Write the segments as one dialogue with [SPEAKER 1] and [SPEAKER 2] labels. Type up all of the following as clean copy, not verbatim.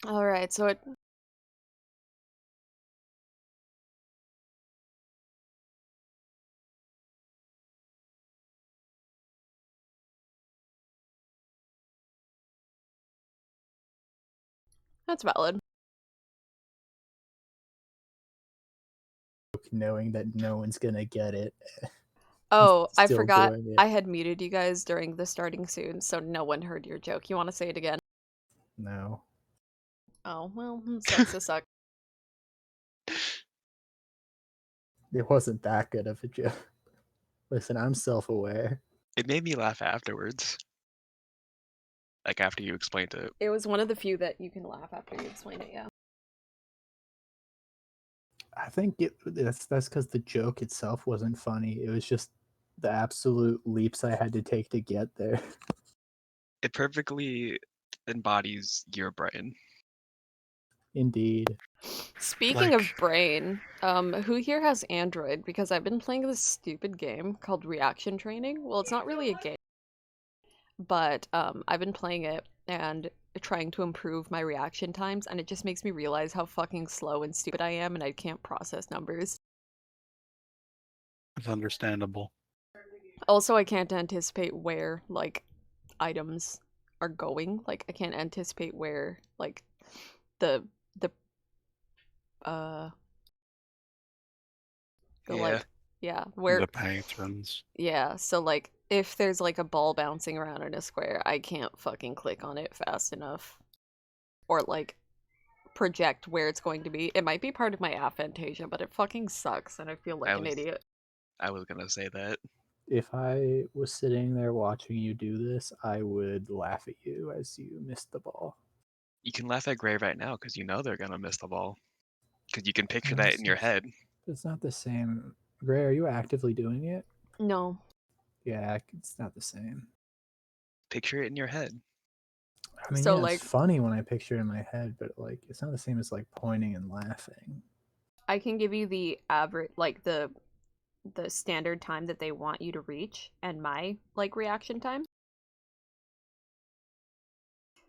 [SPEAKER 1] Alright, so it that's valid.
[SPEAKER 2] Knowing that no one's gonna get it, and
[SPEAKER 1] Oh, I
[SPEAKER 2] still
[SPEAKER 1] forgot
[SPEAKER 2] doing it.
[SPEAKER 1] I had muted you guys during the starting soon, so no one heard your joke. You wanna say it again?
[SPEAKER 2] No,
[SPEAKER 1] Oh, well, sucks to suck.
[SPEAKER 2] it wasn't that good of a joke. Listen, I'm self-aware.
[SPEAKER 3] It made me laugh afterwards. Like after you explained it.
[SPEAKER 1] It was one of the few that you can laugh after you explain it, yeah.
[SPEAKER 2] I think that's because the joke itself wasn't funny. It was just the absolute leaps I had to take to get there.
[SPEAKER 3] It perfectly embodies your brain.
[SPEAKER 2] Indeed.
[SPEAKER 1] Speaking of
[SPEAKER 4] Like,
[SPEAKER 1] brain, who here has Android? Because I've been playing this stupid game called Reaction Training. Well, it's not really a game, but I've been playing it and trying to improve my reaction times, and it just makes me realize how fucking slow and stupid I am, and I can't process numbers.
[SPEAKER 4] it's understandable.
[SPEAKER 1] Also, I can't anticipate where, like, items are going. Like, I can't anticipate where, like, the, the, uh,
[SPEAKER 3] Yeah.
[SPEAKER 1] like, yeah,
[SPEAKER 4] The
[SPEAKER 1] where,
[SPEAKER 4] patrons.
[SPEAKER 1] yeah, so, like, if there's, like, a ball bouncing around in a square, I can't fucking click on it fast enough. Or, like, project where it's going to be. It might be part of my aphantasia, but it fucking sucks, and I feel like an idiot.
[SPEAKER 3] I was gonna say that.
[SPEAKER 2] If I was sitting there watching you do this, I would laugh at you as you missed the ball.
[SPEAKER 3] You can laugh at Gray right now because you know they're gonna miss the ball. Because you can picture
[SPEAKER 2] No,
[SPEAKER 3] that in your head.
[SPEAKER 2] it's not the same. Gray, are you actively doing it?
[SPEAKER 1] No.
[SPEAKER 2] Yeah, it's not the same.
[SPEAKER 3] Picture it in your head.
[SPEAKER 2] I mean,
[SPEAKER 1] So,
[SPEAKER 2] yeah, it's
[SPEAKER 1] like,
[SPEAKER 2] funny when I picture it in my head, but like, it's not the same as like pointing and laughing.
[SPEAKER 1] I can give you the average, like, the standard time that they want you to reach and my, like, reaction time.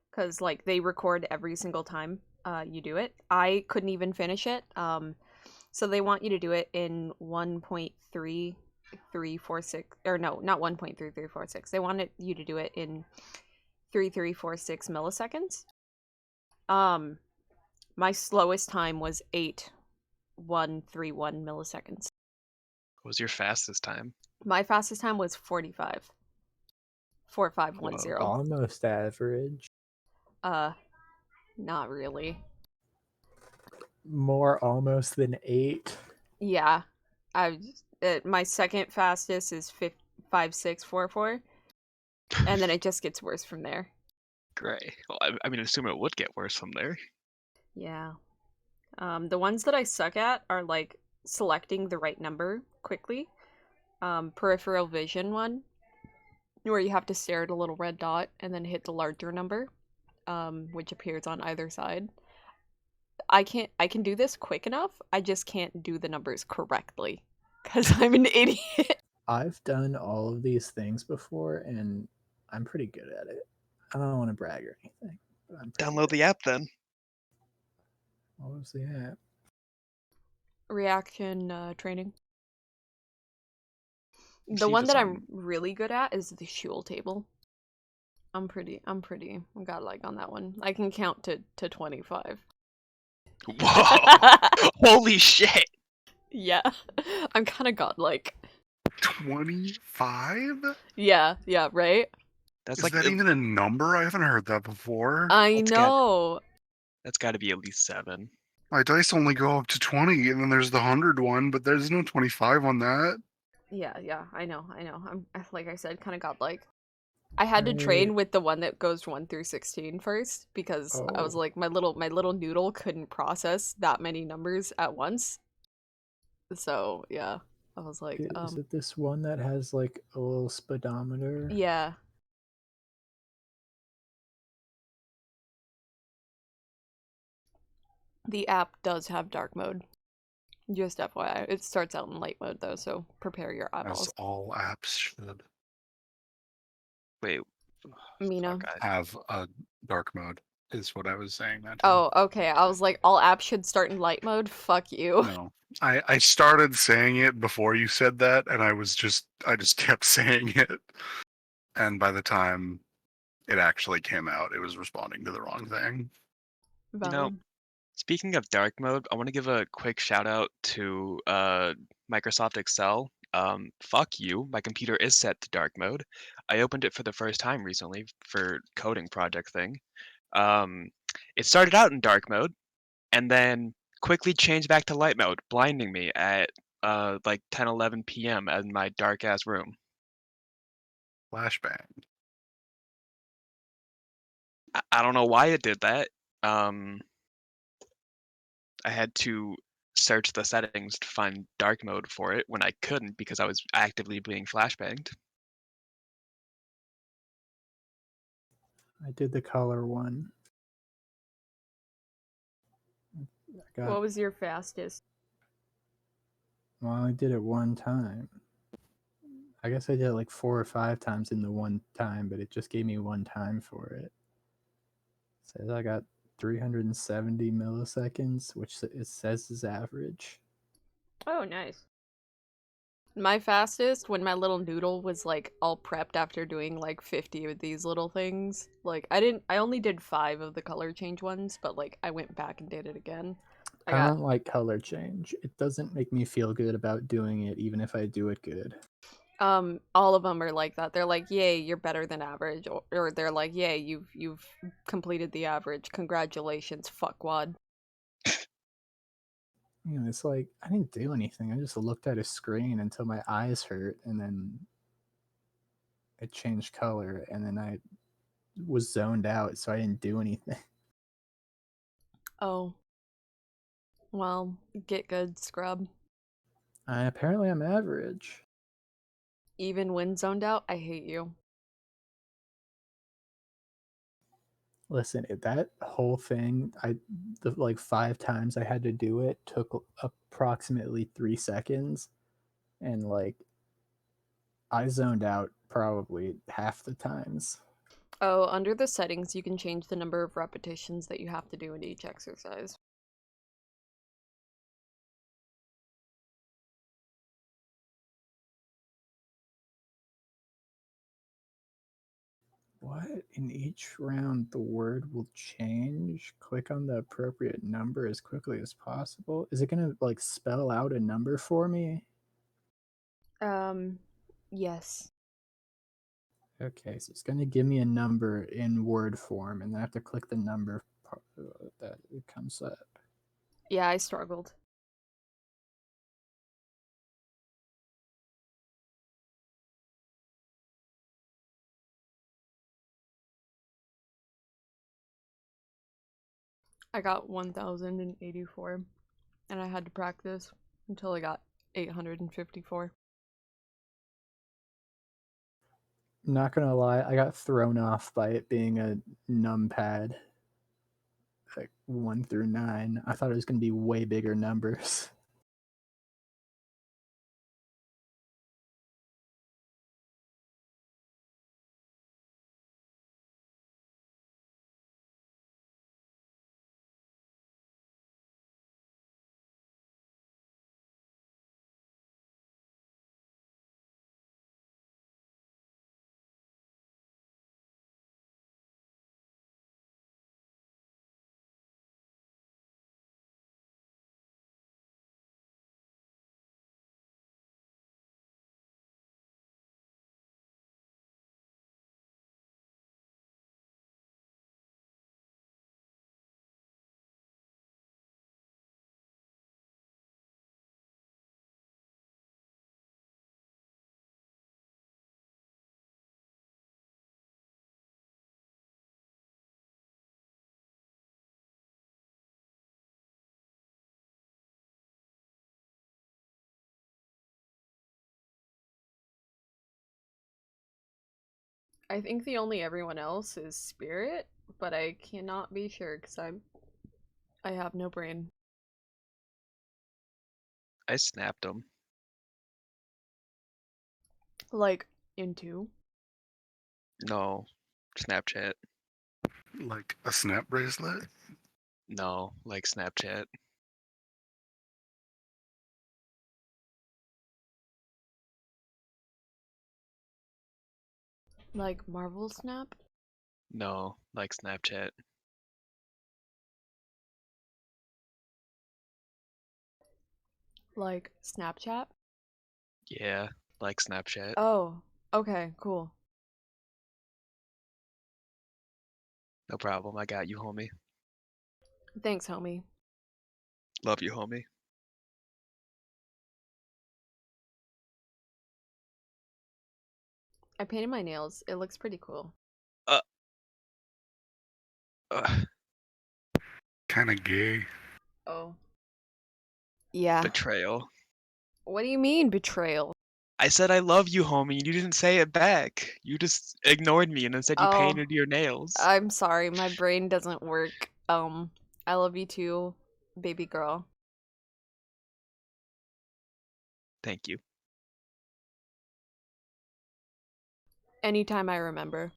[SPEAKER 1] Because, like, they record every single time you do it. I couldn't even finish it. So they want you to do it in 1.3346, or no, not 1.3346. They wanted you to do it in 3346 milliseconds. Um, my slowest time was 8131 milliseconds.
[SPEAKER 3] What was your fastest time?
[SPEAKER 1] My fastest time was 45.
[SPEAKER 3] Whoa.
[SPEAKER 1] 4510.
[SPEAKER 2] Almost average.
[SPEAKER 1] Uh, not really.
[SPEAKER 2] More almost than 8.
[SPEAKER 1] Yeah, I my second fastest is 5644, and then it just gets worse from there.
[SPEAKER 3] Gray. Well, I mean, assume it would get worse from there.
[SPEAKER 1] Yeah. The ones that I suck at are like selecting the right number quickly. Peripheral vision one, where you have to stare at a little red dot and then hit the larger number, which appears on either side. I can do this quick enough. I just can't do the numbers correctly because I'm an idiot.
[SPEAKER 2] I've done all of these things before, and I'm pretty good at it. I don't want to brag or anything, but I'm pretty
[SPEAKER 3] Download
[SPEAKER 2] good.
[SPEAKER 3] the app then.
[SPEAKER 2] What was the app?
[SPEAKER 1] Reaction training. The
[SPEAKER 3] See if
[SPEAKER 1] one
[SPEAKER 3] it's
[SPEAKER 1] that
[SPEAKER 3] on.
[SPEAKER 1] I'm really good at is the Shul table. I got like on that one. I can count to 25.
[SPEAKER 3] Whoa! Holy shit!
[SPEAKER 1] Yeah. I'm kind of godlike.
[SPEAKER 4] 25?
[SPEAKER 1] Yeah, right?
[SPEAKER 3] That's
[SPEAKER 4] Is
[SPEAKER 3] like
[SPEAKER 4] that even a number? I haven't heard that before.
[SPEAKER 1] I
[SPEAKER 3] that's got
[SPEAKER 1] know.
[SPEAKER 3] that's got to be at least 7.
[SPEAKER 4] My dice only go up to 20, and then there's the 100 one, but there's no 25 on that.
[SPEAKER 1] Yeah, I know. I'm, like I said, kind of godlike. I had to train with the one that goes 1 through 16 first because I was
[SPEAKER 2] Oh,
[SPEAKER 1] like my little noodle couldn't process that many numbers at once. So, yeah. I was like,
[SPEAKER 2] is it this one that has like a little speedometer?
[SPEAKER 1] yeah. The app does have dark mode. Just FYI. It starts out in light mode though, so prepare your
[SPEAKER 4] As
[SPEAKER 1] eyeballs.
[SPEAKER 4] all apps should
[SPEAKER 3] Wait.
[SPEAKER 1] Mina.
[SPEAKER 3] Fuck,
[SPEAKER 4] have a dark mode. is what I was saying that.
[SPEAKER 1] Oh, okay. I was like, all apps should start in light mode. Fuck you.
[SPEAKER 4] No. I started saying it before you said that, and I just kept saying it. And by the time it actually came out, it was responding to the wrong thing.
[SPEAKER 3] You know,
[SPEAKER 1] Valid.
[SPEAKER 3] speaking of dark mode, I want to give a quick shout out to Microsoft Excel. Fuck you. My computer is set to dark mode. I opened it for the first time recently for coding project thing. It started out in dark mode and then quickly changed back to light mode, blinding me at like 10:11 p.m. in my dark ass room.
[SPEAKER 4] Flashbang.
[SPEAKER 3] I don't know why it did that. I had to search the settings to find dark mode for it when I couldn't because I was actively being flashbanged.
[SPEAKER 2] I did the color one. I got.
[SPEAKER 1] What was your fastest?
[SPEAKER 2] Well, I only did it one time. I guess I did it like 4 or 5 times in the one time, but it just gave me one time for it. Says I got 370 milliseconds, which it says is average.
[SPEAKER 1] Oh, nice. My fastest, when my little noodle was like all prepped after doing like 50 of these little things. Like I only did 5 of the color change ones, but like I went back and did it again. I
[SPEAKER 2] I
[SPEAKER 1] got
[SPEAKER 2] don't like color change. It doesn't make me feel good about doing it, even if I do it good.
[SPEAKER 1] all of them are like that. They're like, "Yay, you're better than average," or they're like, "Yay, you've completed the average. Congratulations, fuckwad."
[SPEAKER 2] You know, it's like I didn't do anything. I just looked at a screen until my eyes hurt, and then it changed color, and then I was zoned out, so I didn't do anything.
[SPEAKER 1] Oh. Well, get good, scrub.
[SPEAKER 2] Apparently, I'm average.
[SPEAKER 1] Even when zoned out, I hate you.
[SPEAKER 2] Listen, that whole thing, the like 5 times I had to do it took approximately 3 seconds, and like I zoned out probably half the times.
[SPEAKER 1] Oh, under the settings, you can change the number of repetitions that you have to do in each exercise.
[SPEAKER 2] What? In each round, the word will change. Click on the appropriate number as quickly as possible. Is it gonna like spell out a number for me?
[SPEAKER 1] Yes.
[SPEAKER 2] Okay, so it's gonna give me a number in word form, and then I have to click the number that it comes up.
[SPEAKER 1] Yeah, I struggled. I got 1084, and I had to practice until I got 854.
[SPEAKER 2] Not gonna lie, I got thrown off by it being a numpad, like 1 through 9. I thought it was gonna be way bigger numbers.
[SPEAKER 1] I think the only everyone else is Spirit, but I cannot be sure because I have no brain.
[SPEAKER 3] I snapped them.
[SPEAKER 1] Like, into.
[SPEAKER 3] No, Snapchat.
[SPEAKER 4] Like a snap bracelet?
[SPEAKER 3] No, like Snapchat.
[SPEAKER 1] Like Marvel Snap?
[SPEAKER 3] No, like Snapchat.
[SPEAKER 1] Like Snapchat?
[SPEAKER 3] Yeah, like Snapchat.
[SPEAKER 1] Oh, okay, cool.
[SPEAKER 3] No problem. I got you, homie.
[SPEAKER 1] Thanks, homie.
[SPEAKER 3] Love you, homie.
[SPEAKER 1] I painted my nails. It looks pretty cool.
[SPEAKER 3] Ugh,
[SPEAKER 4] Kind of gay.
[SPEAKER 1] Oh. Yeah.
[SPEAKER 3] betrayal.
[SPEAKER 1] What do you mean, betrayal?
[SPEAKER 3] I said I love you, homie, and you didn't say it back. You just ignored me and instead you
[SPEAKER 1] Oh,
[SPEAKER 3] painted your nails.
[SPEAKER 1] I'm sorry, my brain doesn't work. I love you too, baby girl.
[SPEAKER 3] Thank you.
[SPEAKER 1] Anytime I remember.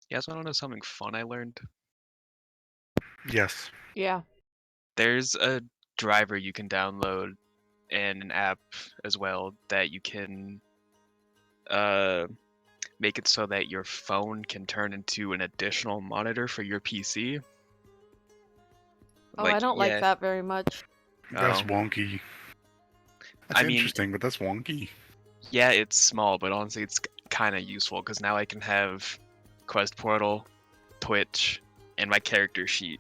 [SPEAKER 3] You guys want to know something fun I learned?
[SPEAKER 4] Yes.
[SPEAKER 1] Yeah.
[SPEAKER 3] There's a driver you can download and an app as well that you can make it so that your phone can turn into an additional monitor for your PC.
[SPEAKER 1] Oh, I don't like
[SPEAKER 3] yeah.
[SPEAKER 1] that very much.
[SPEAKER 4] That's
[SPEAKER 3] Oh.
[SPEAKER 4] wonky. That's
[SPEAKER 3] I mean,
[SPEAKER 4] interesting, but that's wonky.
[SPEAKER 3] yeah, it's small, but honestly, it's kind of useful because now I can have Quest Portal, Twitch, and my character sheet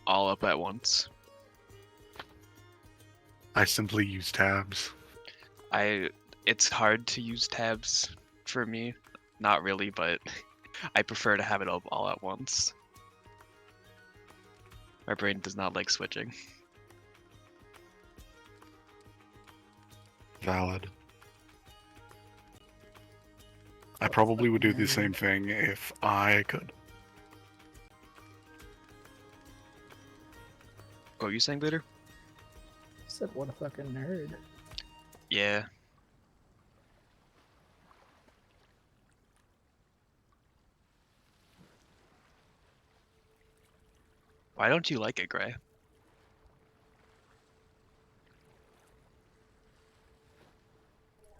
[SPEAKER 3] all up at once.
[SPEAKER 4] I simply use tabs.
[SPEAKER 3] It's hard to use tabs for me. Not really, but I prefer to have it all at once. My brain does not like switching.
[SPEAKER 4] Valid. I probably would do the same thing if I could.
[SPEAKER 3] What were you saying, Leader?
[SPEAKER 2] Said what a fucking nerd.
[SPEAKER 3] Yeah. Why don't you like it, Gray?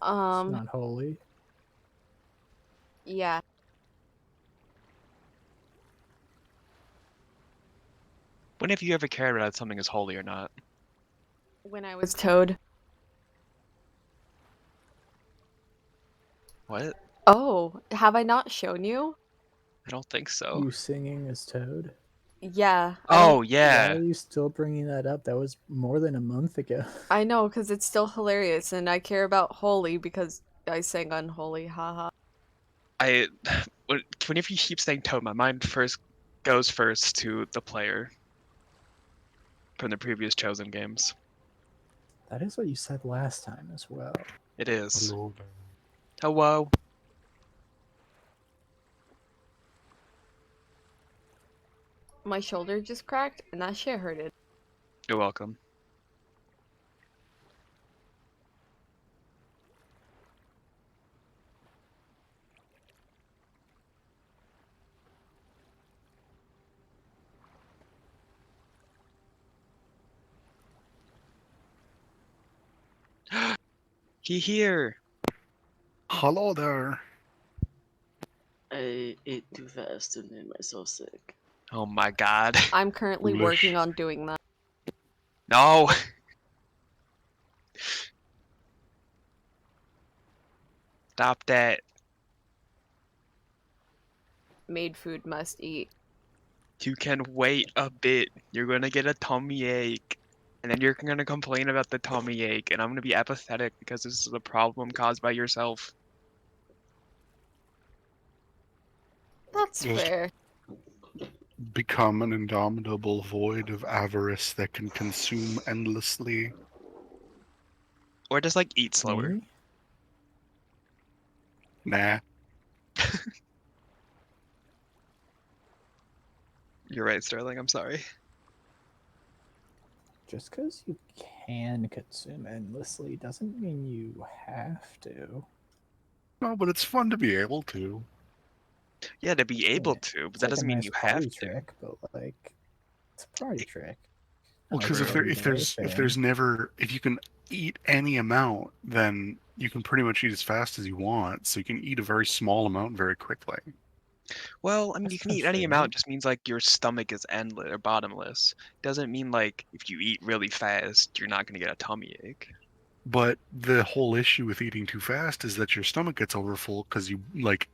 [SPEAKER 2] It's not holy.
[SPEAKER 1] Yeah.
[SPEAKER 3] When have you ever cared about something is holy or not?
[SPEAKER 1] When I was Toad.
[SPEAKER 3] What?
[SPEAKER 1] Oh, have I not shown you?
[SPEAKER 3] I don't think so.
[SPEAKER 2] You singing as Toad?
[SPEAKER 1] Yeah.
[SPEAKER 3] Oh,
[SPEAKER 2] Why
[SPEAKER 3] yeah.
[SPEAKER 2] are you still bringing that up? That was more than a month ago.
[SPEAKER 1] I know, because it's still hilarious, and I care about Holy because I sang Unholy, haha.
[SPEAKER 3] Whenever you keep saying Toad, my mind goes first to the player from the previous Chosen games.
[SPEAKER 2] That is what you said last time as well.
[SPEAKER 3] It is.
[SPEAKER 4] Hello.
[SPEAKER 3] Hello.
[SPEAKER 1] My shoulder just cracked, and that shit hurted.
[SPEAKER 3] You're welcome. He here.
[SPEAKER 4] Hello there.
[SPEAKER 5] I ate too fast and made myself sick.
[SPEAKER 3] Oh my god.
[SPEAKER 1] I'm currently
[SPEAKER 4] Foolish.
[SPEAKER 1] working on doing that.
[SPEAKER 3] No. Stop that.
[SPEAKER 1] Made food must eat.
[SPEAKER 3] You can wait a bit. You're gonna get a tummy ache. And then you're gonna complain about the tummy ache. And I'm gonna be apathetic because this is a problem caused by yourself.
[SPEAKER 1] That's
[SPEAKER 4] Just
[SPEAKER 1] fair.
[SPEAKER 4] become an indomitable void of avarice that can consume endlessly.
[SPEAKER 3] Or just like eat slower.
[SPEAKER 2] Me?
[SPEAKER 4] Nah.
[SPEAKER 3] You're right, Sterling. I'm sorry.
[SPEAKER 2] Just because you can consume endlessly doesn't mean you have to.
[SPEAKER 4] No, but it's fun to be able to.
[SPEAKER 3] Yeah, to be able
[SPEAKER 2] Yeah,
[SPEAKER 3] to, but
[SPEAKER 2] It's
[SPEAKER 3] that
[SPEAKER 2] like a
[SPEAKER 3] doesn't mean
[SPEAKER 2] nice
[SPEAKER 3] you have
[SPEAKER 2] party
[SPEAKER 3] to.
[SPEAKER 2] trick, but like, it's a party trick.
[SPEAKER 4] Well,
[SPEAKER 2] Not
[SPEAKER 4] because
[SPEAKER 2] like
[SPEAKER 3] True.
[SPEAKER 2] an everyday
[SPEAKER 4] if
[SPEAKER 2] thing.
[SPEAKER 4] there's never if you can eat any amount, then you can pretty much eat as fast as you want. So you can eat a very small amount very quickly.
[SPEAKER 3] Well, I mean, you
[SPEAKER 2] That's
[SPEAKER 3] can
[SPEAKER 2] not
[SPEAKER 3] eat any
[SPEAKER 2] true.
[SPEAKER 3] amount. Just means like your stomach is endless or bottomless. Doesn't mean like if you eat really fast, you're not gonna get a tummy ache.
[SPEAKER 4] But the whole issue with eating too fast is that your stomach gets overfull because you like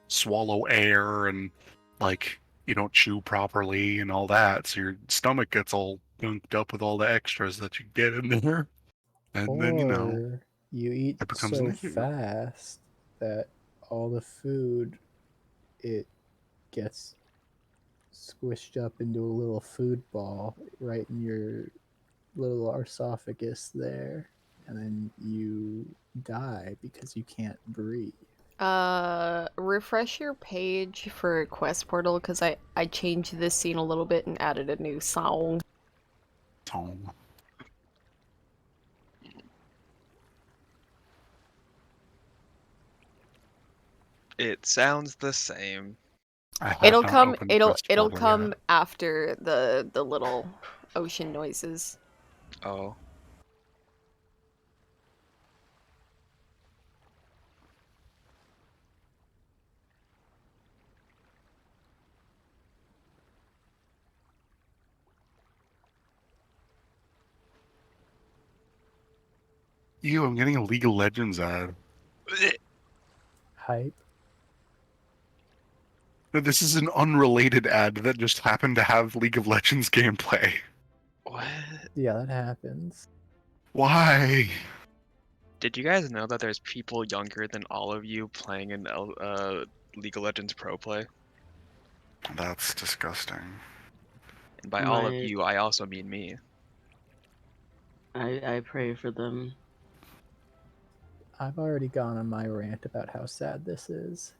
[SPEAKER 4] swallow air and like you don't chew properly and all that. So your stomach gets all gunked up with all the extras that you get in there. And then,
[SPEAKER 2] Or you eat
[SPEAKER 4] it becomes an
[SPEAKER 2] so
[SPEAKER 4] issue.
[SPEAKER 2] fast that all the food it gets squished up into a little food ball right in your little esophagus there, and then you die because you can't breathe.
[SPEAKER 1] Refresh your page for Quest Portal because I changed this scene a little bit and added a new song.
[SPEAKER 4] Tone.
[SPEAKER 3] It sounds the same.
[SPEAKER 4] I have
[SPEAKER 1] It'll
[SPEAKER 4] not
[SPEAKER 1] come.
[SPEAKER 4] opened
[SPEAKER 1] It'll
[SPEAKER 4] Quest
[SPEAKER 1] it'll
[SPEAKER 4] Portal
[SPEAKER 1] come
[SPEAKER 4] yet.
[SPEAKER 1] after the little ocean noises.
[SPEAKER 3] Oh.
[SPEAKER 4] Ew, I'm getting a League of Legends ad.
[SPEAKER 2] Hype.
[SPEAKER 4] No, this is an unrelated ad that just happened to have League of Legends gameplay.
[SPEAKER 3] What?
[SPEAKER 2] Yeah, that happens.
[SPEAKER 4] Why?
[SPEAKER 3] Did you guys know that there's people younger than all of you playing in League of Legends Pro Play?
[SPEAKER 4] That's disgusting.
[SPEAKER 3] And by all of
[SPEAKER 5] My-
[SPEAKER 3] you, I also mean me.
[SPEAKER 5] I pray for them.
[SPEAKER 2] I've already gone on my rant about how sad this is.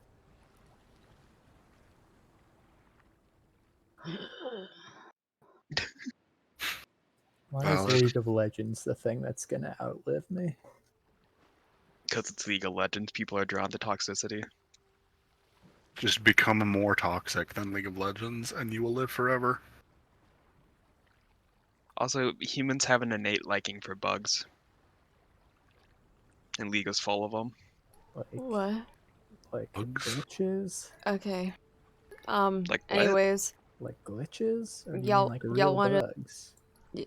[SPEAKER 2] Why is
[SPEAKER 4] Valid.
[SPEAKER 2] League of Legends the thing that's gonna outlive me?
[SPEAKER 3] Because it's League of Legends, people are drawn to toxicity.
[SPEAKER 4] Just become more toxic than League of Legends, and you will live forever.
[SPEAKER 3] Also, humans have an innate liking for bugs. And League is full of them.
[SPEAKER 1] What?
[SPEAKER 2] Like
[SPEAKER 4] Bugs?
[SPEAKER 2] glitches?
[SPEAKER 1] Okay.
[SPEAKER 3] Like what?
[SPEAKER 1] Anyways,
[SPEAKER 2] Like glitches? Or do you mean
[SPEAKER 1] Y'all-
[SPEAKER 2] like
[SPEAKER 1] y'all
[SPEAKER 2] real
[SPEAKER 1] wanna-
[SPEAKER 2] bugs?
[SPEAKER 3] If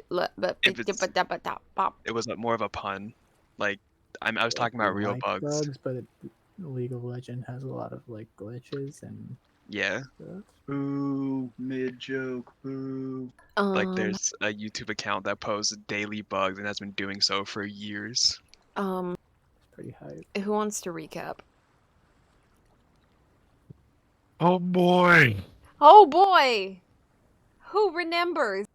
[SPEAKER 3] it was more of a pun. Like, I was talking about real
[SPEAKER 2] like
[SPEAKER 3] bugs.
[SPEAKER 2] but League of Legends has a lot of like glitches and
[SPEAKER 3] Yeah.
[SPEAKER 2] stuff.
[SPEAKER 6] Boo, mid joke, boo.
[SPEAKER 3] Like, there's a YouTube account that posts daily bugs and has been doing so for years.
[SPEAKER 2] It's pretty hype.
[SPEAKER 1] who wants to recap?
[SPEAKER 4] Oh boy!
[SPEAKER 1] Oh boy! Who remembers?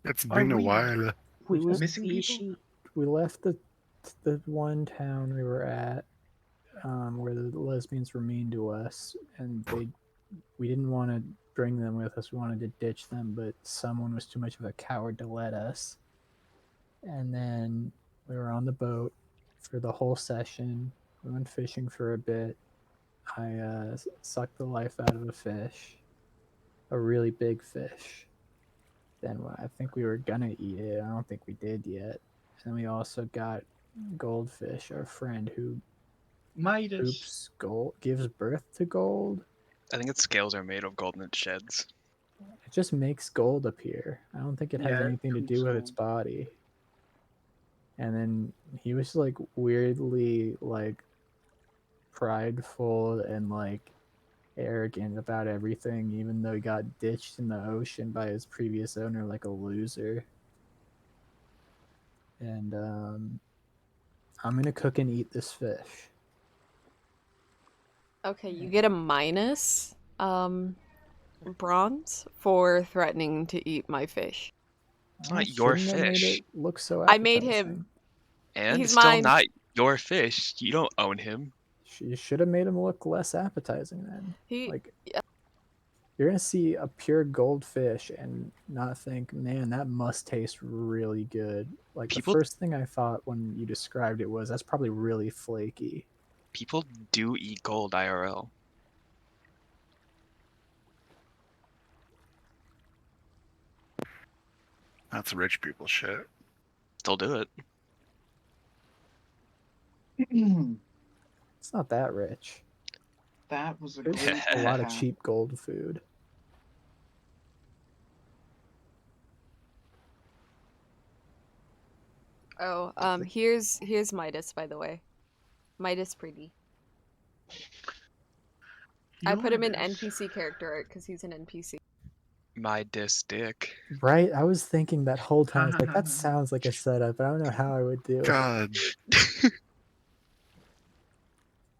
[SPEAKER 4] It's
[SPEAKER 6] Are
[SPEAKER 4] been a
[SPEAKER 6] we-
[SPEAKER 4] while.
[SPEAKER 2] We
[SPEAKER 5] Who was
[SPEAKER 6] missing people?
[SPEAKER 5] Fishy?
[SPEAKER 2] we left the one town we were at, where the lesbians were mean to us, and we didn't want to bring them with us. We wanted to ditch them, but someone was too much of a coward to let us. And then we were on the boat for the whole session. We went fishing for a bit. I sucked the life out of a fish, a really big fish. Then I think we were gonna eat it. I don't think we did yet. And we also got Goldfish, our friend who
[SPEAKER 6] Midas.
[SPEAKER 2] poops gold, gives birth to gold.
[SPEAKER 3] I think its scales are made of gold and it sheds.
[SPEAKER 2] It just makes gold appear. I don't think it has
[SPEAKER 6] Yeah, it
[SPEAKER 2] anything to
[SPEAKER 6] poops
[SPEAKER 2] do with its
[SPEAKER 6] gold.
[SPEAKER 2] body. And then he was like weirdly like prideful and like arrogant about everything, even though he got ditched in the ocean by his previous owner like a loser. And I'm gonna cook and eat this fish.
[SPEAKER 1] Okay, you get a minus. Bronze for threatening to eat my fish.
[SPEAKER 3] It's
[SPEAKER 2] Oh,
[SPEAKER 3] not your
[SPEAKER 2] shouldn't have made
[SPEAKER 3] fish.
[SPEAKER 2] it look so
[SPEAKER 1] I made
[SPEAKER 2] appetizing.
[SPEAKER 1] him.
[SPEAKER 3] And
[SPEAKER 1] He's
[SPEAKER 3] it's still
[SPEAKER 1] mine.
[SPEAKER 3] not your fish. You don't own him.
[SPEAKER 2] You should have made him look less appetizing then.
[SPEAKER 1] He.
[SPEAKER 2] Like, you're gonna see a pure goldfish and not think, man, that must taste really good. Like
[SPEAKER 3] People-
[SPEAKER 2] the first thing I thought when you described it was that's probably really flaky.
[SPEAKER 3] People do eat gold IRL.
[SPEAKER 4] That's rich people shit.
[SPEAKER 3] Still do it.
[SPEAKER 2] It's not that rich.
[SPEAKER 6] That was a
[SPEAKER 2] There's
[SPEAKER 6] great
[SPEAKER 2] a lot of
[SPEAKER 6] recap.
[SPEAKER 2] cheap gold food.
[SPEAKER 1] Oh, here's Midas, by the way. Midas pretty. I put him in
[SPEAKER 6] Yours.
[SPEAKER 1] NPC character art because he's an NPC.
[SPEAKER 3] My dick.
[SPEAKER 2] Right? I was thinking that whole time. It's like that sounds like a setup, but I don't know how I would do it.
[SPEAKER 4] God,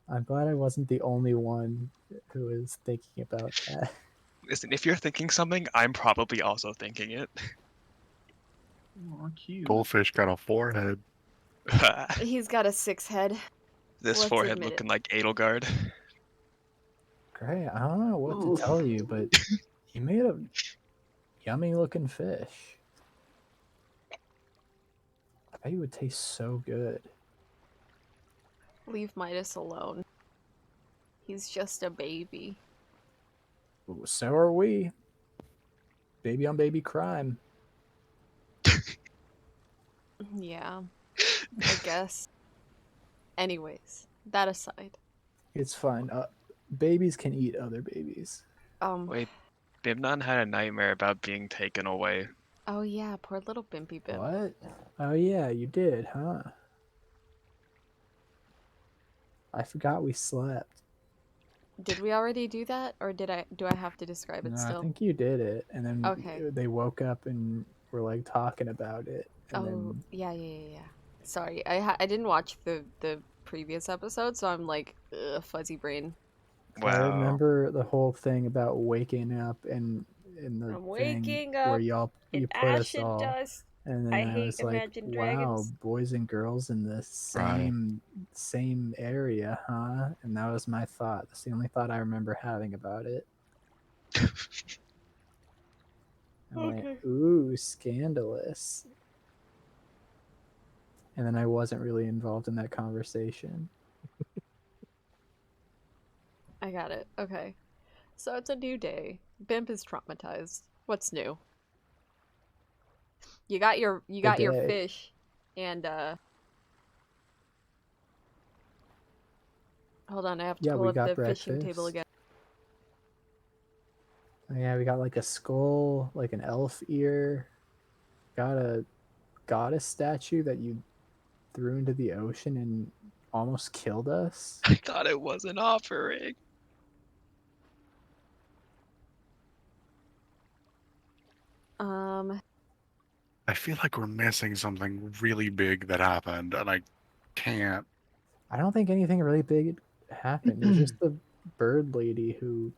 [SPEAKER 2] I'm glad I wasn't the only one who was thinking about that.
[SPEAKER 3] Listen, if you're thinking something, I'm probably also thinking it.
[SPEAKER 6] Aw, cute.
[SPEAKER 4] goldfish got a forehead.
[SPEAKER 1] He's got a 6 head.
[SPEAKER 3] This
[SPEAKER 1] Let's
[SPEAKER 3] forehead
[SPEAKER 1] admit it.
[SPEAKER 3] looking like Edelgard.
[SPEAKER 2] Great. I don't know what
[SPEAKER 6] Oof.
[SPEAKER 2] to tell you, but you made a yummy looking fish. I bet you would taste so good.
[SPEAKER 1] Leave Midas alone. He's just a baby.
[SPEAKER 2] Ooh, so are we. Baby on baby crime.
[SPEAKER 1] Yeah, I guess. Anyways, that aside.
[SPEAKER 2] It's fine. Babies can eat other babies.
[SPEAKER 3] Wait, Bimnon had a nightmare about being taken away.
[SPEAKER 1] Oh yeah, poor little Bimpy Bimp.
[SPEAKER 2] What? Oh yeah, you did, huh? I forgot we slept.
[SPEAKER 1] Did we already do that, or do I have to describe it
[SPEAKER 2] No,
[SPEAKER 1] still?
[SPEAKER 2] I think you did it, and then
[SPEAKER 1] Okay.
[SPEAKER 2] they woke up and were like talking about it. And
[SPEAKER 1] Oh
[SPEAKER 2] then
[SPEAKER 1] yeah. Sorry, I didn't watch the previous episode, so I'm like fuzzy brain.
[SPEAKER 2] I
[SPEAKER 3] Wow.
[SPEAKER 2] remember the whole thing about waking up and in the
[SPEAKER 1] I'm
[SPEAKER 2] thing
[SPEAKER 1] waking
[SPEAKER 2] where
[SPEAKER 1] up
[SPEAKER 2] you
[SPEAKER 1] in
[SPEAKER 2] put us
[SPEAKER 1] ash and
[SPEAKER 2] all,
[SPEAKER 1] dust.
[SPEAKER 2] and then
[SPEAKER 1] I
[SPEAKER 2] I
[SPEAKER 1] hate
[SPEAKER 2] was like,
[SPEAKER 1] Imagine
[SPEAKER 2] wow,
[SPEAKER 1] Dragons.
[SPEAKER 2] boys and girls in the same area, huh? And that was my thought. That's the only thought I remember having about it. I went, ooh, scandalous. And then I wasn't really involved in that conversation.
[SPEAKER 1] I got it. Okay. So it's a new day. Bimp is traumatized. What's new? You got your
[SPEAKER 2] day.
[SPEAKER 1] fish and hold on, I have to
[SPEAKER 2] Yeah,
[SPEAKER 1] pull
[SPEAKER 2] we
[SPEAKER 1] up the
[SPEAKER 2] got
[SPEAKER 1] fishing table
[SPEAKER 2] breakfast.
[SPEAKER 1] again.
[SPEAKER 2] Oh, yeah, we got like a skull, like an elf ear. Got a goddess statue that you threw into the ocean and almost killed us.
[SPEAKER 3] I thought it was an offering.
[SPEAKER 4] I feel like we're missing something really big that happened, and I can't.
[SPEAKER 2] I don't think anything really big happened. It was just the bird lady who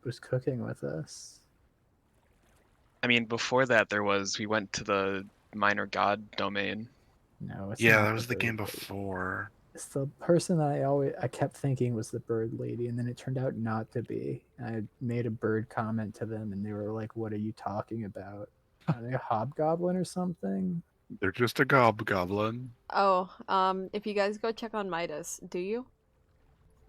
[SPEAKER 2] was cooking with us.
[SPEAKER 3] I mean, before that, we went to the minor god domain.
[SPEAKER 2] No, it's
[SPEAKER 4] Yeah,
[SPEAKER 2] not
[SPEAKER 4] that was the
[SPEAKER 2] bird
[SPEAKER 4] game
[SPEAKER 2] lady.
[SPEAKER 4] before.
[SPEAKER 2] It's the person that I kept thinking was the bird lady, and then it turned out not to be. I made a bird comment to them, and they were like, "What are you talking about? Are they a hobgoblin or something?"
[SPEAKER 4] They're just a gobgoblin.
[SPEAKER 1] Oh, if you guys go check on Midas, do you?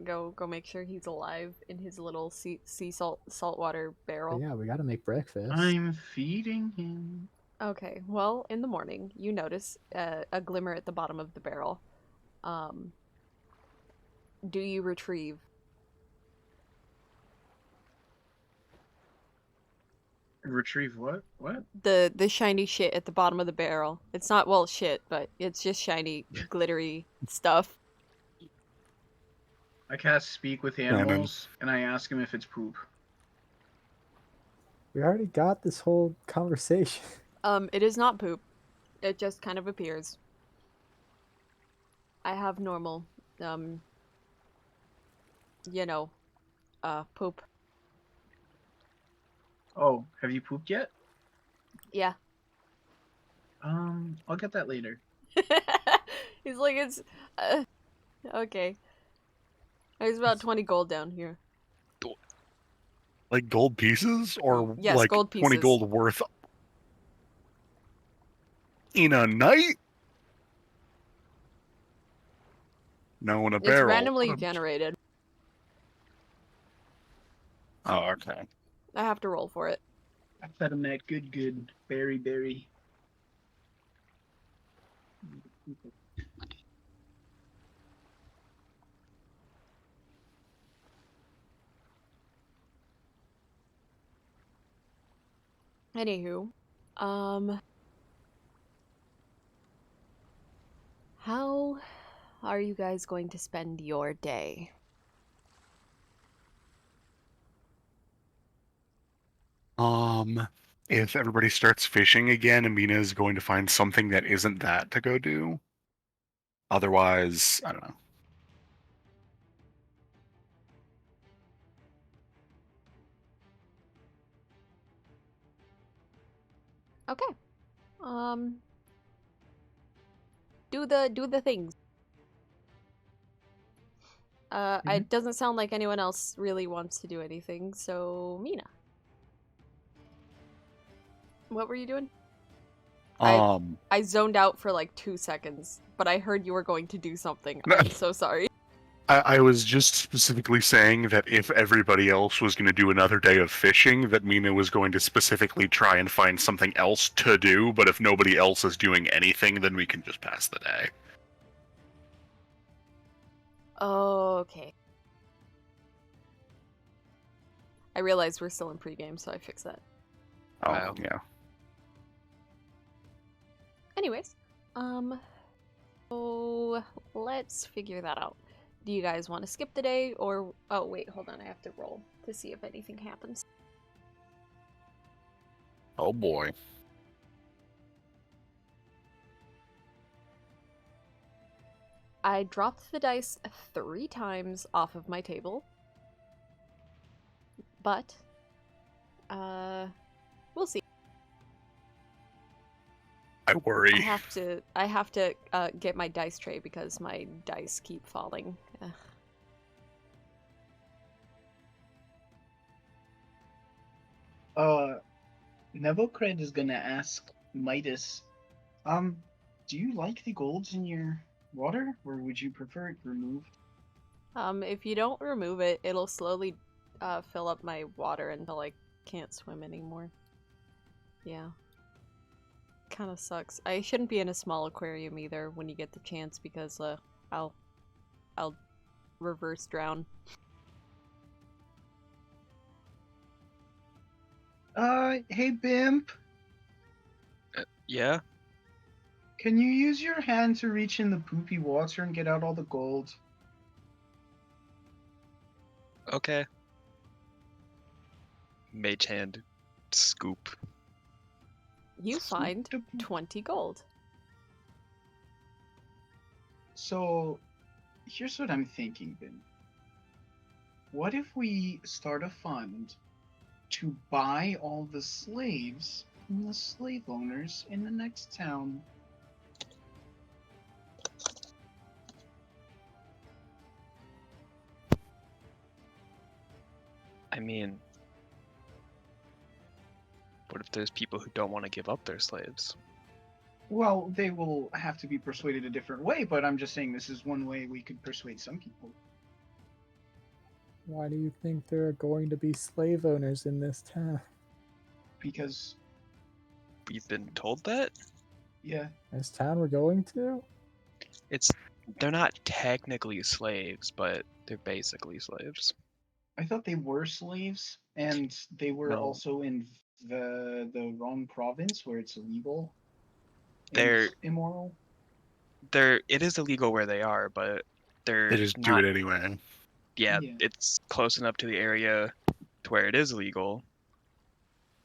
[SPEAKER 1] Go make sure he's alive in his little saltwater
[SPEAKER 2] But
[SPEAKER 1] barrel.
[SPEAKER 2] yeah, we got to make breakfast.
[SPEAKER 6] I'm feeding him.
[SPEAKER 1] Okay, well, in the morning, you notice a glimmer at the bottom of the barrel. Do you retrieve?
[SPEAKER 6] Retrieve what? What?
[SPEAKER 1] The shiny shit at the bottom of the barrel. It's not, well, shit, but it's just shiny, glittery stuff.
[SPEAKER 6] I cast Speak with Animals, and I ask him if it's poop.
[SPEAKER 2] We already got this whole conversation.
[SPEAKER 1] It is not poop. It just kind of appears. I have normal, poop.
[SPEAKER 6] Oh, have you pooped yet?
[SPEAKER 1] Yeah.
[SPEAKER 6] I'll get that later.
[SPEAKER 1] He's like, it's okay. There's about 20 gold down here.
[SPEAKER 4] Like gold pieces, or
[SPEAKER 1] Yes,
[SPEAKER 4] like
[SPEAKER 1] gold
[SPEAKER 4] 20
[SPEAKER 1] pieces.
[SPEAKER 4] gold worth in a night? No, in a
[SPEAKER 1] It's
[SPEAKER 4] barrel.
[SPEAKER 1] randomly generated.
[SPEAKER 4] Oh, okay.
[SPEAKER 1] I have to roll for it.
[SPEAKER 6] I fed him that good berry.
[SPEAKER 1] Anywho, how are you guys going to spend your day?
[SPEAKER 4] If everybody starts fishing again, Amina is going to find something that isn't that to go do. Otherwise, I don't know.
[SPEAKER 1] Okay. Do the things. It doesn't sound like anyone else really wants to do anything, so Mina. What were you doing? I zoned out for like 2 seconds, but I heard you were going to do something. I'm so sorry.
[SPEAKER 4] I was just specifically saying that if everybody else was going to do another day of fishing, that Mina was going to specifically try and find something else to do, but if nobody else is doing anything, then we can just pass the day.
[SPEAKER 1] Okay. I realized we're still in pregame, so I fixed that.
[SPEAKER 4] Oh,
[SPEAKER 3] Wow.
[SPEAKER 4] yeah.
[SPEAKER 1] Anyways, so let's figure that out. Do you guys want to skip the day, or... Oh, wait, hold on, I have to roll to see if anything happens.
[SPEAKER 4] Oh, boy.
[SPEAKER 1] I dropped the dice 3 times off of my table. But, we'll see.
[SPEAKER 4] I worry.
[SPEAKER 1] I have to get my dice tray because my dice keep falling.
[SPEAKER 6] Nevocred is gonna ask Midas, do you like the golds in your water, or would you prefer it removed?
[SPEAKER 1] If you don't remove it, it'll slowly fill up my water until I can't swim anymore. Yeah. Kinda sucks. I shouldn't be in a small aquarium either when you get the chance because I'll reverse drown.
[SPEAKER 6] Hey Bimp,
[SPEAKER 3] Yeah?
[SPEAKER 6] can you use your hand to reach in the poopy water and get out all the gold?
[SPEAKER 3] Okay. Mage hand. Scoop.
[SPEAKER 1] You find
[SPEAKER 6] Scoop the-
[SPEAKER 1] 20 gold.
[SPEAKER 6] So, here's what I'm thinking, Bimp. What if we start a fund to buy all the slaves from the slave owners in the next town?
[SPEAKER 3] I mean, what if there's people who don't want to give up their slaves?
[SPEAKER 6] Well, they will have to be persuaded a different way, but I'm just saying this is one way we could persuade some people.
[SPEAKER 2] Why do you think there are going to be slave owners in this town?
[SPEAKER 6] Because,
[SPEAKER 3] We've been told that?
[SPEAKER 6] yeah,
[SPEAKER 2] This town we're going to?
[SPEAKER 3] They're not technically slaves, but they're basically slaves.
[SPEAKER 6] I thought they were slaves, and they were
[SPEAKER 3] No.
[SPEAKER 6] also in the wrong province where it's illegal. and
[SPEAKER 3] They're
[SPEAKER 6] immoral.
[SPEAKER 3] it is illegal where they are, but they're
[SPEAKER 4] They just do
[SPEAKER 3] not.
[SPEAKER 4] it anyway.
[SPEAKER 3] Yeah,
[SPEAKER 6] Yeah.
[SPEAKER 3] it's close enough to the area to where it is legal,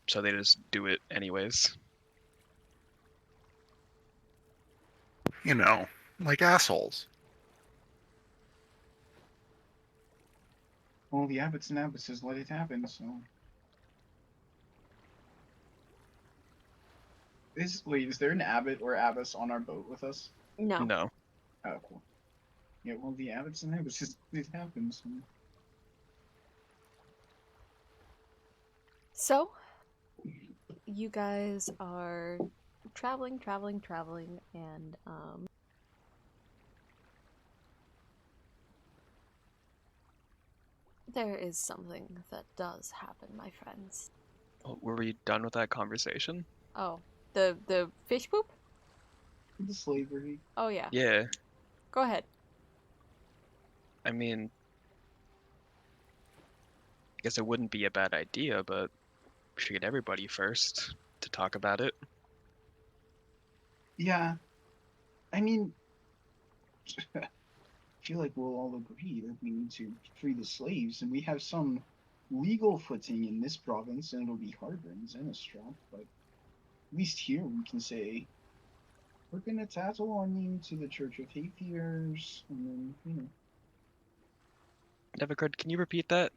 [SPEAKER 3] so they just do it anyways.
[SPEAKER 4] You know, like assholes.
[SPEAKER 6] Well, the abbots and abbesses let it happen, so Is there an abbot or abbess on our boat with us?
[SPEAKER 1] No.
[SPEAKER 3] No.
[SPEAKER 6] Oh, cool. Yeah, well, the abbots and abbesses, it happens.
[SPEAKER 1] So, you guys are traveling, and there is something that does happen, my friends.
[SPEAKER 3] Oh, were we done with that conversation?
[SPEAKER 1] Oh, the fish poop?
[SPEAKER 6] The slavery.
[SPEAKER 1] Oh yeah.
[SPEAKER 3] Yeah.
[SPEAKER 1] Go ahead.
[SPEAKER 3] I mean, I guess it wouldn't be a bad idea, but we should get everybody first to talk about it.
[SPEAKER 6] Yeah. I mean, I feel like we'll all agree that we need to free the slaves, and we have some legal footing in this province, and it'll be harder in Zenistrop, but at least here we can say we're gonna tattle on you to the Church of Hathiers, and then, you know.
[SPEAKER 3] Nevercard, can you repeat that?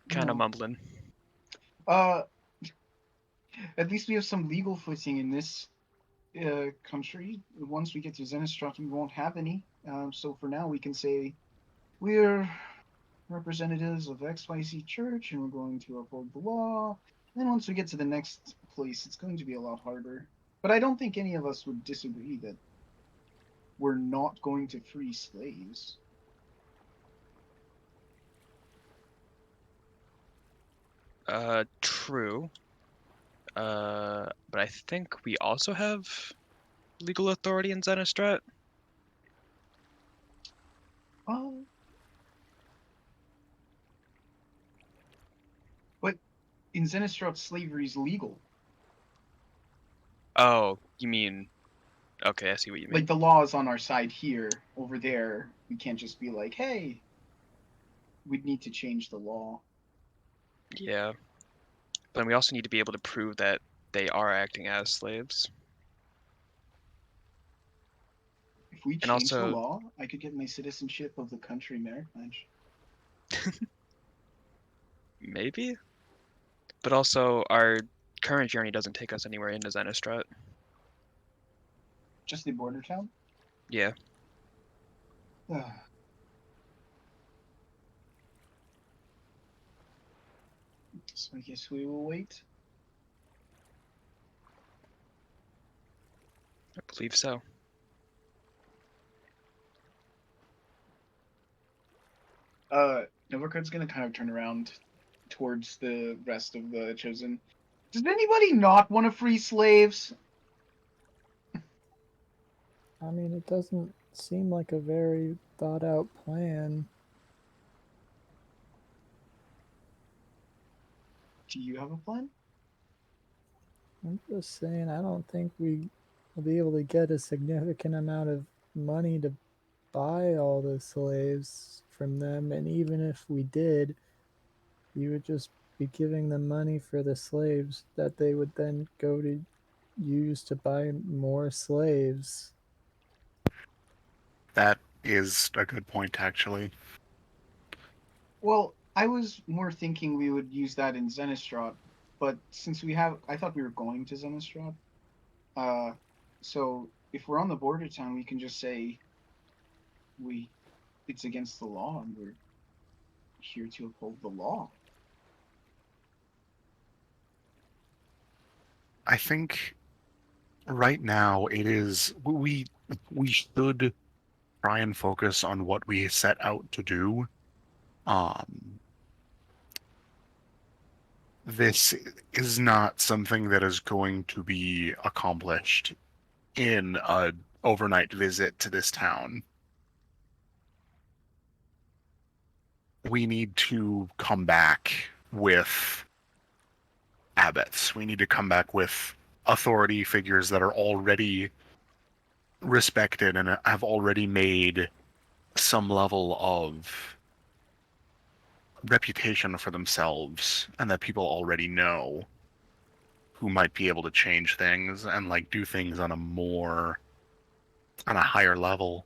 [SPEAKER 3] Kind of
[SPEAKER 6] No.
[SPEAKER 3] mumbling.
[SPEAKER 6] At least we have some legal footing in this country. Once we get to Zenistrop, we won't have any. So for now, we can say we're representatives of XYZ Church, and we're going to uphold the law. And then once we get to the next place, it's going to be a lot harder. But I don't think any of us would disagree that we're not going to free slaves.
[SPEAKER 3] True. But I think we also have legal authority in Zenistrat.
[SPEAKER 6] Oh. But in Zenistrop, slavery is legal.
[SPEAKER 3] Oh, you mean... Okay, I see what you mean.
[SPEAKER 6] Like, the law is on our side here. Over there, we can't just be like, hey, we'd need to change the law.
[SPEAKER 3] Yeah. But we also need to be able to prove that they are acting as slaves.
[SPEAKER 6] If we
[SPEAKER 3] And
[SPEAKER 6] change the
[SPEAKER 3] also-
[SPEAKER 6] law, I could get my citizenship of the country merit badge.
[SPEAKER 3] Maybe? But also, our current journey doesn't take us anywhere into Zenistrat.
[SPEAKER 6] Just the border town?
[SPEAKER 3] Yeah.
[SPEAKER 6] So I guess we will wait.
[SPEAKER 3] I believe so.
[SPEAKER 6] Novarcard's gonna kind of turn around towards the rest of the Chosen. Does anybody not want to free slaves?
[SPEAKER 2] I mean, it doesn't seem like a very thought out plan.
[SPEAKER 6] Do you have a plan?
[SPEAKER 2] I'm just saying, I don't think we will be able to get a significant amount of money to buy all the slaves from them. And even if we did, you would just be giving them money for the slaves that they would then go to use to buy more slaves.
[SPEAKER 4] That is a good point, actually.
[SPEAKER 6] Well, I was more thinking we would use that in Zenistrop, but since I thought we were going to Zenistrop. So if we're on the border town, we can just say it's against the law, and we're here to uphold the law.
[SPEAKER 4] I think right now it is we should try and focus on what we set out to do. This is not something that is going to be accomplished in an overnight visit to this town. We need to come back with abbots. We need to come back with authority figures that are already respected and have already made some level of reputation for themselves, and that people already know, who might be able to change things and like do things on a higher level.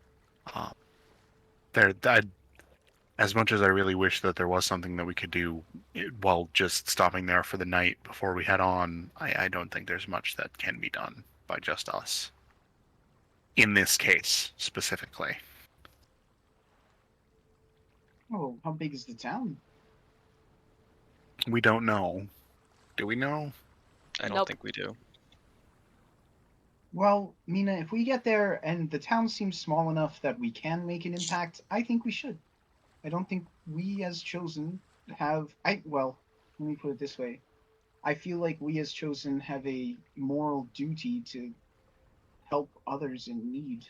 [SPEAKER 4] As much as I really wish that there was something that we could do while just stopping there for the night before we head on, I don't think there's much that can be done. by just us. In this case, specifically.
[SPEAKER 6] Oh, how big is the town?
[SPEAKER 4] We don't know. Do we know?
[SPEAKER 3] I don't
[SPEAKER 1] Nope.
[SPEAKER 3] think we do.
[SPEAKER 6] Well, Mina, if we get there and the town seems small enough that we can make an impact, I think we should. I don't think we as Chosen have. Well, let me put it this way. I feel like we as Chosen have a moral duty to help others in need.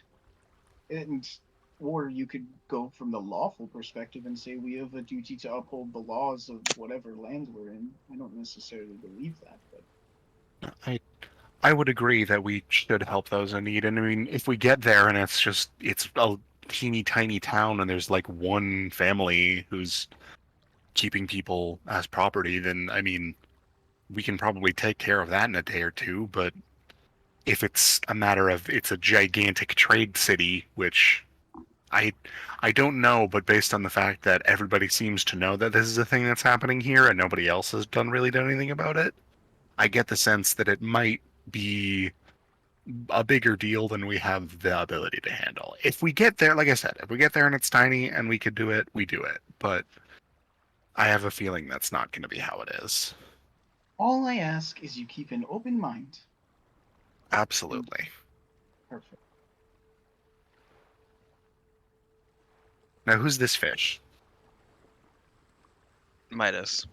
[SPEAKER 6] And or you could go from the lawful perspective and say we have a duty to uphold the laws of whatever land we're in. I don't necessarily believe that, but
[SPEAKER 4] I would agree that we should help those in need. And I mean, if we get there and it's a teeny tiny town and there's like one family who's keeping people as property, then I mean, we can probably take care of that in a day or two. But if it's a matter of it's a gigantic trade city, which I don't know, but based on the fact that everybody seems to know that this is a thing that's happening here and nobody else has really done anything about it, I get the sense that it might be a bigger deal than we have the ability to handle. If we get there, like I said, if we get there and it's tiny and we could do it, we do it. But I have a feeling that's not going to be how it is.
[SPEAKER 6] all I ask is you keep an open mind.
[SPEAKER 4] Absolutely.
[SPEAKER 6] Perfect.
[SPEAKER 4] Now, who's this fish?
[SPEAKER 3] Midas.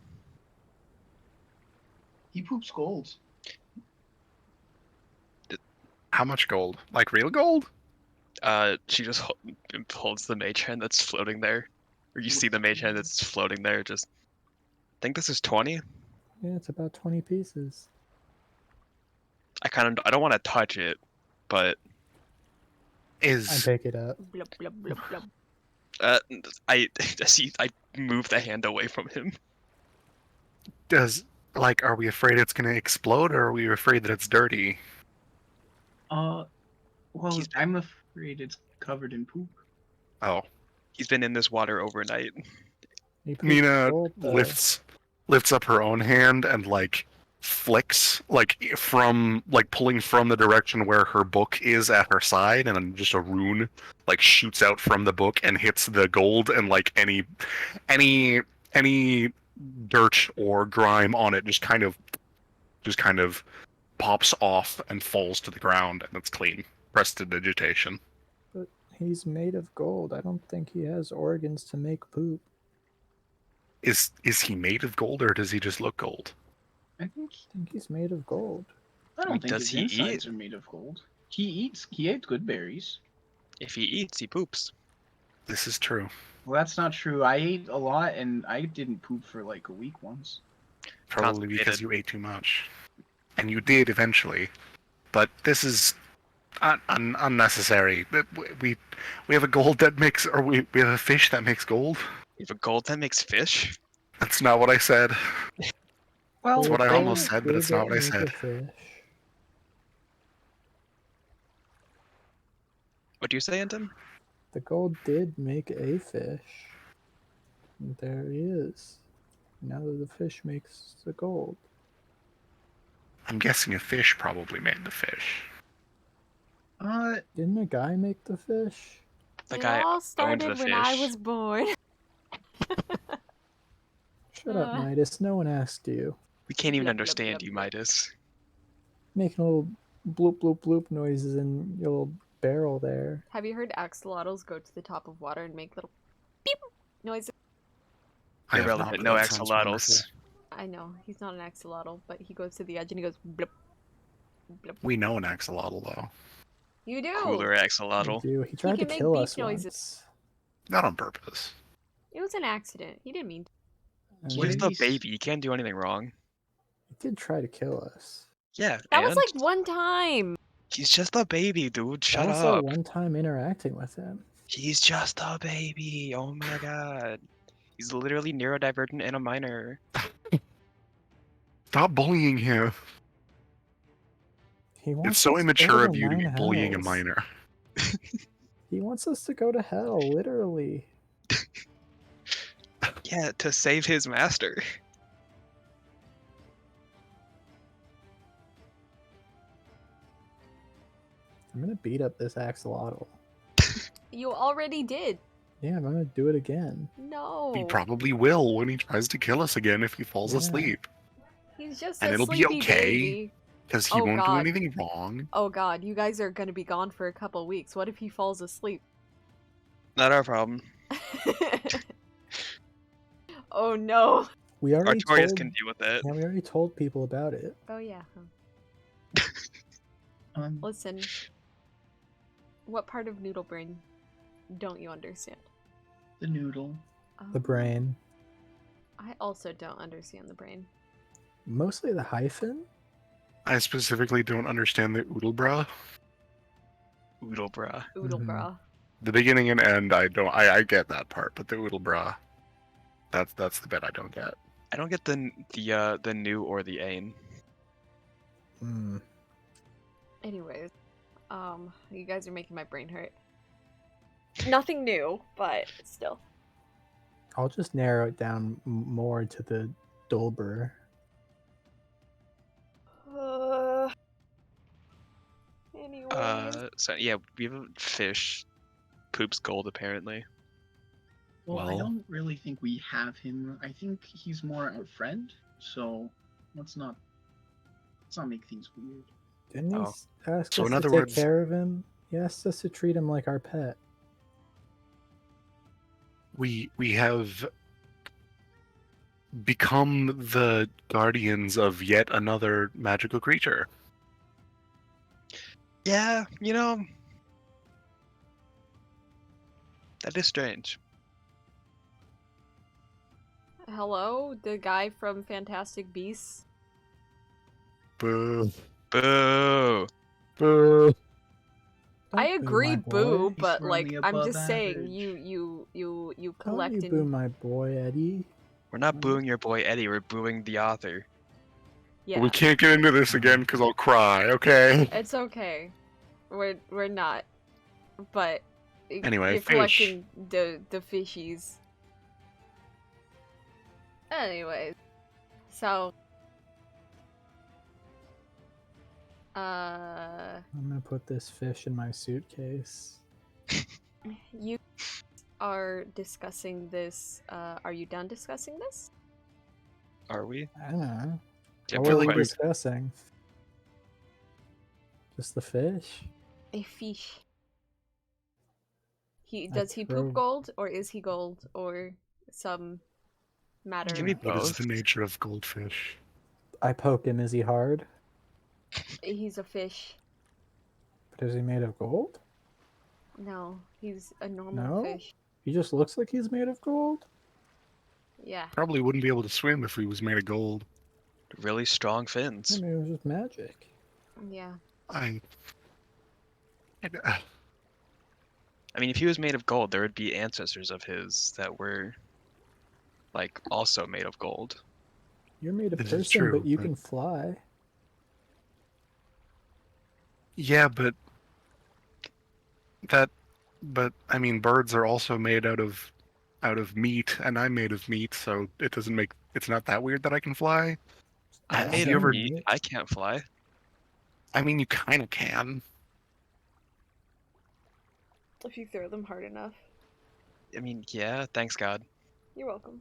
[SPEAKER 6] He poops gold.
[SPEAKER 4] How much gold? Like real gold?
[SPEAKER 3] She just holds the mage hand that's floating there. Or you see the mage hand that's floating there. Just I think this is 20.
[SPEAKER 2] Yeah, it's about 20 pieces.
[SPEAKER 3] I don't want to touch it, but
[SPEAKER 2] I
[SPEAKER 4] Is
[SPEAKER 2] pick it up.
[SPEAKER 1] Blub, blub, blub, blub.
[SPEAKER 3] I move the hand away from him.
[SPEAKER 4] are we afraid it's going to explode, or are we afraid that it's dirty?
[SPEAKER 6] Well,
[SPEAKER 3] He's-
[SPEAKER 6] I'm afraid it's covered in poop.
[SPEAKER 4] Oh,
[SPEAKER 3] He's been in this water overnight.
[SPEAKER 2] He poops
[SPEAKER 4] Mina
[SPEAKER 2] gold, though.
[SPEAKER 4] lifts up her own hand and like flicks from pulling from the direction where her book is at her side, and then just a rune like shoots out from the book and hits the gold, and like any dirt or grime on it just kind of pops off and falls to the ground, and it's clean. Prestidigitation.
[SPEAKER 2] But he's made of gold. I don't think he has organs to make poop.
[SPEAKER 4] Is he made of gold, or does he just look gold?
[SPEAKER 6] I think.
[SPEAKER 2] I think he's made of gold.
[SPEAKER 6] I don't
[SPEAKER 3] Wait,
[SPEAKER 6] think
[SPEAKER 3] does
[SPEAKER 6] his
[SPEAKER 3] he
[SPEAKER 6] insides
[SPEAKER 3] eat?
[SPEAKER 6] are made of gold. He ate good berries.
[SPEAKER 3] If he eats, he poops.
[SPEAKER 4] This is true.
[SPEAKER 6] Well, that's not true. I ate a lot, and I didn't poop for like a week once.
[SPEAKER 4] Probably because
[SPEAKER 3] Constipated.
[SPEAKER 4] you ate too much. And you did eventually. But this is unnecessary. We have a gold that makes, or we have a fish that makes gold.
[SPEAKER 3] You have a gold that makes fish?
[SPEAKER 4] That's not what I said.
[SPEAKER 6] Well,
[SPEAKER 4] That's what I
[SPEAKER 2] Gold
[SPEAKER 4] almost said, but it's
[SPEAKER 2] did
[SPEAKER 4] not what I
[SPEAKER 2] make a
[SPEAKER 4] said.
[SPEAKER 2] fish.
[SPEAKER 3] What do you say, Anton?
[SPEAKER 2] The gold did make a fish. And there he is. Now that the fish makes the gold.
[SPEAKER 4] I'm guessing a fish probably made the fish.
[SPEAKER 2] Didn't a guy make the fish?
[SPEAKER 3] The
[SPEAKER 1] It
[SPEAKER 3] guy
[SPEAKER 1] all
[SPEAKER 3] owned
[SPEAKER 1] started
[SPEAKER 3] the
[SPEAKER 1] when I
[SPEAKER 3] fish.
[SPEAKER 1] was born.
[SPEAKER 2] Shut up, Midas. No one asked you.
[SPEAKER 3] We can't even
[SPEAKER 1] Blub, blub,
[SPEAKER 3] understand
[SPEAKER 1] blub,
[SPEAKER 3] you,
[SPEAKER 1] blub.
[SPEAKER 3] Midas.
[SPEAKER 2] Making little bloop bloop bloop noises in your little barrel there.
[SPEAKER 1] Have you heard axolotls go to the top of water and make little beep noises?
[SPEAKER 4] I have not,
[SPEAKER 3] Irrelevant.
[SPEAKER 4] but
[SPEAKER 3] No
[SPEAKER 4] that sounds wonderful.
[SPEAKER 3] axolotls.
[SPEAKER 1] I know, he's not an axolotl, but he goes to the edge and he goes blip. Blip.
[SPEAKER 4] We know an axolotl, though.
[SPEAKER 1] You do!
[SPEAKER 3] Cooler
[SPEAKER 2] He
[SPEAKER 3] axolotl.
[SPEAKER 2] He tried to
[SPEAKER 1] can make
[SPEAKER 2] kill
[SPEAKER 1] beep
[SPEAKER 2] us
[SPEAKER 1] noises.
[SPEAKER 2] once.
[SPEAKER 4] Not on purpose.
[SPEAKER 1] It was an accident. He didn't mean to.
[SPEAKER 2] And
[SPEAKER 3] He's
[SPEAKER 6] did
[SPEAKER 3] the
[SPEAKER 6] he s-
[SPEAKER 3] baby. He can't do anything wrong.
[SPEAKER 2] he did try to kill us.
[SPEAKER 3] Yeah,
[SPEAKER 1] That was
[SPEAKER 3] and
[SPEAKER 1] like one time!
[SPEAKER 3] he's just a baby, dude. Shut
[SPEAKER 2] that was
[SPEAKER 3] up.
[SPEAKER 2] our one time interacting with him.
[SPEAKER 3] He's just a baby. Oh my god. He's literally neurodivergent and a minor.
[SPEAKER 4] Stop bullying him.
[SPEAKER 2] He wants
[SPEAKER 4] It's so
[SPEAKER 2] us to go
[SPEAKER 4] immature
[SPEAKER 2] the
[SPEAKER 4] of you to be
[SPEAKER 2] nine
[SPEAKER 4] bullying a
[SPEAKER 2] hells.
[SPEAKER 4] minor.
[SPEAKER 2] He wants us to go to hell, literally.
[SPEAKER 3] Yeah, to save his master.
[SPEAKER 2] I'm gonna beat up this axolotl.
[SPEAKER 1] You already did.
[SPEAKER 2] Yeah, I'm gonna do it again.
[SPEAKER 1] No.
[SPEAKER 4] He probably will when he tries to kill us again if he falls
[SPEAKER 2] Yeah.
[SPEAKER 4] asleep.
[SPEAKER 1] He's just
[SPEAKER 4] And
[SPEAKER 1] a
[SPEAKER 4] it'll be
[SPEAKER 1] sleepy
[SPEAKER 4] okay.
[SPEAKER 1] baby.
[SPEAKER 4] Because he
[SPEAKER 1] Oh,
[SPEAKER 4] won't do
[SPEAKER 1] God.
[SPEAKER 4] anything wrong.
[SPEAKER 1] Oh god, you guys are gonna be gone for a couple weeks. What if he falls asleep?
[SPEAKER 3] Not our problem.
[SPEAKER 1] Oh no.
[SPEAKER 2] We already
[SPEAKER 3] Artorias
[SPEAKER 2] told.
[SPEAKER 3] can deal with it.
[SPEAKER 2] Yeah, we already told people about it.
[SPEAKER 1] Oh yeah.
[SPEAKER 6] Um,
[SPEAKER 1] Listen. What part of Noodle Brain don't you understand?
[SPEAKER 6] the noodle.
[SPEAKER 2] The
[SPEAKER 1] Oh,
[SPEAKER 2] brain,
[SPEAKER 1] I also don't understand the brain.
[SPEAKER 2] mostly the hyphen.
[SPEAKER 4] I specifically don't understand the Oodlebra.
[SPEAKER 3] Oodlebra.
[SPEAKER 1] Oodlebra.
[SPEAKER 4] The beginning and end, I get that part, but the Oodlebra, that's the bit I don't get.
[SPEAKER 3] I don't get the new or the ain.
[SPEAKER 2] Mm.
[SPEAKER 1] Anyways, you guys are making my brain hurt. Nothing new, but still.
[SPEAKER 2] I'll just narrow it down more to the Dolber.
[SPEAKER 1] Anyway.
[SPEAKER 3] So yeah, we have a fish. Poops gold apparently.
[SPEAKER 6] Well, I
[SPEAKER 4] Well-
[SPEAKER 6] don't really think we have him. I think he's more our friend. So let's not make things weird.
[SPEAKER 2] Didn't he
[SPEAKER 3] Oh.
[SPEAKER 2] ask
[SPEAKER 4] So
[SPEAKER 2] us
[SPEAKER 4] in
[SPEAKER 2] to
[SPEAKER 4] other
[SPEAKER 2] take
[SPEAKER 4] words-
[SPEAKER 2] care of him? He asked us to treat him like our pet.
[SPEAKER 4] We have become the guardians of yet another magical creature.
[SPEAKER 3] Yeah, you know, that is strange.
[SPEAKER 1] Hello, the guy from Fantastic Beasts.
[SPEAKER 4] Boo.
[SPEAKER 3] Boo.
[SPEAKER 4] Boo.
[SPEAKER 1] I
[SPEAKER 2] Don't boo
[SPEAKER 1] agree,
[SPEAKER 2] my
[SPEAKER 1] boo,
[SPEAKER 2] boy.
[SPEAKER 1] but
[SPEAKER 6] He's
[SPEAKER 1] like
[SPEAKER 6] running
[SPEAKER 1] I'm
[SPEAKER 6] above
[SPEAKER 1] just saying,
[SPEAKER 6] average.
[SPEAKER 1] you
[SPEAKER 2] Don't
[SPEAKER 1] collect
[SPEAKER 2] you
[SPEAKER 1] and
[SPEAKER 2] boo my boy, Eddie.
[SPEAKER 3] We're not booing your boy Eddie, we're booing the author.
[SPEAKER 1] yeah,
[SPEAKER 4] We can't get into this again because I'll cry, okay?
[SPEAKER 1] it's okay. We're not, but
[SPEAKER 4] Anyway,
[SPEAKER 1] you're
[SPEAKER 4] fish.
[SPEAKER 1] collecting the fishies. Anyways, so
[SPEAKER 2] I'm gonna put this fish in my suitcase.
[SPEAKER 1] you are discussing this. Are you done discussing this?
[SPEAKER 3] Are we?
[SPEAKER 2] I don't know.
[SPEAKER 3] Yeah,
[SPEAKER 2] What
[SPEAKER 4] feel
[SPEAKER 2] were
[SPEAKER 4] like
[SPEAKER 2] we
[SPEAKER 4] we-
[SPEAKER 2] discussing? Just the fish?
[SPEAKER 1] A fish.
[SPEAKER 2] I
[SPEAKER 1] Does he
[SPEAKER 2] throw-
[SPEAKER 1] poop gold, or is he gold, or some matter?
[SPEAKER 3] Give me
[SPEAKER 4] What is
[SPEAKER 3] both.
[SPEAKER 4] the nature of goldfish?
[SPEAKER 2] I poke him. Is he hard?
[SPEAKER 1] He's a fish.
[SPEAKER 2] But is he made of gold?
[SPEAKER 1] No, he's a normal
[SPEAKER 2] No?
[SPEAKER 1] fish.
[SPEAKER 2] He just looks like he's made of gold?
[SPEAKER 1] Yeah.
[SPEAKER 4] Probably wouldn't be able to swim if he was made of gold.
[SPEAKER 3] Really strong
[SPEAKER 2] I
[SPEAKER 3] fins.
[SPEAKER 2] mean, it was just magic.
[SPEAKER 1] Yeah.
[SPEAKER 4] I
[SPEAKER 3] I mean, if he was made of gold, there would be ancestors of his that were, like, also made of gold.
[SPEAKER 2] You're made of
[SPEAKER 4] This is
[SPEAKER 2] person,
[SPEAKER 4] true,
[SPEAKER 2] but you
[SPEAKER 4] but-
[SPEAKER 2] can fly.
[SPEAKER 4] Yeah, but I mean, birds are also made out of meat, and I'm made of meat, so it's not that weird that I can fly.
[SPEAKER 3] I'm
[SPEAKER 4] Have
[SPEAKER 3] made
[SPEAKER 4] you
[SPEAKER 3] of
[SPEAKER 4] ever-
[SPEAKER 3] meat. I can't fly.
[SPEAKER 4] I mean, you kind of can.
[SPEAKER 1] If you throw them hard enough.
[SPEAKER 3] I mean, yeah, thanks God.
[SPEAKER 1] You're welcome.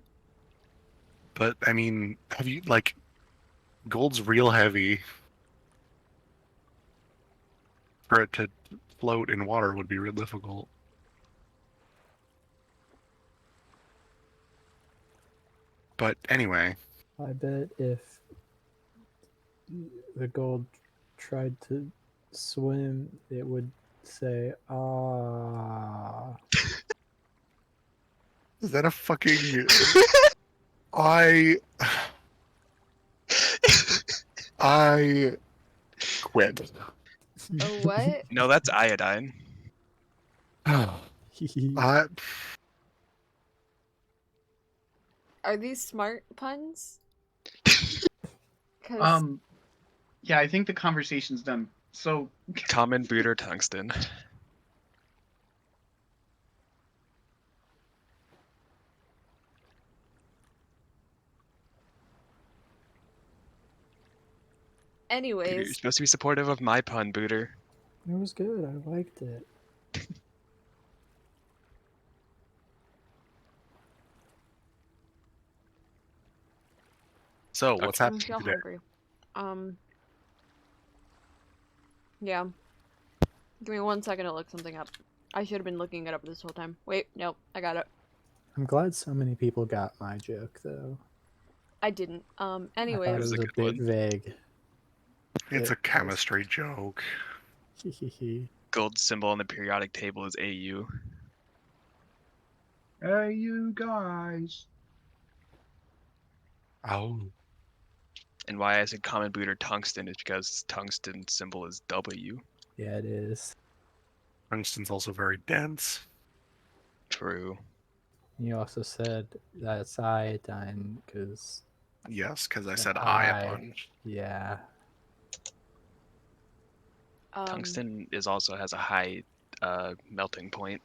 [SPEAKER 4] But I mean, have you like gold's real heavy. For it to float in water would be real difficult. But anyway,
[SPEAKER 2] I bet if the gold tried to swim, it would say, ah.
[SPEAKER 4] is that a fucking I quit.
[SPEAKER 1] Oh, what?
[SPEAKER 3] No, that's iodine.
[SPEAKER 4] I
[SPEAKER 1] Are these smart puns? 'Cause
[SPEAKER 6] Yeah, I think the conversation's done. So
[SPEAKER 3] Common booter tungsten. You're
[SPEAKER 1] anyways,
[SPEAKER 3] supposed to be supportive of my pun, booter.
[SPEAKER 2] It was good. I liked it.
[SPEAKER 4] So, what's
[SPEAKER 1] I
[SPEAKER 4] happening
[SPEAKER 1] feel
[SPEAKER 4] today?
[SPEAKER 1] hungry. Yeah. Give me 1 second to look something up. I should have been looking it up this whole time. Wait, nope, I got it.
[SPEAKER 2] I'm glad so many people got my joke, though.
[SPEAKER 1] I didn't.
[SPEAKER 2] I thought it
[SPEAKER 1] Anyways,
[SPEAKER 2] was
[SPEAKER 3] a
[SPEAKER 2] a
[SPEAKER 3] good
[SPEAKER 2] bit
[SPEAKER 3] one.
[SPEAKER 2] vague.
[SPEAKER 4] It's
[SPEAKER 2] It
[SPEAKER 4] a chemistry joke.
[SPEAKER 2] was-
[SPEAKER 3] Gold symbol on the periodic table is AU.
[SPEAKER 6] Hey, you guys.
[SPEAKER 4] Oh.
[SPEAKER 3] And why I said common boot or tungsten is because tungsten symbol is W.
[SPEAKER 2] Yeah, it is.
[SPEAKER 4] Tungsten's also very dense.
[SPEAKER 3] True.
[SPEAKER 2] You also said that's iodine because
[SPEAKER 4] Yes, because I
[SPEAKER 2] An
[SPEAKER 4] said
[SPEAKER 2] eye.
[SPEAKER 4] I a bunch.
[SPEAKER 2] yeah,
[SPEAKER 3] Tungsten is also has a high melting point.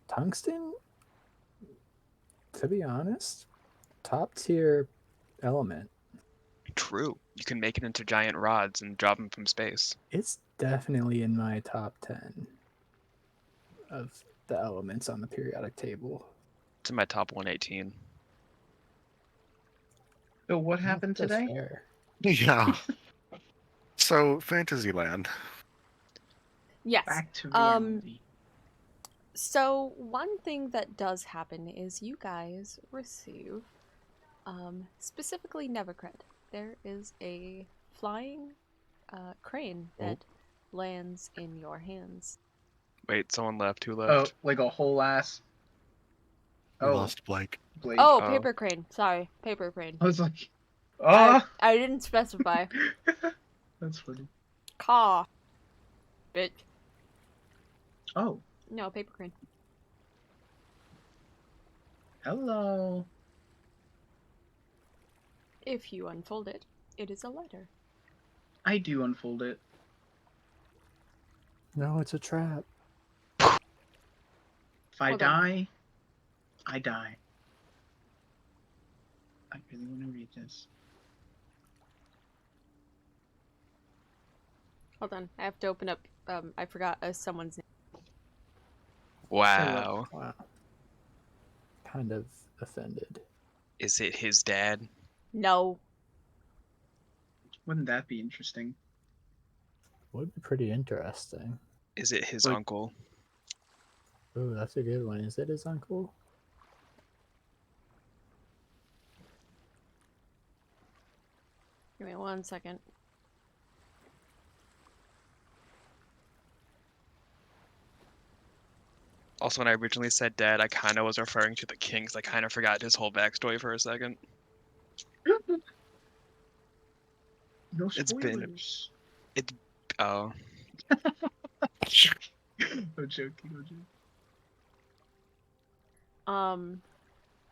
[SPEAKER 2] tungsten. To be honest, top tier element.
[SPEAKER 3] True. You can make it into giant rods and drop them from space.
[SPEAKER 2] It's definitely in my top 10 of the elements on the periodic table.
[SPEAKER 3] It's in my top 118.
[SPEAKER 6] So what
[SPEAKER 2] I
[SPEAKER 6] happened
[SPEAKER 2] think that's
[SPEAKER 6] today?
[SPEAKER 2] fair.
[SPEAKER 4] Yeah. So, Fantasyland.
[SPEAKER 1] yes.
[SPEAKER 6] Back to
[SPEAKER 1] Um,
[SPEAKER 6] reality.
[SPEAKER 1] So one thing that does happen is you guys receive, specifically Nevercred. There is a flying crane that lands in your hands.
[SPEAKER 3] Wait, someone left. Who
[SPEAKER 6] Oh,
[SPEAKER 3] left?
[SPEAKER 6] like a whole ass.
[SPEAKER 4] We
[SPEAKER 6] Oh,
[SPEAKER 4] lost Blake.
[SPEAKER 6] Blake.
[SPEAKER 1] Oh,
[SPEAKER 3] Oh.
[SPEAKER 1] paper crane. Sorry, paper crane.
[SPEAKER 6] I was like, oh.
[SPEAKER 1] I didn't specify.
[SPEAKER 6] That's funny.
[SPEAKER 1] Caw. Bitch.
[SPEAKER 6] Oh,
[SPEAKER 1] No, paper crane.
[SPEAKER 6] hello.
[SPEAKER 1] If you unfold it, it is a letter.
[SPEAKER 6] I do unfold it.
[SPEAKER 2] No, it's a trap.
[SPEAKER 6] If I
[SPEAKER 1] Hold on.
[SPEAKER 6] die, I die. I really want to read this.
[SPEAKER 1] Hold on, I have to open up. I forgot someone's name.
[SPEAKER 3] Wow.
[SPEAKER 2] Wow. Kind of offended.
[SPEAKER 3] Is it his dad?
[SPEAKER 1] No.
[SPEAKER 6] Wouldn't that be interesting?
[SPEAKER 2] Would be pretty interesting.
[SPEAKER 3] Is it his
[SPEAKER 4] Like-
[SPEAKER 3] uncle?
[SPEAKER 2] Ooh, that's a good one. Is it his uncle?
[SPEAKER 1] Give me 1 second.
[SPEAKER 3] Also, when I originally said dad, I kind of was referring to the king, 'cause I kind of forgot his whole backstory for a second.
[SPEAKER 6] No
[SPEAKER 3] It's been-
[SPEAKER 6] spoilers.
[SPEAKER 3] Oh,
[SPEAKER 6] No joking, no joking.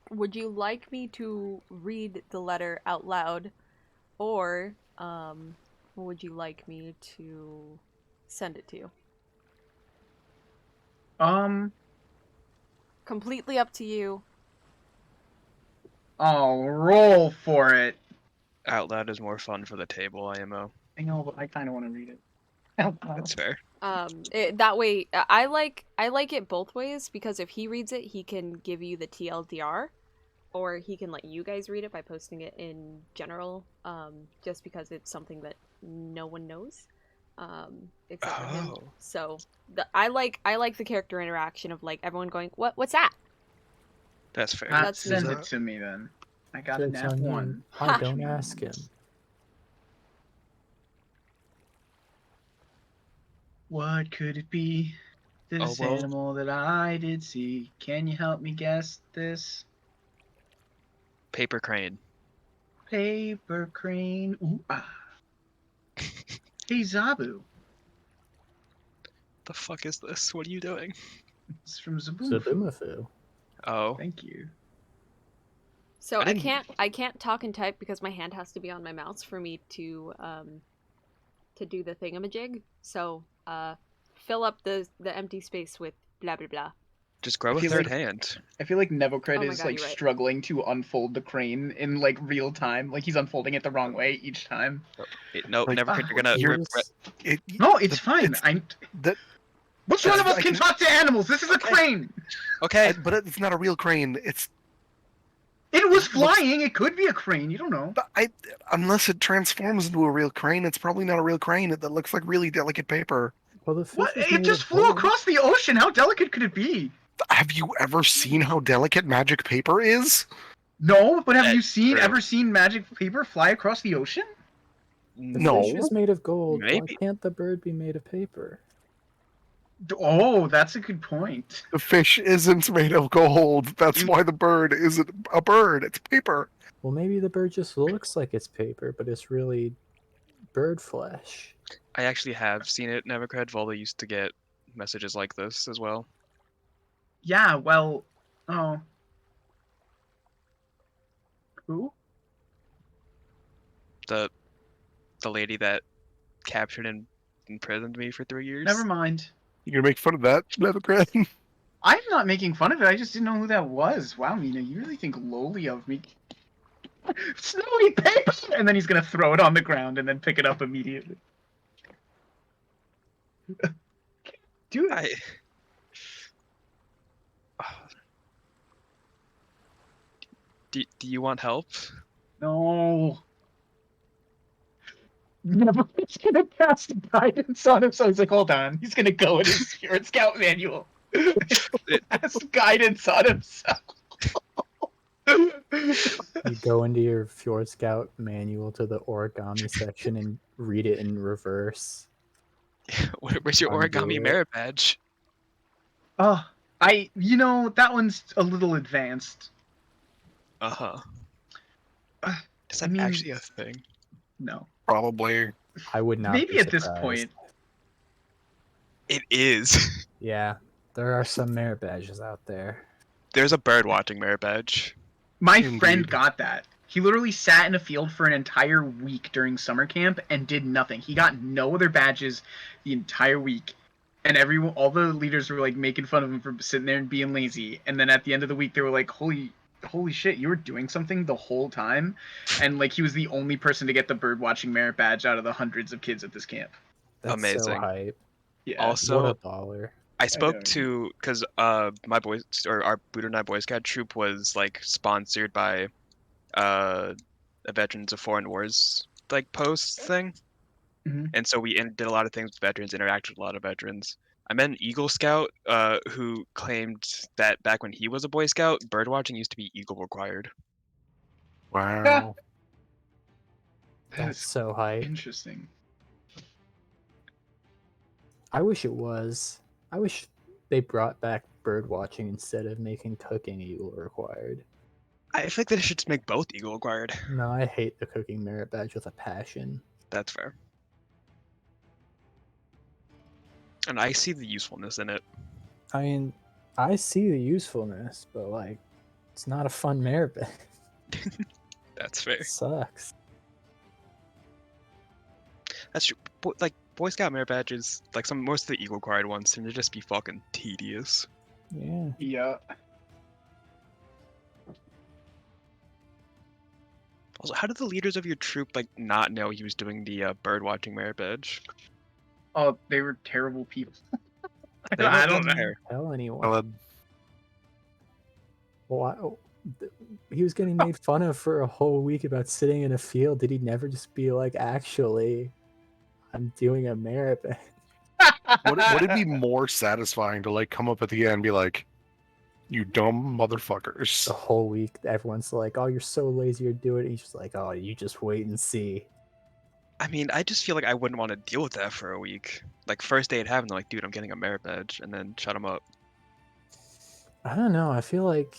[SPEAKER 1] Would you like me to read the letter out loud, or would you like me to send it to you? Completely up to you.
[SPEAKER 6] I'll roll for it.
[SPEAKER 3] out loud is more fun for the table, IMO.
[SPEAKER 6] I know, but I kind of want to read it. Out loud.
[SPEAKER 3] That's fair.
[SPEAKER 1] That way, I like it both ways, because if he reads it, he can give you the TLDR, or he can let you guys read it by posting it in general, just because it's something that no one knows, except for him.
[SPEAKER 3] Oh.
[SPEAKER 1] So I like the character interaction of like everyone going, what's that?
[SPEAKER 3] That's fair.
[SPEAKER 6] Not
[SPEAKER 1] That's
[SPEAKER 6] send
[SPEAKER 4] me.
[SPEAKER 6] it to me then. I got a
[SPEAKER 2] Joke's
[SPEAKER 6] nat
[SPEAKER 2] on you.
[SPEAKER 6] one.
[SPEAKER 2] I don't ask him.
[SPEAKER 6] What could it be? This
[SPEAKER 3] well-
[SPEAKER 6] animal that I did see. Can you help me guess this?
[SPEAKER 3] Paper crane.
[SPEAKER 6] Paper crane. Ooh ah. Hey Zabu.
[SPEAKER 3] The fuck is this? What are you doing?
[SPEAKER 6] It's from Zabu.
[SPEAKER 2] Zabumafu.
[SPEAKER 3] Oh,
[SPEAKER 6] Thank you.
[SPEAKER 1] So
[SPEAKER 3] I didn't-
[SPEAKER 1] I can't talk and type because my hand has to be on my mouse for me to do the thingamajig. So fill up the empty space with blah blah blah.
[SPEAKER 3] Just grow
[SPEAKER 6] I
[SPEAKER 3] a
[SPEAKER 6] feel
[SPEAKER 3] third
[SPEAKER 6] like-
[SPEAKER 3] hand.
[SPEAKER 6] I feel like Nevocred
[SPEAKER 1] Oh my
[SPEAKER 6] is
[SPEAKER 1] God,
[SPEAKER 6] like
[SPEAKER 1] you're right.
[SPEAKER 6] struggling to unfold the crane in like real time. Like he's unfolding it the wrong way each time.
[SPEAKER 3] No,
[SPEAKER 4] Like,
[SPEAKER 3] never.
[SPEAKER 6] ah,
[SPEAKER 3] You're gonna
[SPEAKER 4] you're-
[SPEAKER 3] regret.
[SPEAKER 2] Here's-
[SPEAKER 6] No, it's
[SPEAKER 4] The-
[SPEAKER 6] fine.
[SPEAKER 4] it's-
[SPEAKER 6] I'm.
[SPEAKER 4] That,
[SPEAKER 6] Which one of us
[SPEAKER 4] I
[SPEAKER 6] can
[SPEAKER 4] can-
[SPEAKER 6] talk to animals? This is a
[SPEAKER 3] Okay.
[SPEAKER 6] crane.
[SPEAKER 3] Okay.
[SPEAKER 4] but it's not a real crane. It's
[SPEAKER 6] It was
[SPEAKER 4] It looks-
[SPEAKER 6] flying. It could be a crane. You don't know.
[SPEAKER 4] but unless it transforms into a real crane, it's probably not a real crane. That looks like really delicate paper.
[SPEAKER 2] Well, the fish
[SPEAKER 6] What?
[SPEAKER 2] was
[SPEAKER 6] It
[SPEAKER 2] made
[SPEAKER 6] just
[SPEAKER 2] of
[SPEAKER 6] flew
[SPEAKER 2] gold.
[SPEAKER 6] across the ocean. How delicate could it be?
[SPEAKER 4] Have you ever seen how delicate magic paper is?
[SPEAKER 6] No, but have you
[SPEAKER 3] That's true.
[SPEAKER 6] ever seen magic paper fly across the ocean?
[SPEAKER 2] The
[SPEAKER 4] No.
[SPEAKER 2] fish is made of gold. Why
[SPEAKER 3] Maybe.
[SPEAKER 2] can't the bird be made of paper?
[SPEAKER 6] Oh, that's a good point.
[SPEAKER 4] The fish isn't made of gold. That's why the bird isn't a bird. It's paper.
[SPEAKER 2] Well, maybe the bird just looks like it's paper, but it's really bird flesh.
[SPEAKER 3] I actually have seen it. Nevercred Vola used to get messages like this as well.
[SPEAKER 6] Yeah, well, oh. Who?
[SPEAKER 3] The lady that captured and imprisoned me for 3 years.
[SPEAKER 6] Never mind.
[SPEAKER 4] You gonna make fun of that, Nevercred?
[SPEAKER 6] I'm not making fun of it. I just didn't know who that was. Wow, Mina, you really think lowly of me. Snowy paper! And then he's gonna throw it on the ground and then pick it up immediately. Do it.
[SPEAKER 3] I. Do you want help?
[SPEAKER 6] No. Never. He's gonna cast guidance on him, so he's like, hold on. He's gonna go in his Spirit Scout manual. Cast guidance on himself.
[SPEAKER 2] You go into your Fjord Scout manual to the origami section and read it in reverse.
[SPEAKER 3] Where's your
[SPEAKER 2] Undo
[SPEAKER 3] origami
[SPEAKER 2] it.
[SPEAKER 3] merit badge?
[SPEAKER 6] Oh, that one's a little advanced.
[SPEAKER 3] Uh huh.
[SPEAKER 6] Uh,
[SPEAKER 3] Is
[SPEAKER 6] I
[SPEAKER 3] that
[SPEAKER 6] mean-
[SPEAKER 3] actually a thing?
[SPEAKER 6] No.
[SPEAKER 4] Probably.
[SPEAKER 2] I would not.
[SPEAKER 6] Maybe
[SPEAKER 2] be
[SPEAKER 6] at this
[SPEAKER 2] surprised.
[SPEAKER 6] point.
[SPEAKER 3] It is.
[SPEAKER 2] Yeah, there are some merit badges out there.
[SPEAKER 3] There's a bird watching merit badge.
[SPEAKER 6] My
[SPEAKER 4] Indeed.
[SPEAKER 6] friend got that. He literally sat in a field for an entire week during summer camp and did nothing. He got no other badges the entire week. And all the leaders were like making fun of him for sitting there and being lazy. And then at the end of the week, they were like, holy shit, you were doing something the whole time. And like he was the only person to get the bird watching merit badge out of the hundreds of kids at this camp.
[SPEAKER 2] That's so
[SPEAKER 3] Amazing.
[SPEAKER 2] hype.
[SPEAKER 6] Yeah.
[SPEAKER 3] Also,
[SPEAKER 2] What a baller.
[SPEAKER 3] I
[SPEAKER 6] know.
[SPEAKER 3] spoke to because my boys or our Buddha Night Boy Scout troop was like sponsored by a Veterans of Foreign Wars like post thing,
[SPEAKER 6] Mhm.
[SPEAKER 3] and so we did a lot of things with veterans, interacted with a lot of veterans. I met an Eagle Scout who claimed that back when he was a Boy Scout, bird watching used to be Eagle required.
[SPEAKER 4] Wow.
[SPEAKER 6] That
[SPEAKER 2] That's
[SPEAKER 6] is
[SPEAKER 2] so hype.
[SPEAKER 6] interesting.
[SPEAKER 2] I wish it was. I wish they brought back bird watching instead of making cooking eagle required.
[SPEAKER 3] I feel like they should just make both Eagle required.
[SPEAKER 2] No, I hate the cooking merit badge with a passion.
[SPEAKER 3] That's fair. And I see the usefulness in it.
[SPEAKER 2] I mean, I see the usefulness, but like, it's not a fun merit badge.
[SPEAKER 3] That's fair.
[SPEAKER 2] It sucks.
[SPEAKER 3] That's true. Like Boy Scout merit badges, like most of the Eagle required ones, seem to just be fucking tedious.
[SPEAKER 2] Yeah.
[SPEAKER 6] Yeah.
[SPEAKER 3] Also, how did the leaders of your troop like not know he was doing the bird watching merit badge?
[SPEAKER 6] Oh, they were terrible people.
[SPEAKER 3] They
[SPEAKER 6] I
[SPEAKER 3] don't
[SPEAKER 6] don't know.
[SPEAKER 3] care.
[SPEAKER 2] Tell anyone.
[SPEAKER 4] Well,
[SPEAKER 2] Well, he was getting made fun of for a whole week about sitting in a field. Did he never just be like, actually, I'm doing a merit badge?
[SPEAKER 4] would it be more satisfying to like come up at the end and be like, "You dumb motherfuckers"?
[SPEAKER 2] The whole week, everyone's like, "Oh, you're so lazy, you're doing it." He's just like, "Oh, you just wait and see."
[SPEAKER 3] I mean, I just feel like I wouldn't want to deal with that for a week. Like first day it happened, they're like, dude, I'm getting a merit badge, and then shut him up.
[SPEAKER 2] I don't know. I feel like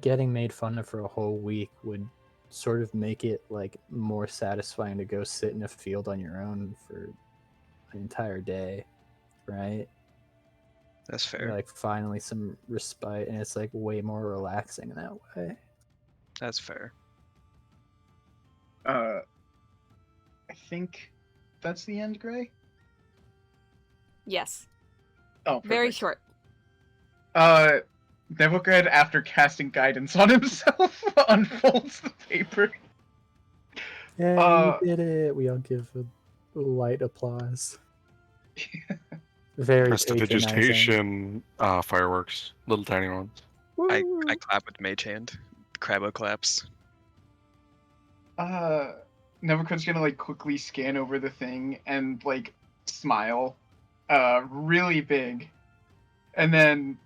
[SPEAKER 2] getting made fun of for a whole week would sort of make it like more satisfying to go sit in a field on your own for an entire day, right?
[SPEAKER 3] That's fair.
[SPEAKER 2] Like finally some respite, and it's like way more relaxing in that way.
[SPEAKER 3] That's fair.
[SPEAKER 6] I think that's the end, Gray.
[SPEAKER 1] Yes.
[SPEAKER 6] Oh,
[SPEAKER 1] Very
[SPEAKER 6] perfect.
[SPEAKER 1] short.
[SPEAKER 6] Nebuchadnezzar, after casting guidance on himself, unfolds the paper.
[SPEAKER 2] Yeah, you did it. We all give a light applause. Very patronizing.
[SPEAKER 4] Prestidigitation fireworks, little tiny ones.
[SPEAKER 3] I
[SPEAKER 2] Woo!
[SPEAKER 3] clap with mage hand. Crabbo claps.
[SPEAKER 6] Nebuchadnezzar's gonna like quickly scan over the thing and like smile, really big, and then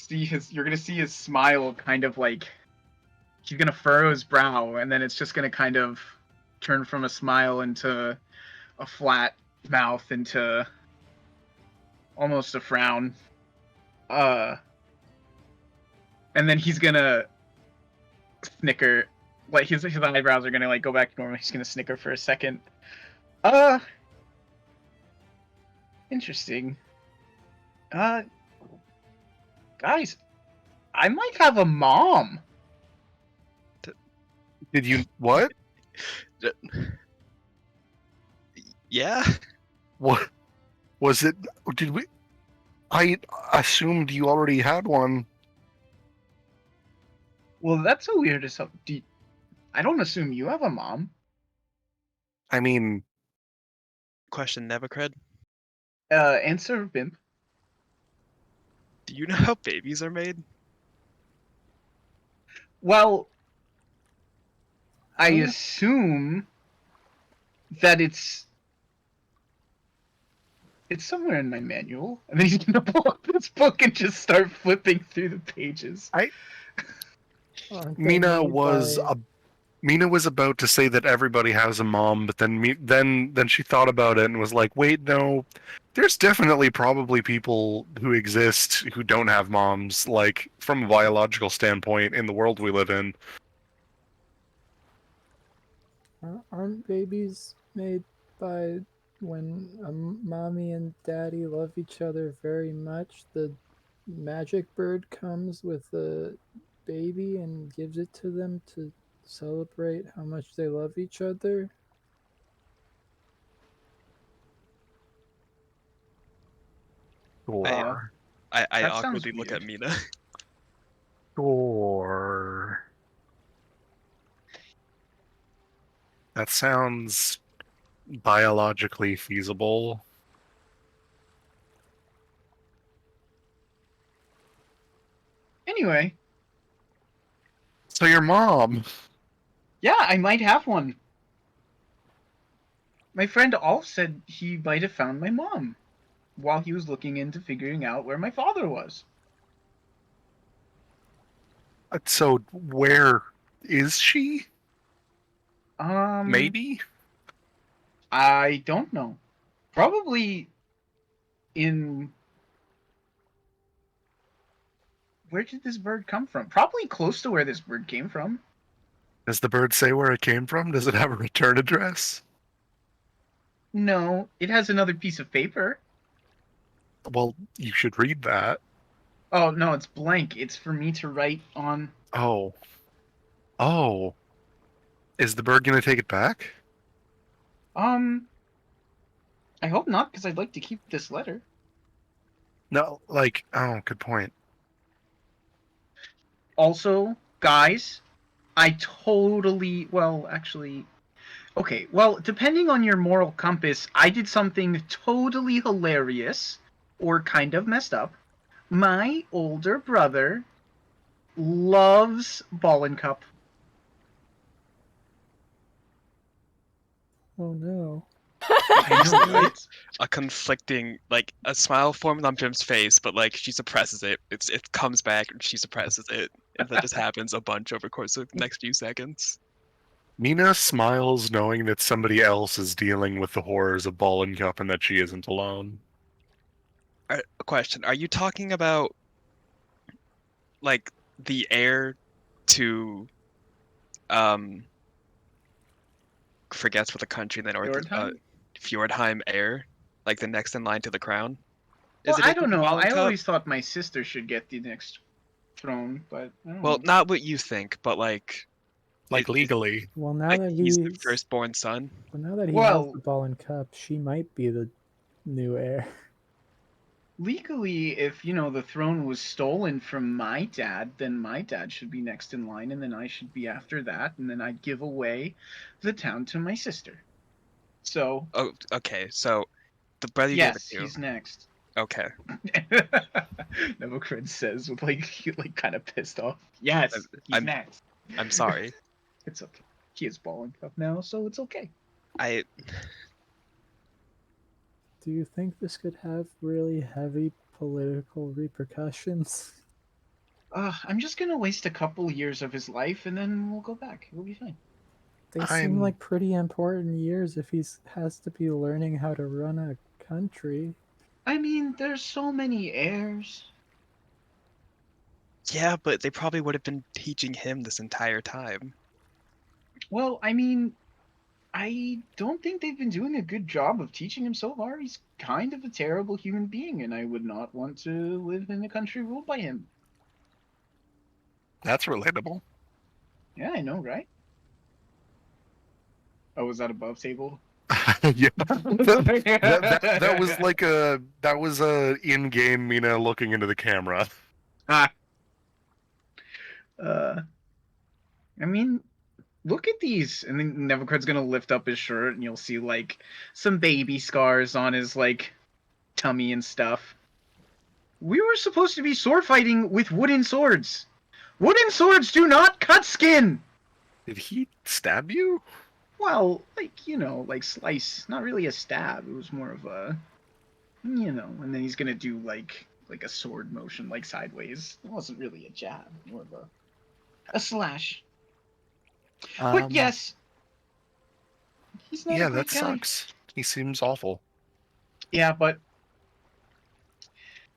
[SPEAKER 6] you're gonna see his smile kind of like he's gonna furrow his brow, and then it's just gonna kind of turn from a smile into a flat mouth into almost a frown. And then he's gonna snicker. Like his eyebrows are gonna like go back to normal. He's gonna snicker for a second. Interesting. Guys, I might have a mom.
[SPEAKER 4] Did you what?
[SPEAKER 3] Yeah.
[SPEAKER 4] What was it? Did we? I assumed you already had one.
[SPEAKER 6] Well, that's a weird assumption. I don't assume you have a mom.
[SPEAKER 4] I mean,
[SPEAKER 3] Question, Nebuchad.
[SPEAKER 6] Answer, Bimp.
[SPEAKER 3] Do you know how babies are made?
[SPEAKER 6] Well, I
[SPEAKER 2] Huh?
[SPEAKER 6] assume that it's somewhere in my manual, and then he's gonna pull up this book and just start flipping through the pages.
[SPEAKER 2] Aren't they
[SPEAKER 4] Mina
[SPEAKER 2] made
[SPEAKER 4] was
[SPEAKER 2] by-
[SPEAKER 4] Mina was about to say that everybody has a mom, but then she thought about it and was like, "Wait, no. There's definitely probably people who exist who don't have moms, like from a biological standpoint in the world we live in."
[SPEAKER 2] Aren't babies made by when mommy and daddy love each other very much? The magic bird comes with a baby and gives it to them to celebrate how much they love each other.
[SPEAKER 4] Sure.
[SPEAKER 3] I
[SPEAKER 6] That sounds
[SPEAKER 3] awkwardly look at
[SPEAKER 6] weird.
[SPEAKER 3] Mina.
[SPEAKER 4] Sure. That sounds biologically feasible.
[SPEAKER 6] Anyway,
[SPEAKER 4] So your mom.
[SPEAKER 6] yeah, I might have one. My friend Alf said he might have found my mom while he was looking into figuring out where my father was.
[SPEAKER 4] So where is she?
[SPEAKER 6] Um,
[SPEAKER 4] Maybe?
[SPEAKER 6] I don't know. Probably in. Where did this bird come from? Probably close to where this bird came from.
[SPEAKER 4] Does the bird say where it came from? Does it have a return address?
[SPEAKER 6] No, it has another piece of paper.
[SPEAKER 4] Well, you should read that.
[SPEAKER 6] Oh, no, it's blank. It's for me to write on.
[SPEAKER 4] Oh. Oh. Is the bird gonna take it back?
[SPEAKER 6] I hope not, because I'd like to keep this letter.
[SPEAKER 4] No, like, oh, good point.
[SPEAKER 6] Also, guys, I totally. Well, actually. Okay, well, depending on your moral compass, I did something totally hilarious or kind of messed up. My older brother loves Ball and Cup.
[SPEAKER 2] Oh no.
[SPEAKER 6] I know, right?
[SPEAKER 3] A conflicting, like, a smile formed on Jim's face, but like she suppresses it. It comes back and she suppresses it, and that just happens a bunch over the course of the next few seconds.
[SPEAKER 4] Mina smiles knowing that somebody else is dealing with the horrors of Ball and Cup and that she isn't alone.
[SPEAKER 3] A question: are you talking about like the heir to forgets what the country in the north
[SPEAKER 6] Fjordheim?
[SPEAKER 3] Fjordheim heir, like the next in line to the crown?
[SPEAKER 6] Well,
[SPEAKER 3] Is
[SPEAKER 6] I
[SPEAKER 3] it
[SPEAKER 6] don't know.
[SPEAKER 3] Ball and
[SPEAKER 6] I
[SPEAKER 3] Cup?
[SPEAKER 6] always thought my sister should get the next throne, but I don't
[SPEAKER 3] Well,
[SPEAKER 6] know.
[SPEAKER 3] not what you think, but like
[SPEAKER 4] Like, legally.
[SPEAKER 2] Well, now
[SPEAKER 3] like
[SPEAKER 2] that
[SPEAKER 3] he's the firstborn son.
[SPEAKER 2] well, now that he has
[SPEAKER 6] Well-
[SPEAKER 2] the ball and cup, she might be the new heir.
[SPEAKER 6] legally, if the throne was stolen from my dad, then my dad should be next in line, and then I should be after that, and then I'd give away the town to my sister. So
[SPEAKER 3] Oh, okay. So the brother you gave it
[SPEAKER 6] yes,
[SPEAKER 3] to.
[SPEAKER 6] he's next.
[SPEAKER 3] Okay.
[SPEAKER 6] Nevocrid says with like kind of pissed off. Yes, he's
[SPEAKER 3] I'm-
[SPEAKER 6] next.
[SPEAKER 3] I'm sorry.
[SPEAKER 6] It's okay. He is balling up now, so it's okay.
[SPEAKER 3] I
[SPEAKER 2] Do you think this could have really heavy political repercussions?
[SPEAKER 6] I'm just gonna waste a couple years of his life, and then we'll go back. We'll be fine.
[SPEAKER 2] They
[SPEAKER 4] I'm-
[SPEAKER 2] seem like pretty important years if he has to be learning how to run a country.
[SPEAKER 6] I mean, there's so many heirs.
[SPEAKER 3] yeah, but they probably would have been teaching him this entire time.
[SPEAKER 6] Well, I mean, I don't think they've been doing a good job of teaching him so far. He's kind of a terrible human being, and I would not want to live in a country ruled by him.
[SPEAKER 4] That's relatable.
[SPEAKER 6] Yeah, I know, right? Oh, was that above table?
[SPEAKER 4] Yeah. That was like a in-game Mina looking into the camera.
[SPEAKER 6] I mean, look at these. And then Nevocred's gonna lift up his shirt, and you'll see like some baby scars on his like tummy and stuff. We were supposed to be sword fighting with wooden swords. Wooden swords do not cut skin.
[SPEAKER 4] Did he stab you?
[SPEAKER 6] Well, like like slice. Not really a stab. It was more of a, And then he's gonna do like a sword motion, like sideways. It wasn't really a jab, more of a slash. But yes, he's not.
[SPEAKER 4] Yeah,
[SPEAKER 6] a great
[SPEAKER 4] that
[SPEAKER 6] guy.
[SPEAKER 4] sucks. He seems awful.
[SPEAKER 6] Yeah, but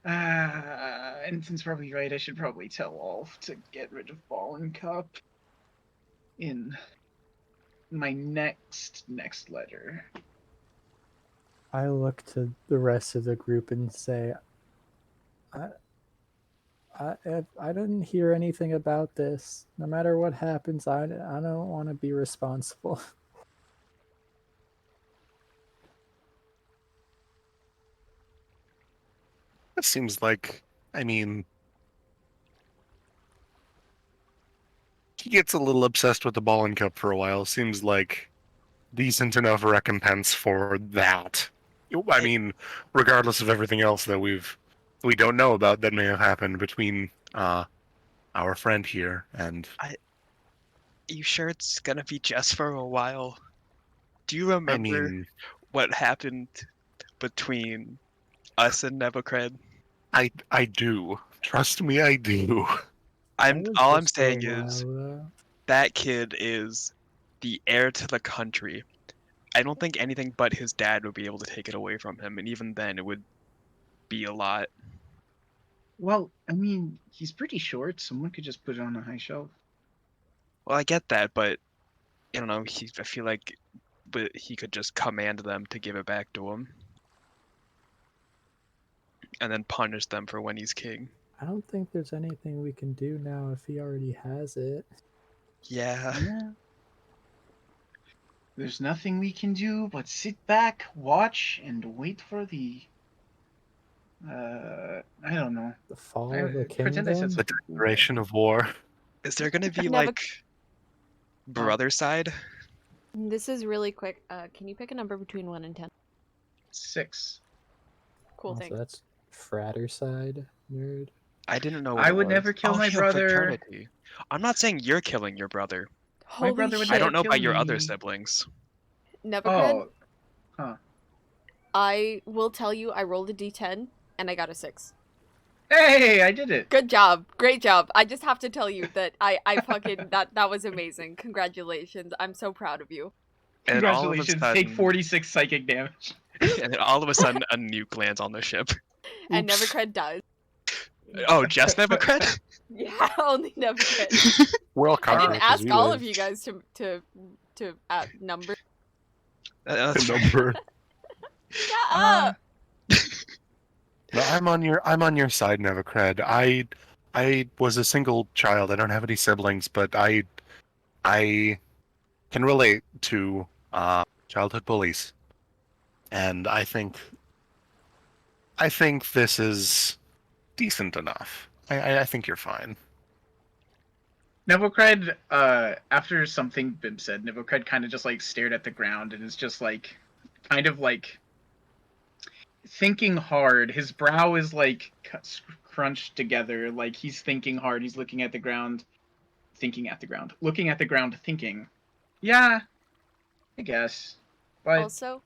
[SPEAKER 6] Ensign's probably right. I should probably tell Alf to get rid of Ball and Cup in my next letter.
[SPEAKER 2] I look to the rest of the group and say, I didn't hear anything about this. No matter what happens, I don't want to be responsible.
[SPEAKER 4] That seems like, I mean, he gets a little obsessed with the ball and cup for a while. Seems like decent enough recompense for that. I mean, regardless of everything else that we don't know about that may have happened between our friend here and
[SPEAKER 3] You sure it's gonna be just for a while? Do you remember
[SPEAKER 4] I mean,
[SPEAKER 3] what happened between us and Nevocred?
[SPEAKER 4] I do. Trust me, I do.
[SPEAKER 2] That was
[SPEAKER 3] All I'm
[SPEAKER 2] just for a
[SPEAKER 3] saying is
[SPEAKER 2] while, though.
[SPEAKER 3] that kid is the heir to the country. I don't think anything but his dad would be able to take it away from him, and even then it would be a lot.
[SPEAKER 6] Well, I mean, he's pretty short. Someone could just put it on a high shelf.
[SPEAKER 3] Well, I get that, but I don't know, I feel like he could just command them to give it back to him. And then punish them for when he's king.
[SPEAKER 2] I don't think there's anything we can do now if he already has it.
[SPEAKER 3] Yeah.
[SPEAKER 6] Yeah. There's nothing we can do but sit back, watch, and wait for the. I don't know.
[SPEAKER 2] The fall of the
[SPEAKER 6] Pretend I said
[SPEAKER 2] kingdom?
[SPEAKER 4] The
[SPEAKER 6] something.
[SPEAKER 4] declaration of war.
[SPEAKER 3] Is there gonna be
[SPEAKER 1] Never-
[SPEAKER 3] like brother side?
[SPEAKER 1] This is really quick. Can you pick a number between 1 and 10?
[SPEAKER 6] 6.
[SPEAKER 1] Cool,
[SPEAKER 2] Oh, so
[SPEAKER 1] thanks.
[SPEAKER 2] that's fratricide, nerd.
[SPEAKER 3] I didn't know.
[SPEAKER 6] I
[SPEAKER 3] what it
[SPEAKER 6] would
[SPEAKER 3] was.
[SPEAKER 6] never kill
[SPEAKER 3] Oh,
[SPEAKER 6] my
[SPEAKER 3] yeah,
[SPEAKER 6] brother.
[SPEAKER 3] fraternity. I'm not saying you're killing your brother.
[SPEAKER 1] Holy
[SPEAKER 6] brother would
[SPEAKER 1] shit.
[SPEAKER 3] I don't know
[SPEAKER 6] kill
[SPEAKER 3] about your other
[SPEAKER 6] me.
[SPEAKER 3] siblings.
[SPEAKER 1] Nevocred,
[SPEAKER 6] Oh.
[SPEAKER 1] I will tell you I rolled a d10 and I got a 6.
[SPEAKER 6] Hey, I did it.
[SPEAKER 1] Good job. Great job. I just have to tell you that I fucking that was amazing. Congratulations. I'm so proud of you.
[SPEAKER 3] And all of a
[SPEAKER 6] Congratulations.
[SPEAKER 3] sudden,
[SPEAKER 6] Take 46 psychic damage.
[SPEAKER 3] and then all of a sudden, a nuke lands on the ship.
[SPEAKER 1] And
[SPEAKER 2] Oops.
[SPEAKER 1] Nevocred does.
[SPEAKER 3] Oh, just Nevocred?
[SPEAKER 1] Yeah, only Nevocred.
[SPEAKER 4] We're all
[SPEAKER 1] I
[SPEAKER 4] conquerors
[SPEAKER 1] didn't
[SPEAKER 4] 'cause
[SPEAKER 1] ask
[SPEAKER 4] we
[SPEAKER 1] all
[SPEAKER 4] live.
[SPEAKER 1] of you guys to number.
[SPEAKER 3] That's
[SPEAKER 4] The
[SPEAKER 3] right.
[SPEAKER 4] number.
[SPEAKER 1] Shut up.
[SPEAKER 4] No, I'm on your side, Nevocred. I was a single child. I don't have any siblings, but I can relate to childhood bullies, and I think I think this is decent enough. I think you're fine.
[SPEAKER 6] Nevocred, after something Bimp said, Nevocred kind of just like stared at the ground and is just like, kind of like thinking hard. His brow is like crunched together, like he's thinking hard. He's looking at the ground, thinking at the ground, looking at the ground, thinking. Yeah, I guess, but
[SPEAKER 1] Also,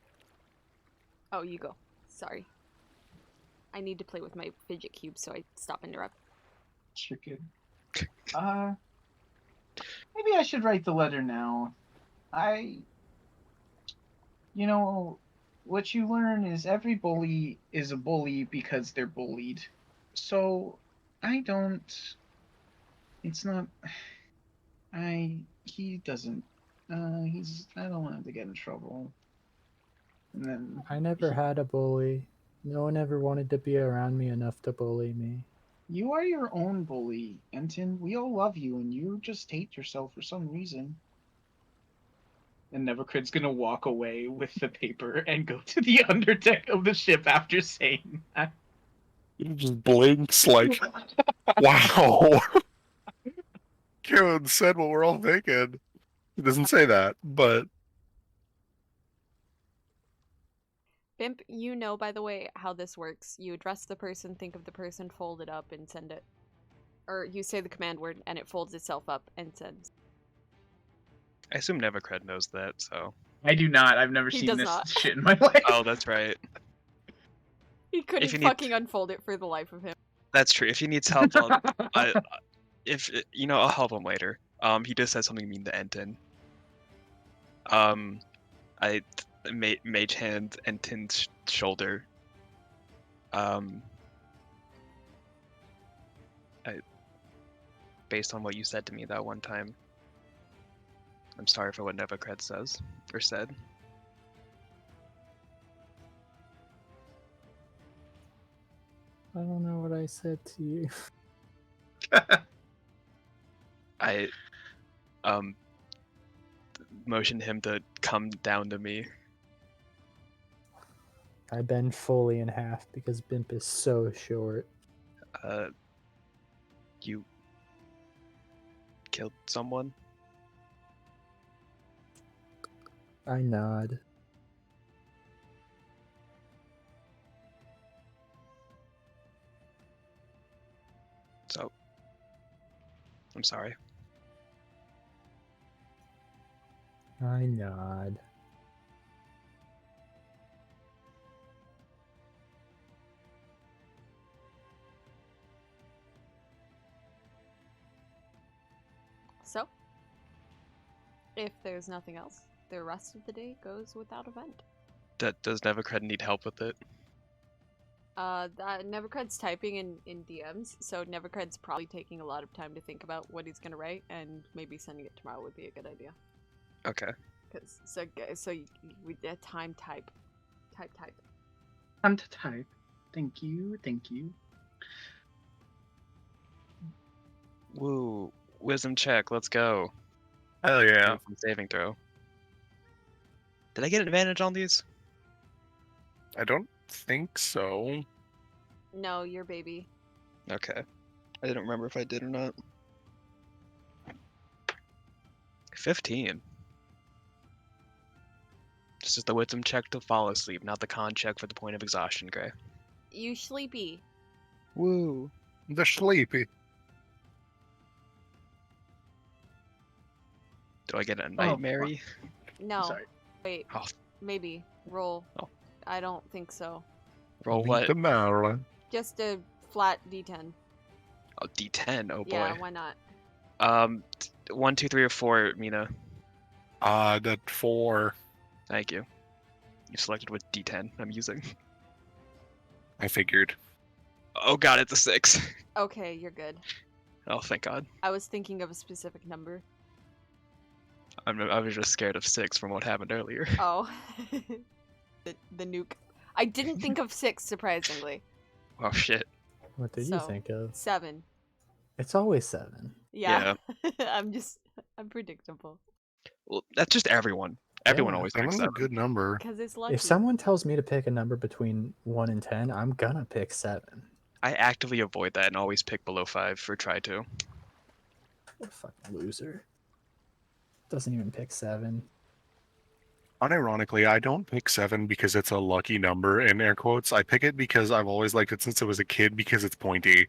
[SPEAKER 1] oh, you go. Sorry. I need to play with my fidget cube, so I stop interrupt.
[SPEAKER 6] chicken. Maybe I should write the letter now. You know, what you learn is every bully is a bully because they're bullied. So, I don't. It's not. He doesn't. I don't want him to get in trouble. And then.
[SPEAKER 2] I never had a bully. No one ever wanted to be around me enough to bully me.
[SPEAKER 6] You are your own bully, Enton. We all love you, and you just hate yourself for some reason. And Nevocrid's gonna walk away with the paper and go to the underdeck of the ship after saying that.
[SPEAKER 4] He just blinks like, wow. Kevin said what we're all thinking. He doesn't say that, but
[SPEAKER 1] Bimp, you know, by the way, how this works. You address the person, think of the person, fold it up, and send it. Or you say the command word, and it folds itself up and sends.
[SPEAKER 3] I assume Nevocred knows that, so.
[SPEAKER 6] I do not. I've never
[SPEAKER 1] He
[SPEAKER 6] seen
[SPEAKER 1] does
[SPEAKER 6] this
[SPEAKER 1] not.
[SPEAKER 6] shit in my life.
[SPEAKER 3] Oh, that's right.
[SPEAKER 1] He couldn't
[SPEAKER 3] you need-
[SPEAKER 1] fucking unfold it for the life of him.
[SPEAKER 3] That's true. If he needs help, I'll help him later. He just said something mean to Enton. Mage hand Enton's shoulder. Based on what you said to me that one time, I'm sorry for what Nevocred says or said.
[SPEAKER 2] I don't know what I said to you.
[SPEAKER 3] I motioned him to come down to me.
[SPEAKER 2] I bend fully in half because Bimp is so short.
[SPEAKER 3] You killed someone?
[SPEAKER 2] I nod.
[SPEAKER 3] So, I'm sorry.
[SPEAKER 2] I nod.
[SPEAKER 1] So, if there's nothing else, the rest of the day goes without event.
[SPEAKER 3] Does Nevocred need help with it?
[SPEAKER 1] Nevocred's typing in DMs, so Nevocred's probably taking a lot of time to think about what he's gonna write, and maybe sending it tomorrow would be a good idea.
[SPEAKER 3] Okay.
[SPEAKER 1] Cause with that time type.
[SPEAKER 6] I'm to type. Thank you.
[SPEAKER 3] Woo. Wisdom check, let's go.
[SPEAKER 4] hell yeah.
[SPEAKER 3] Saving throw. Did I get an advantage on these?
[SPEAKER 4] I don't think so.
[SPEAKER 1] No, your baby.
[SPEAKER 3] Okay. I didn't remember if I did or not. 15. This is the wisdom check to fall asleep, not the con check for the point of exhaustion, Gray.
[SPEAKER 1] You sleepy.
[SPEAKER 3] Woo.
[SPEAKER 4] The sleepy.
[SPEAKER 3] Do I get a nightmare?
[SPEAKER 1] No.
[SPEAKER 6] Sorry.
[SPEAKER 1] Wait.
[SPEAKER 3] Oh.
[SPEAKER 1] Maybe. Roll.
[SPEAKER 3] Oh.
[SPEAKER 1] I don't think so.
[SPEAKER 3] Roll what?
[SPEAKER 4] The Maryland.
[SPEAKER 1] Just a flat D10.
[SPEAKER 3] Oh, D10. Oh boy.
[SPEAKER 1] Yeah, why not?
[SPEAKER 3] 1, 2, 3, or 4, Mina.
[SPEAKER 4] That 4.
[SPEAKER 3] Thank you. You selected what D10 I'm using.
[SPEAKER 4] I figured.
[SPEAKER 3] Oh god, it's a 6.
[SPEAKER 1] Okay, you're good.
[SPEAKER 3] Oh, thank god.
[SPEAKER 1] I was thinking of a specific number.
[SPEAKER 3] I was just scared of 6 from what happened earlier.
[SPEAKER 1] Oh. the nuke. I didn't think of 6, surprisingly.
[SPEAKER 3] Oh shit.
[SPEAKER 2] What did
[SPEAKER 1] So,
[SPEAKER 2] you think of?
[SPEAKER 1] 7.
[SPEAKER 2] It's always 7.
[SPEAKER 1] Yeah. I'm predictable.
[SPEAKER 3] Well, that's just everyone. Everyone
[SPEAKER 2] Yeah,
[SPEAKER 3] always picks
[SPEAKER 4] 7's a
[SPEAKER 3] 7.
[SPEAKER 4] good number.
[SPEAKER 1] Because it's lucky.
[SPEAKER 2] If someone tells me to pick a number between 1 and 10, I'm gonna pick 7.
[SPEAKER 3] I actively avoid that and always pick below 5 for try to.
[SPEAKER 2] What a fucking loser. Doesn't even pick 7.
[SPEAKER 4] Unironically, I don't pick 7 because it's a lucky number in air quotes. I pick it because I've always liked it since I was a kid because it's pointy.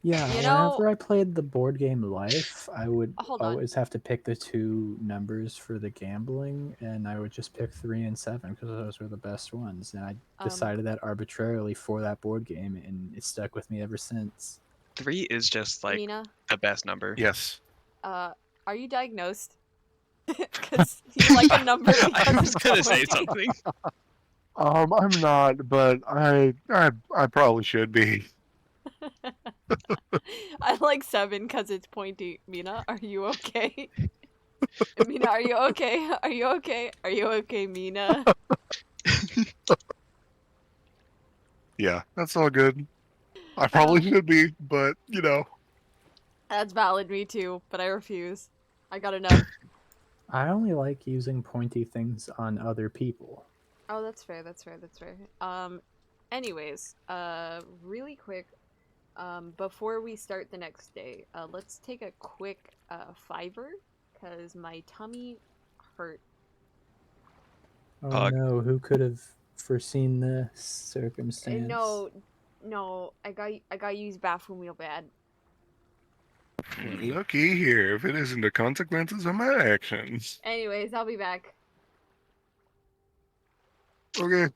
[SPEAKER 2] Yeah,
[SPEAKER 1] You know-
[SPEAKER 2] whenever I played the board game Life, I would
[SPEAKER 1] Hold on.
[SPEAKER 2] always have to pick the 2 numbers for the gambling, and I would just pick 3 and 7 because those were the best ones. And I decided that arbitrarily for that board game, and it stuck with me ever since.
[SPEAKER 3] 3 is just like
[SPEAKER 1] Mina,
[SPEAKER 3] the best number.
[SPEAKER 4] Yes.
[SPEAKER 1] are you diagnosed? Because you like a number because
[SPEAKER 3] I was
[SPEAKER 1] it's
[SPEAKER 3] gonna say
[SPEAKER 1] pointy.
[SPEAKER 3] something.
[SPEAKER 4] I'm not, but I probably should be.
[SPEAKER 1] I like 7 because it's pointy. Mina, are you okay? Mina, are you okay? Are you okay? Are you okay, Mina?
[SPEAKER 4] Yeah, that's all good. I probably should be, but you know.
[SPEAKER 1] That's valid, me too, but I refuse. I got enough.
[SPEAKER 2] I only like using pointy things on other people.
[SPEAKER 1] Oh, that's fair, that's fair, that's fair. Anyways, really quick, before we start the next day, let's take a quick, fiver, because my tummy hurt.
[SPEAKER 2] Oh
[SPEAKER 3] Pog.
[SPEAKER 2] no, who could have foreseen this circumstance?
[SPEAKER 1] No, I got to use bathroom real bad.
[SPEAKER 4] Looky here, if it isn't the consequences of my actions.
[SPEAKER 1] Anyways, I'll be back.
[SPEAKER 4] Okay.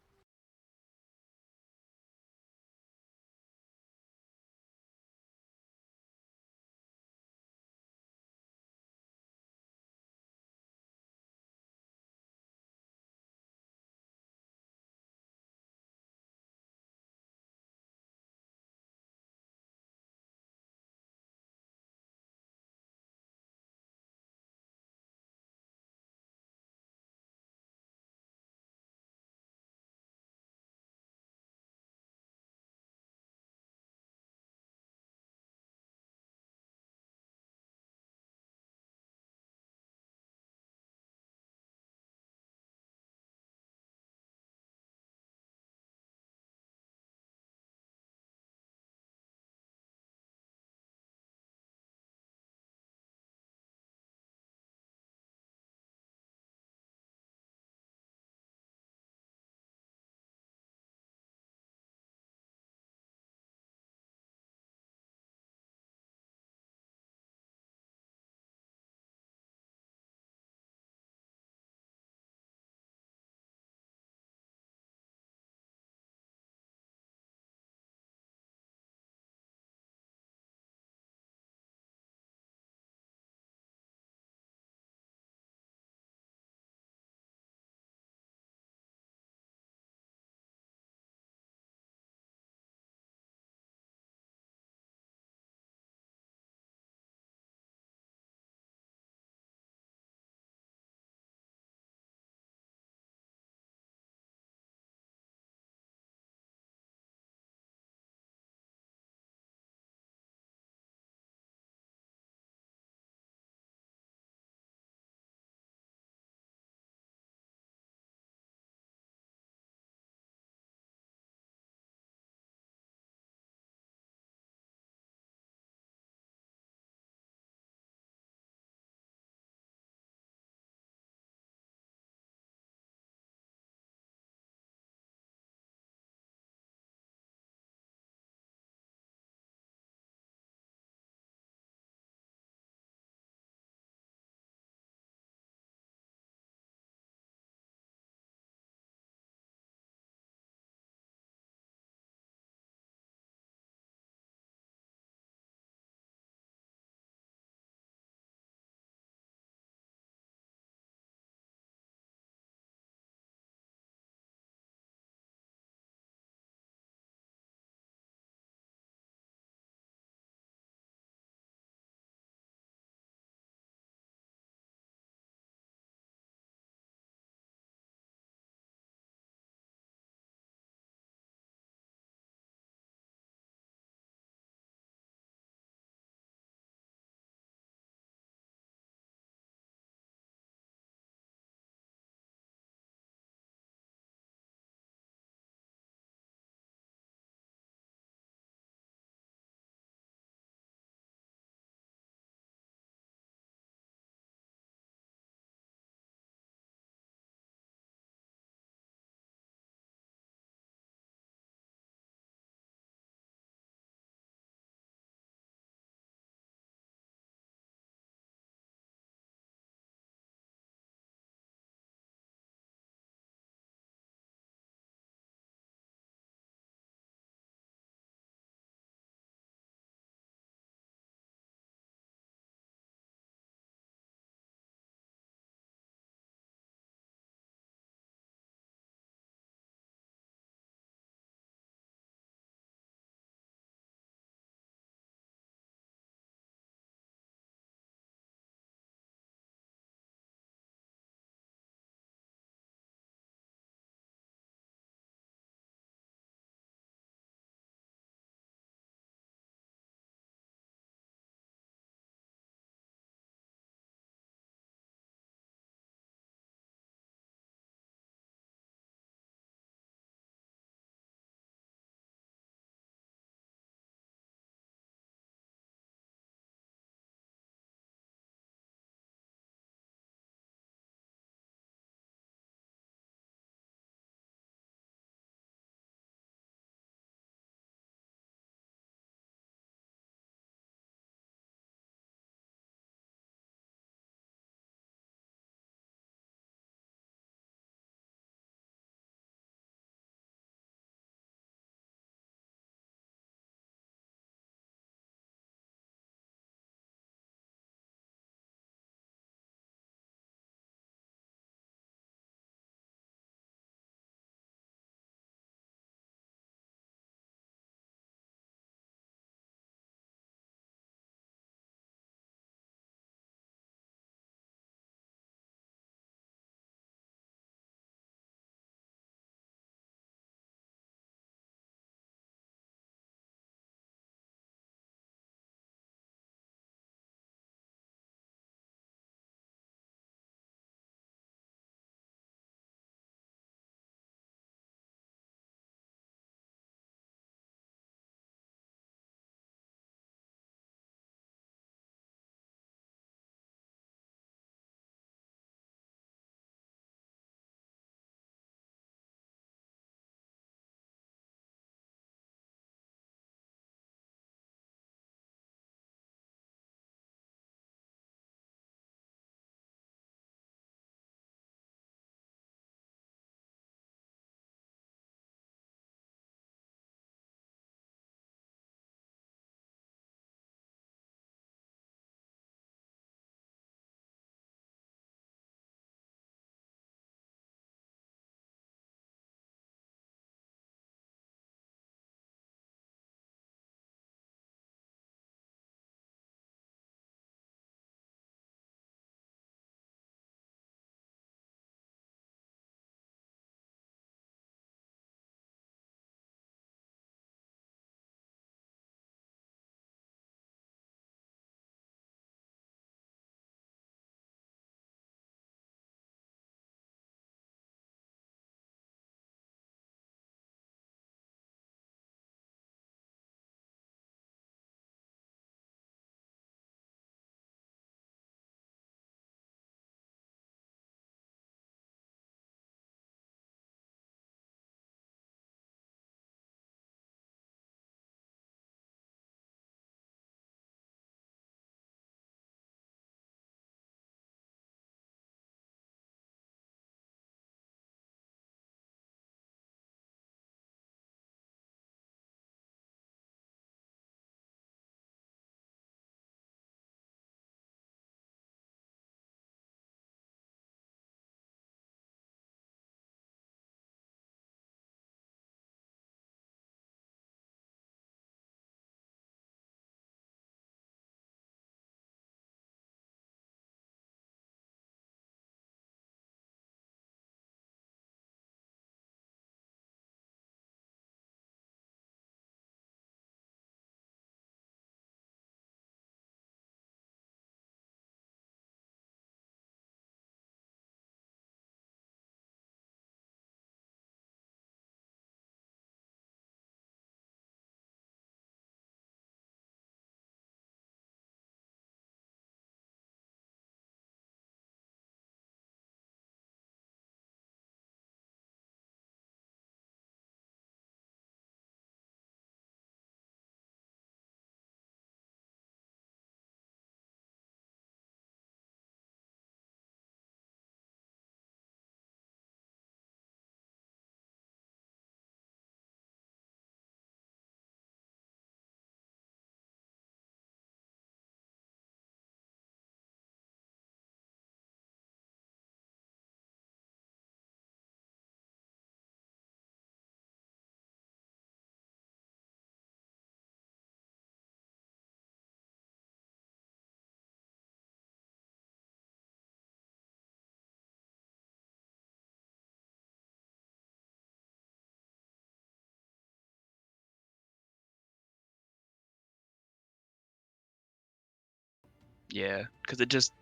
[SPEAKER 3] Yeah, because it just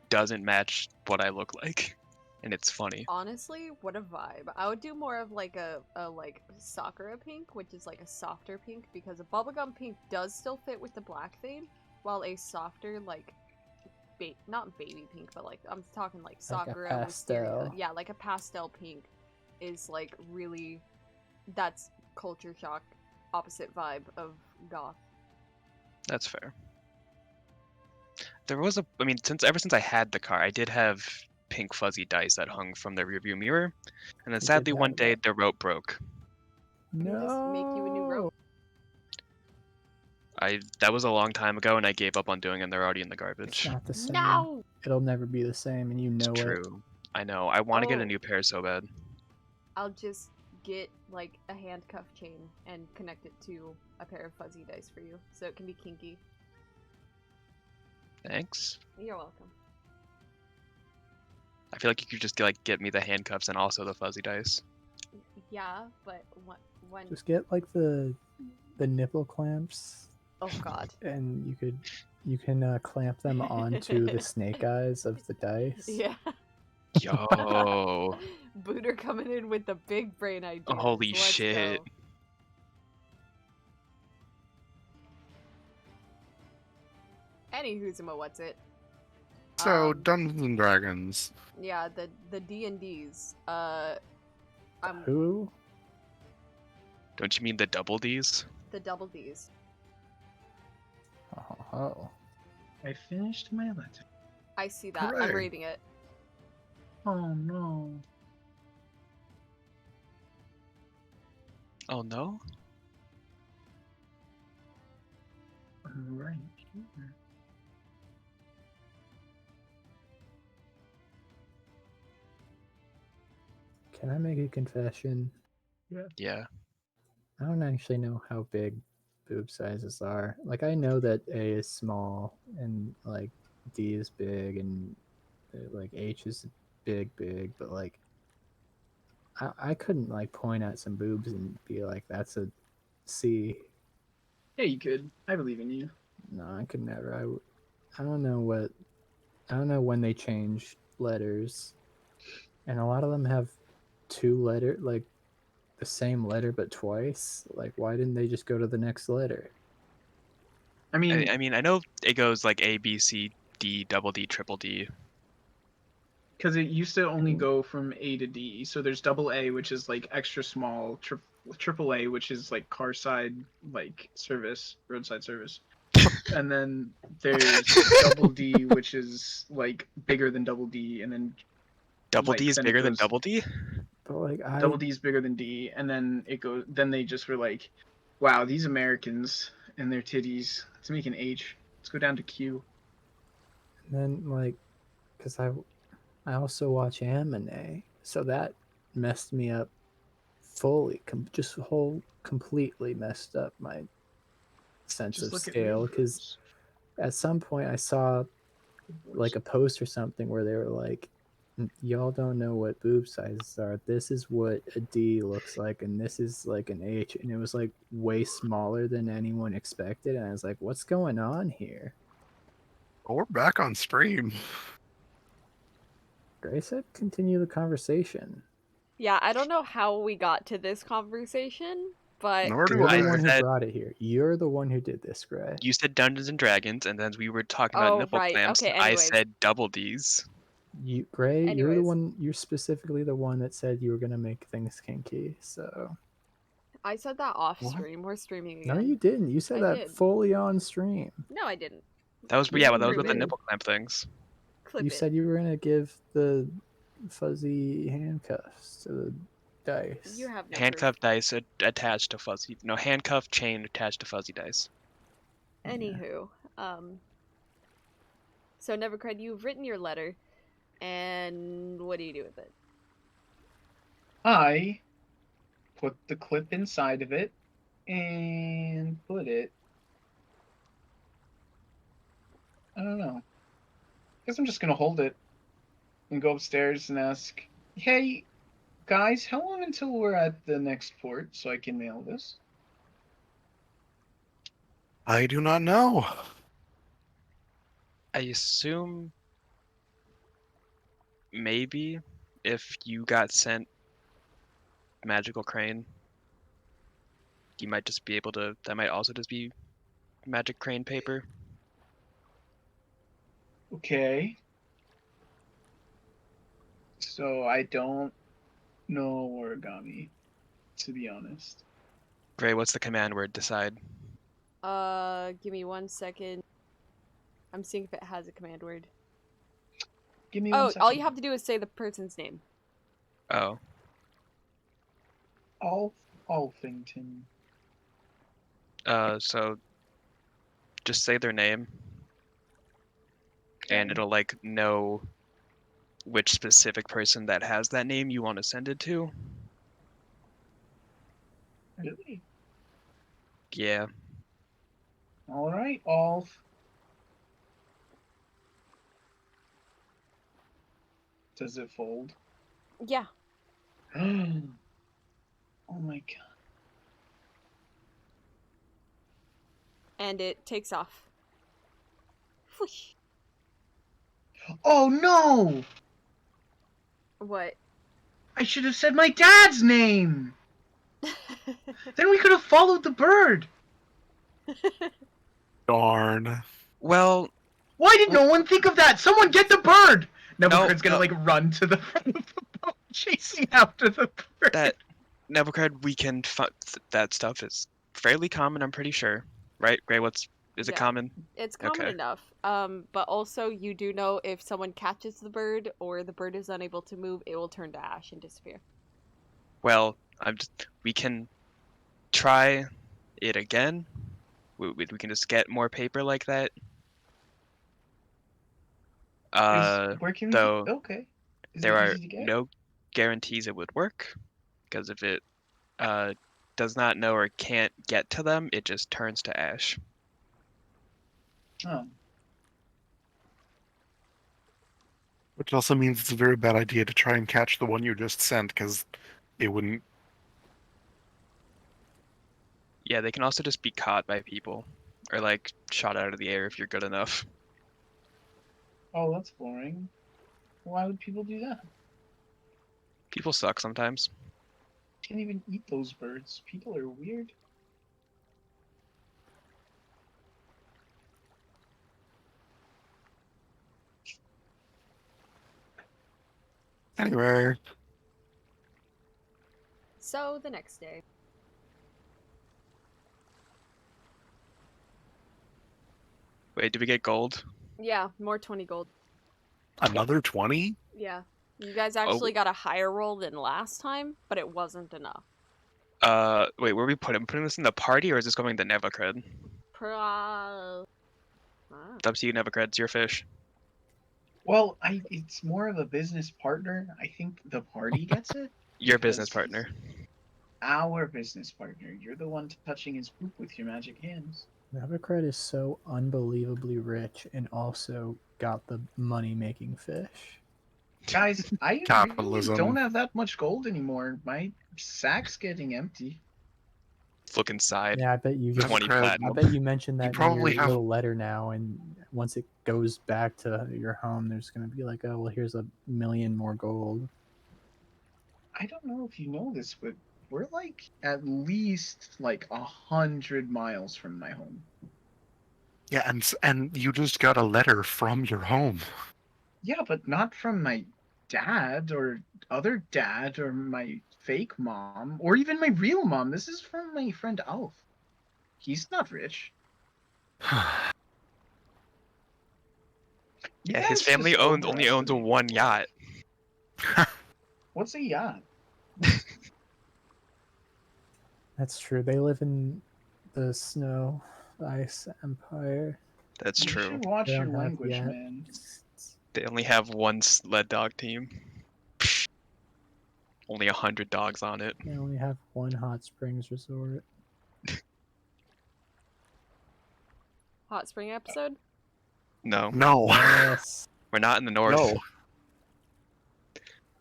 [SPEAKER 3] doesn't match what I look like, and it's funny.
[SPEAKER 1] Honestly, what a vibe. I would do more of like a like Sakura pink, which is like a softer pink, because a bubblegum pink does still fit with the black theme, while a softer like not baby pink, but like I'm talking like Sakura, Wisteria.
[SPEAKER 2] pastel.
[SPEAKER 1] Yeah, like a pastel pink is like really that's culture shock opposite vibe of goth.
[SPEAKER 3] That's fair. There was I mean, ever since I had the car, I did have pink fuzzy dice that hung from the rearview mirror, and then
[SPEAKER 2] did
[SPEAKER 3] sadly one
[SPEAKER 2] have
[SPEAKER 3] day
[SPEAKER 2] that.
[SPEAKER 3] the rope broke.
[SPEAKER 1] Can we just make you a new rope?
[SPEAKER 3] That was a long time ago, and I gave up on doing it. And they're already in the
[SPEAKER 2] It's
[SPEAKER 3] garbage.
[SPEAKER 2] not the same.
[SPEAKER 1] No!
[SPEAKER 2] It'll never be the same, and you
[SPEAKER 3] It's
[SPEAKER 2] know it.
[SPEAKER 3] true. I know. I want to get a
[SPEAKER 1] Oh.
[SPEAKER 3] new pair so bad.
[SPEAKER 1] I'll just get like a handcuff chain and connect it to a pair of fuzzy dice for you, so it can be kinky.
[SPEAKER 3] Thanks.
[SPEAKER 1] You're welcome.
[SPEAKER 3] I feel like you could just get me the handcuffs and also the fuzzy dice.
[SPEAKER 1] Yeah, but when
[SPEAKER 2] Just get like the nipple clamps,
[SPEAKER 1] oh god.
[SPEAKER 2] and you can clamp them onto the snake eyes of the dice.
[SPEAKER 1] Yeah.
[SPEAKER 3] Yo.
[SPEAKER 1] Booter coming in with the big brain ideas.
[SPEAKER 3] Holy
[SPEAKER 1] Let's
[SPEAKER 3] shit.
[SPEAKER 1] go. Anywho's what's it?
[SPEAKER 4] So Dungeons and Dragons.
[SPEAKER 1] Yeah, the D&Ds. I'm
[SPEAKER 2] Who?
[SPEAKER 3] Don't you mean the double Ds?
[SPEAKER 1] the double Ds.
[SPEAKER 2] Oh.
[SPEAKER 6] I finished my letter.
[SPEAKER 1] I see that. I'm
[SPEAKER 4] Hooray.
[SPEAKER 1] reading it.
[SPEAKER 6] Oh no.
[SPEAKER 3] Oh no?
[SPEAKER 6] Right here.
[SPEAKER 2] Can I make a confession?
[SPEAKER 3] Yeah.
[SPEAKER 2] I don't actually know how big boob sizes are. Like, I know that A is small and like D is big and like H is big, but like I couldn't like point at some boobs and be like, that's a C.
[SPEAKER 6] Yeah, you could. I believe in you.
[SPEAKER 2] No, I could never. I don't know when they change letters, and a lot of them have like the same letter but twice. Like, why didn't they just go to the next letter?
[SPEAKER 6] I mean,
[SPEAKER 3] I mean, I know it goes like A, B, C, D, double D, triple D.
[SPEAKER 6] because it used to only go from A to D. So there's double A, which is like extra small, triple A, which is like car side, like service, roadside service. And then there's double D, which is like bigger than double D, and then
[SPEAKER 3] Double
[SPEAKER 6] like,
[SPEAKER 3] D is
[SPEAKER 6] then it
[SPEAKER 3] bigger than
[SPEAKER 6] goes-
[SPEAKER 3] double D?
[SPEAKER 2] But like,
[SPEAKER 6] double D is bigger than D, and then it goes. Then they just were like, "Wow, these Americans and their titties. Let's make an H. Let's go down to Q."
[SPEAKER 2] then like, because I also watch anime, so that messed me up fully. Completely messed up my sense
[SPEAKER 6] Just
[SPEAKER 2] of
[SPEAKER 6] look at
[SPEAKER 2] scale.
[SPEAKER 6] real
[SPEAKER 2] Because at some point I saw like a post or something where they were like, y'all don't know what boob sizes are. This is what a D looks like, and this is like an H, and it was like way smaller than anyone expected. And I was like, what's going on here?
[SPEAKER 4] Oh, we're back on stream.
[SPEAKER 2] Grace said, continue the conversation.
[SPEAKER 1] Yeah, I don't know how we got to this conversation, but
[SPEAKER 4] Nor do
[SPEAKER 2] You're the
[SPEAKER 4] I.
[SPEAKER 2] one who
[SPEAKER 3] said-
[SPEAKER 2] brought it here. You're the one who did this, Gray.
[SPEAKER 3] You said Dungeons and Dragons, and then we were talking about
[SPEAKER 1] Oh,
[SPEAKER 3] nipple
[SPEAKER 1] right,
[SPEAKER 3] clamps.
[SPEAKER 1] okay,
[SPEAKER 3] I
[SPEAKER 1] anyways.
[SPEAKER 3] said double Ds.
[SPEAKER 2] Gray, you're the
[SPEAKER 1] Anyways.
[SPEAKER 2] one. You're specifically the one that said you were gonna make things kinky. So
[SPEAKER 1] I said that off
[SPEAKER 4] What?
[SPEAKER 1] stream. We're streaming again.
[SPEAKER 2] no, you didn't. You said
[SPEAKER 1] I
[SPEAKER 2] that
[SPEAKER 1] did.
[SPEAKER 2] fully on stream.
[SPEAKER 1] No, I didn't.
[SPEAKER 3] That was
[SPEAKER 2] Yeah,
[SPEAKER 3] well, that was
[SPEAKER 2] you
[SPEAKER 3] with the
[SPEAKER 2] did.
[SPEAKER 3] nipple clamp things.
[SPEAKER 1] Clip
[SPEAKER 2] You
[SPEAKER 1] it.
[SPEAKER 2] said you were gonna give the fuzzy handcuffs to the dice.
[SPEAKER 1] You have no
[SPEAKER 3] Handcuff dice attached to fuzzy. No, handcuff chain attached to fuzzy dice.
[SPEAKER 1] proof. Anywho, so Nevercred, you've written your letter, and what do you do with it?
[SPEAKER 6] I put the clip inside of it and put it. I don't know. Guess I'm just gonna hold it and go upstairs and ask, "Hey, guys, how long until we're at the next port so I can mail this?"
[SPEAKER 4] I do not know.
[SPEAKER 3] I assume maybe if you got sent Magical Crane, you might just be able to. That might also just be Magic Crane paper.
[SPEAKER 6] Okay. So I don't know origami, to be honest.
[SPEAKER 3] Gray, what's the command word? Decide.
[SPEAKER 1] Give me 1 second. I'm seeing if it has a command word.
[SPEAKER 6] Give me 1
[SPEAKER 1] Oh,
[SPEAKER 6] second.
[SPEAKER 1] all you have to do is say the person's name.
[SPEAKER 3] Oh,
[SPEAKER 6] Alfington.
[SPEAKER 3] so just say their name, and
[SPEAKER 6] Okay.
[SPEAKER 3] it'll like know which specific person that has that name you want to send it to.
[SPEAKER 6] Really?
[SPEAKER 3] Yeah.
[SPEAKER 6] All right, Alf. Does it fold?
[SPEAKER 1] Yeah.
[SPEAKER 6] Oh my god.
[SPEAKER 1] And it takes off. Whoosh.
[SPEAKER 6] Oh no!
[SPEAKER 1] What?
[SPEAKER 6] I should have said my dad's name! Then we could have followed the bird!
[SPEAKER 4] Darn.
[SPEAKER 3] Well,
[SPEAKER 6] Why did no one think of that? Someone get the bird! Nebuchadnezzar's gonna
[SPEAKER 3] no.
[SPEAKER 6] like run to the front of the boat, chasing after the bird.
[SPEAKER 3] that Nebuchadnezzar, we can that stuff is fairly common. I'm pretty sure, right? Gray, is it
[SPEAKER 1] Yeah.
[SPEAKER 3] common?
[SPEAKER 1] It's common
[SPEAKER 3] Okay.
[SPEAKER 1] enough. But also you do know if someone catches the bird or the bird is unable to move, it will turn to ash and disappear.
[SPEAKER 3] Well, we can try it again. We can just get more paper like that.
[SPEAKER 6] Where can we
[SPEAKER 3] though
[SPEAKER 6] get... Okay. Is
[SPEAKER 3] there
[SPEAKER 6] it
[SPEAKER 3] are
[SPEAKER 6] easy to get?
[SPEAKER 3] no guarantees it would work, because if it does not know or can't get to them, it just turns to ash.
[SPEAKER 6] Oh.
[SPEAKER 4] Which also means it's a very bad idea to try and catch the one you just sent, because it wouldn't.
[SPEAKER 3] Yeah, they can also just be caught by people, or like shot out of the air if you're good enough.
[SPEAKER 6] Oh, that's boring. Why would people do that?
[SPEAKER 3] People suck sometimes.
[SPEAKER 6] Can't even eat those birds. People are weird.
[SPEAKER 4] Anyway,
[SPEAKER 1] So the next day.
[SPEAKER 3] Wait, did we get gold?
[SPEAKER 1] Yeah, more 20 gold.
[SPEAKER 4] another 20?
[SPEAKER 1] Yeah. You guys actually got a higher roll than last time, but it wasn't enough.
[SPEAKER 3] Wait, where are we putting this in the party, or is this going to Nevacred?
[SPEAKER 1] Ah.
[SPEAKER 3] It's up to you, Nevacred. It's your fish.
[SPEAKER 6] Well, it's more of a business partner. I think the party gets it.
[SPEAKER 3] Your
[SPEAKER 6] because
[SPEAKER 3] business partner.
[SPEAKER 6] he's Our business partner. You're the one touching his poop with your magic hands.
[SPEAKER 2] Nebuchadnezzar is so unbelievably rich and also got the money-making fish.
[SPEAKER 6] Guys, I really
[SPEAKER 4] Capitalism.
[SPEAKER 6] don't have that much gold anymore. My sack's getting empty.
[SPEAKER 3] Look inside.
[SPEAKER 2] Yeah, I bet you just,
[SPEAKER 3] 20
[SPEAKER 4] Nebuchadnezzar,
[SPEAKER 2] I
[SPEAKER 3] platinum.
[SPEAKER 2] bet you mentioned that in
[SPEAKER 4] probably
[SPEAKER 2] your
[SPEAKER 4] have-
[SPEAKER 2] little letter now, and once it goes back to your home, there's gonna be like, oh well, here's 1 million more gold.
[SPEAKER 6] I don't know if you know this, but we're like at least like 100 miles from my home.
[SPEAKER 4] Yeah, and you just got a letter from your home.
[SPEAKER 6] Yeah, but not from my dad or other dad or my fake mom or even my real mom. This is from my friend Alf. He's not rich. You
[SPEAKER 3] Yeah, his
[SPEAKER 6] guys
[SPEAKER 3] family
[SPEAKER 6] just
[SPEAKER 3] only owns
[SPEAKER 6] overestimate
[SPEAKER 3] one
[SPEAKER 6] people.
[SPEAKER 3] yacht.
[SPEAKER 6] What's a yacht?
[SPEAKER 2] That's true. They live in the snow ice empire.
[SPEAKER 3] That's
[SPEAKER 6] You
[SPEAKER 3] true.
[SPEAKER 6] should watch
[SPEAKER 2] They
[SPEAKER 6] your
[SPEAKER 2] don't have
[SPEAKER 6] language,
[SPEAKER 2] yet.
[SPEAKER 6] man.
[SPEAKER 3] They only have one sled dog team. Only 100 dogs on it.
[SPEAKER 2] They only have one hot springs resort.
[SPEAKER 1] Hot spring episode?
[SPEAKER 3] No,
[SPEAKER 4] No.
[SPEAKER 2] Yes.
[SPEAKER 3] we're not in the north.
[SPEAKER 4] No.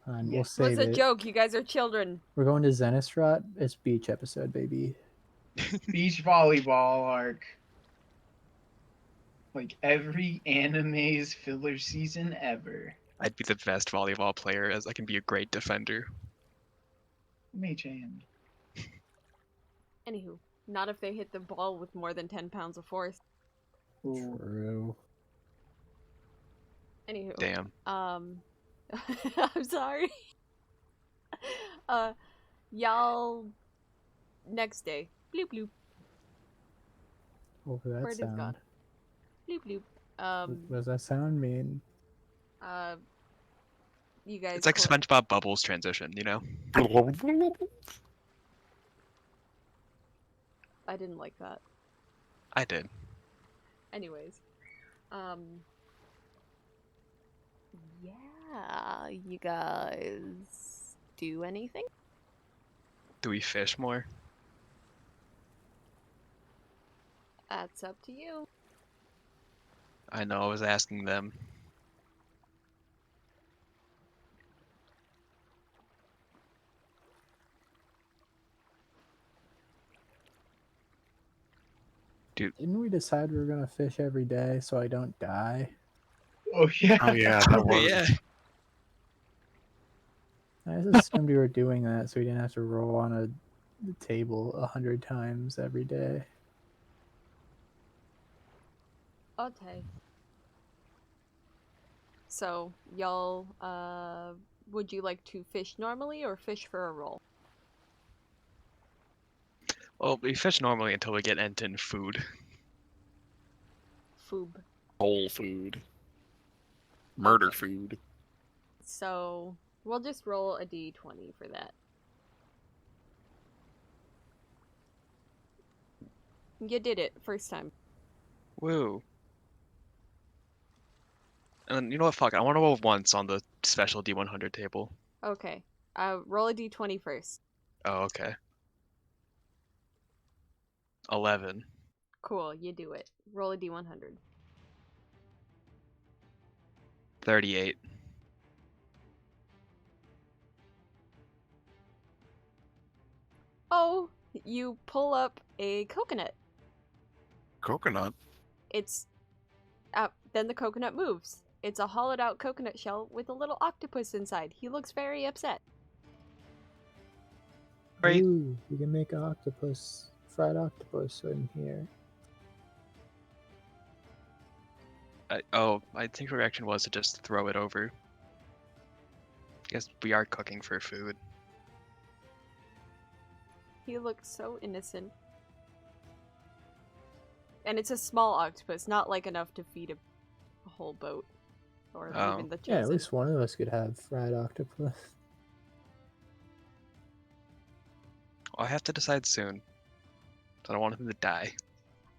[SPEAKER 2] And
[SPEAKER 6] Yeah.
[SPEAKER 2] we'll
[SPEAKER 1] What's
[SPEAKER 2] save
[SPEAKER 1] a
[SPEAKER 2] it.
[SPEAKER 1] joke? You guys are children.
[SPEAKER 2] We're going to Zenithstrahd. It's beach episode, baby.
[SPEAKER 6] Beach volleyball arc. Like every anime's filler season ever.
[SPEAKER 3] I'd be the best volleyball player as I can be a great defender.
[SPEAKER 6] Mage hand.
[SPEAKER 1] Anywho, not if they hit the ball with more than 10 pounds of force.
[SPEAKER 6] Ooh.
[SPEAKER 2] True.
[SPEAKER 1] Anywho,
[SPEAKER 3] Damn.
[SPEAKER 1] I'm sorry. Y'all, next day. Bloop bloop.
[SPEAKER 2] What was that
[SPEAKER 1] Word is gone.
[SPEAKER 2] sound?
[SPEAKER 1] Bloop bloop.
[SPEAKER 2] What does that sound mean?
[SPEAKER 1] You guys.
[SPEAKER 3] It's like SpongeBob Bubbles transition, you know?
[SPEAKER 1] I didn't like that.
[SPEAKER 3] I did.
[SPEAKER 1] Anyways, yeah, you guys do anything?
[SPEAKER 3] Do we fish more?
[SPEAKER 1] That's up to you.
[SPEAKER 3] I know, I was asking them.
[SPEAKER 2] Didn't we decide we were gonna fish every day so I don't die?
[SPEAKER 6] Oh yeah.
[SPEAKER 4] Oh yeah, that was.
[SPEAKER 3] Yeah.
[SPEAKER 2] I just assumed we were doing that so we didn't have to roll on the table 100 times every day.
[SPEAKER 1] Okay. So, y'all, would you like to fish normally or fish for a roll?
[SPEAKER 3] Well, we fish normally until we get Enton food.
[SPEAKER 1] Foob.
[SPEAKER 4] Whole food. Murder
[SPEAKER 1] Okay.
[SPEAKER 4] food.
[SPEAKER 1] So, we'll just roll a d20 for that. You did it first time.
[SPEAKER 3] Woo. And you know what? Fuck, I want to roll once on the special D100 table.
[SPEAKER 1] Okay. Roll a d20 first.
[SPEAKER 3] Oh, okay. 11.
[SPEAKER 1] Cool, you do it. Roll a d100.
[SPEAKER 3] 38.
[SPEAKER 1] Oh, you pull up a coconut.
[SPEAKER 4] Coconut.
[SPEAKER 1] It's then the coconut moves. It's a hollowed out coconut shell with a little octopus inside. He looks very upset.
[SPEAKER 3] Great.
[SPEAKER 2] Ooh, you can make an octopus, fried octopus in here.
[SPEAKER 3] I think her reaction was to just throw it over. Guess we are cooking for food.
[SPEAKER 1] He looks so innocent. And it's a small octopus, not like enough to feed a whole boat. Or
[SPEAKER 3] Oh.
[SPEAKER 1] even the
[SPEAKER 2] Yeah, at
[SPEAKER 1] chosen.
[SPEAKER 2] least one of us could have fried octopus.
[SPEAKER 3] I'll have to decide soon. I don't want him to die.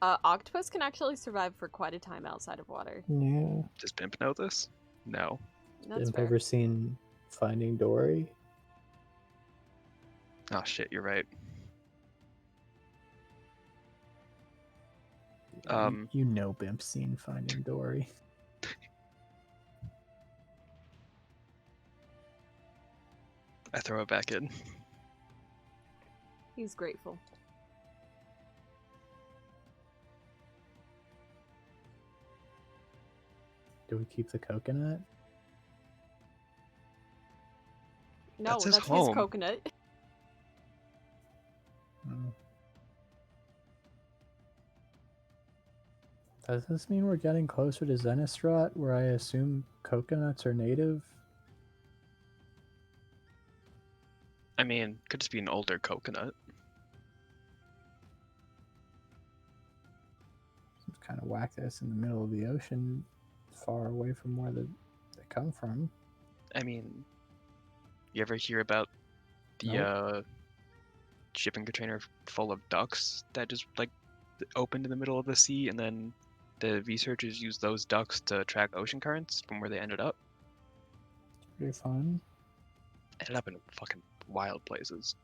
[SPEAKER 1] Octopus can actually survive for quite a time outside of water.
[SPEAKER 2] Yeah.
[SPEAKER 3] Does Pimp know this? No.
[SPEAKER 1] That's
[SPEAKER 2] I've
[SPEAKER 1] fair.
[SPEAKER 2] ever seen Finding Dory.
[SPEAKER 3] Oh shit, you're right.
[SPEAKER 2] You know Bimp's seen Finding Dory.
[SPEAKER 3] I throw it back in.
[SPEAKER 1] He's grateful.
[SPEAKER 2] Do we keep the coconut?
[SPEAKER 1] No,
[SPEAKER 3] That's his
[SPEAKER 1] his
[SPEAKER 3] home.
[SPEAKER 1] coconut.
[SPEAKER 2] Oh. Does this mean we're getting closer to Zenistrat, where I assume coconuts are native?
[SPEAKER 3] I mean, could just be an older coconut.
[SPEAKER 2] It's kind of whack that it's in the middle of the ocean, far away from where they come from.
[SPEAKER 3] I mean, you ever hear about the
[SPEAKER 2] Nope.
[SPEAKER 3] shipping container full of ducks that just like opened in the middle of the sea, and then the researchers used those ducks to track ocean currents from where they ended up?
[SPEAKER 2] Pretty fun.
[SPEAKER 3] Ended up in fucking wild places.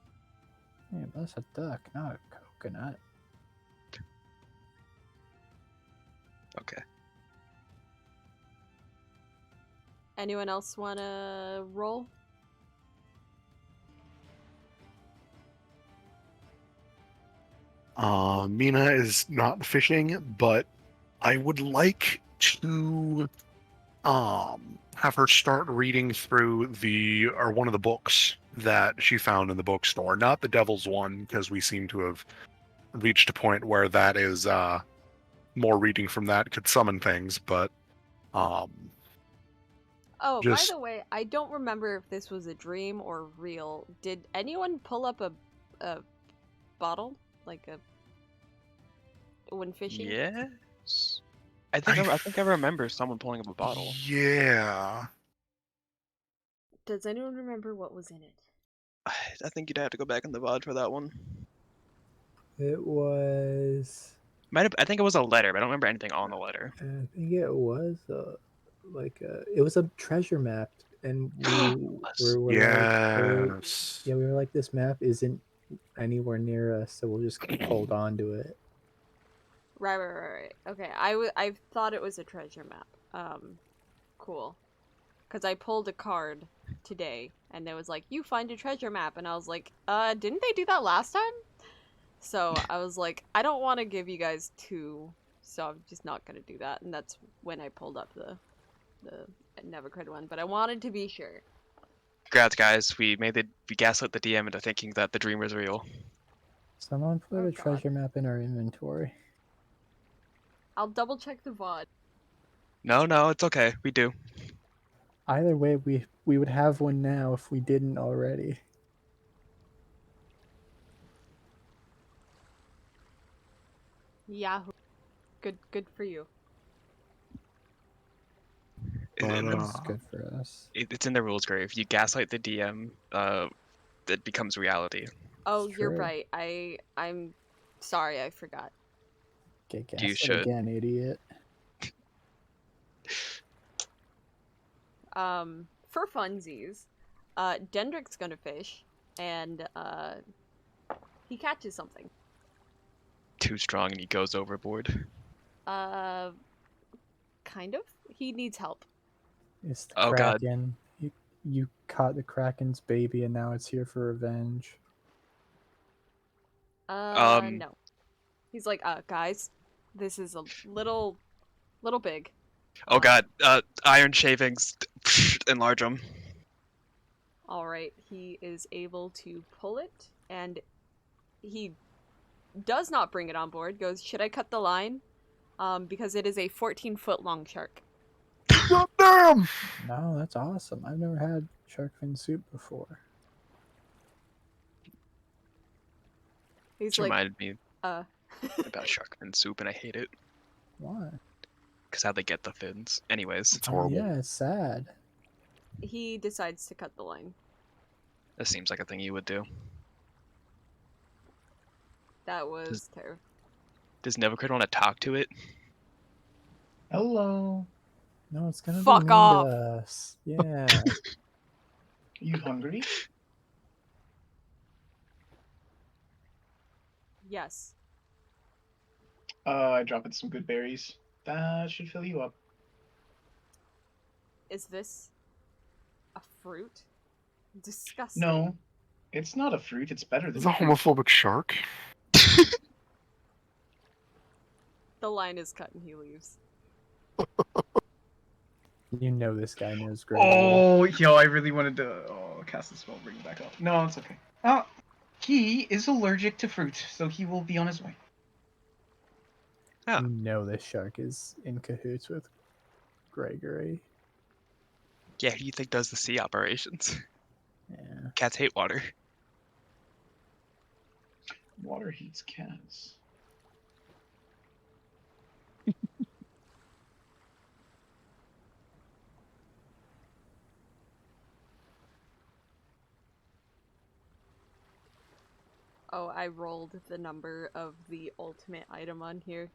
[SPEAKER 2] Yeah, but that's a duck, not a coconut.
[SPEAKER 3] Okay.
[SPEAKER 1] Anyone else wanna roll?
[SPEAKER 4] Mina is not fishing, but I would like to have her start reading through one of the books that she found in the bookstore. Not the Devil's one, because we seem to have reached a point where that is more reading from that could summon things, but
[SPEAKER 1] Oh, by
[SPEAKER 4] just
[SPEAKER 1] the way, I don't remember if this was a dream or real. Did anyone pull up a bottle like a when fishing?
[SPEAKER 3] Yes. I think I remember someone pulling up a bottle.
[SPEAKER 4] Yeah.
[SPEAKER 1] Does anyone remember what was in it?
[SPEAKER 3] I think you'd have to go back in the VOD for that one.
[SPEAKER 2] It was.
[SPEAKER 3] I think it was a letter, but I don't remember anything on the letter.
[SPEAKER 2] I think it was it was a treasure map, and we were like,
[SPEAKER 4] Yes.
[SPEAKER 2] yeah, we were like, this map isn't anywhere near us, so we'll just hold on to it.
[SPEAKER 1] Right. Okay, I thought it was a treasure map. Cool. Because I pulled a card today, and it was like, you find a treasure map, and I was like, didn't they do that last time? So I was like, I don't want to give you guys two, so I'm just not gonna do that, and that's when I pulled up the Nevercred one, but I wanted to be sure.
[SPEAKER 3] Congrats, guys. We gaslit the DM into thinking that the dream was real.
[SPEAKER 2] Someone put
[SPEAKER 1] Oh,
[SPEAKER 2] a
[SPEAKER 1] God.
[SPEAKER 2] treasure map in our inventory.
[SPEAKER 1] I'll double check the VOD.
[SPEAKER 3] No, it's okay. We do.
[SPEAKER 2] Either way, we would have one now if we didn't already.
[SPEAKER 1] Yahoo. Good for you.
[SPEAKER 4] But,
[SPEAKER 2] That's good for us.
[SPEAKER 3] It's in the rules, Gray. If you gaslight the DM, that becomes reality.
[SPEAKER 1] Oh,
[SPEAKER 2] It's
[SPEAKER 1] you're
[SPEAKER 2] true.
[SPEAKER 1] right. I'm sorry, I forgot.
[SPEAKER 2] Get
[SPEAKER 3] You
[SPEAKER 2] gaslit
[SPEAKER 3] should.
[SPEAKER 2] again, idiot.
[SPEAKER 1] For funsies, Dendrick's gonna fish, and he catches something.
[SPEAKER 3] Too strong and he goes overboard.
[SPEAKER 1] Kind of. He needs help.
[SPEAKER 2] It's the
[SPEAKER 3] Oh, God.
[SPEAKER 2] Kraken. You caught the Kraken's baby, and now it's here for revenge.
[SPEAKER 1] No. He's like, guys, this is a little big.
[SPEAKER 3] Oh, God. Iron shavings. Enlarge them.
[SPEAKER 1] Alright, he is able to pull it, and he does not bring it on board. Goes, should I cut the line? Because it is a 14-foot long shark.
[SPEAKER 4] God damn!
[SPEAKER 2] No, that's awesome. I've never had shark fin soup before.
[SPEAKER 1] He's
[SPEAKER 3] This
[SPEAKER 1] like,
[SPEAKER 3] reminded me about shark fin soup, and I hate it.
[SPEAKER 2] Why?
[SPEAKER 3] Because how they get the fins. Anyways,
[SPEAKER 4] It's horrible.
[SPEAKER 2] Yeah, it's sad.
[SPEAKER 1] he decides to cut the line.
[SPEAKER 3] this seems like a thing you would do.
[SPEAKER 1] That was terrible.
[SPEAKER 3] Does Nevercred want to talk to it?
[SPEAKER 6] Hello.
[SPEAKER 2] No, it's gonna
[SPEAKER 1] Fuck
[SPEAKER 2] be mean
[SPEAKER 1] off.
[SPEAKER 2] to us. Yeah.
[SPEAKER 6] You hungry?
[SPEAKER 1] Yes.
[SPEAKER 6] I dropped some good berries. That should fill you up.
[SPEAKER 1] Is this a fruit? Disgusting.
[SPEAKER 6] No, it's not a fruit. It's better than
[SPEAKER 4] Is a
[SPEAKER 6] fruit.
[SPEAKER 4] homophobic shark?
[SPEAKER 1] The line is cut and he leaves.
[SPEAKER 2] You know this guy knows Greg.
[SPEAKER 6] Oh, yo, I really wanted to cast the spell, bring it back up. No, it's okay. He is allergic to fruit, so he will be on his way.
[SPEAKER 3] Oh.
[SPEAKER 2] You know this shark is in cahoots with Gregory.
[SPEAKER 3] Yeah, who do you think does the sea operations?
[SPEAKER 2] Yeah.
[SPEAKER 3] Cats hate water.
[SPEAKER 6] Water heats cats.
[SPEAKER 1] Oh, I rolled the number of the ultimate item on here.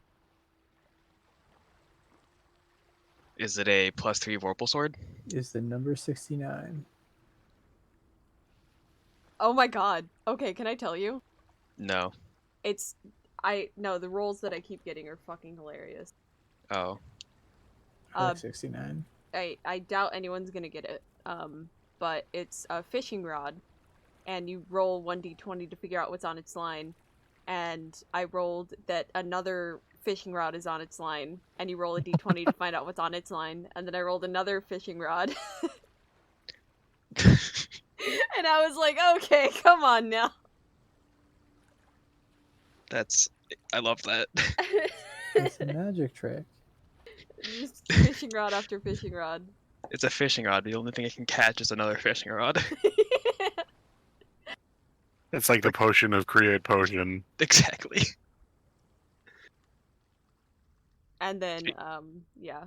[SPEAKER 3] Is it a +3 Vorpal sword?
[SPEAKER 2] Is the number 69.
[SPEAKER 1] Oh my god. Okay, can I tell you?
[SPEAKER 3] No.
[SPEAKER 1] No, the rolls that I keep getting are fucking hilarious.
[SPEAKER 3] Oh.
[SPEAKER 2] I like 69.
[SPEAKER 1] I doubt anyone's gonna get it. But it's a fishing rod, and you roll 1d20 to figure out what's on its line. And I rolled that another fishing rod is on its line, and you roll a d20 to find out what's on its line, and then I rolled another fishing rod. And I was like, okay, come on now.
[SPEAKER 3] I love that.
[SPEAKER 2] It's a magic trick.
[SPEAKER 1] Just fishing rod after fishing rod.
[SPEAKER 3] It's a fishing rod. The only thing it can catch is another fishing rod.
[SPEAKER 4] It's like the potion of create potion.
[SPEAKER 3] Exactly.
[SPEAKER 1] And then, yeah,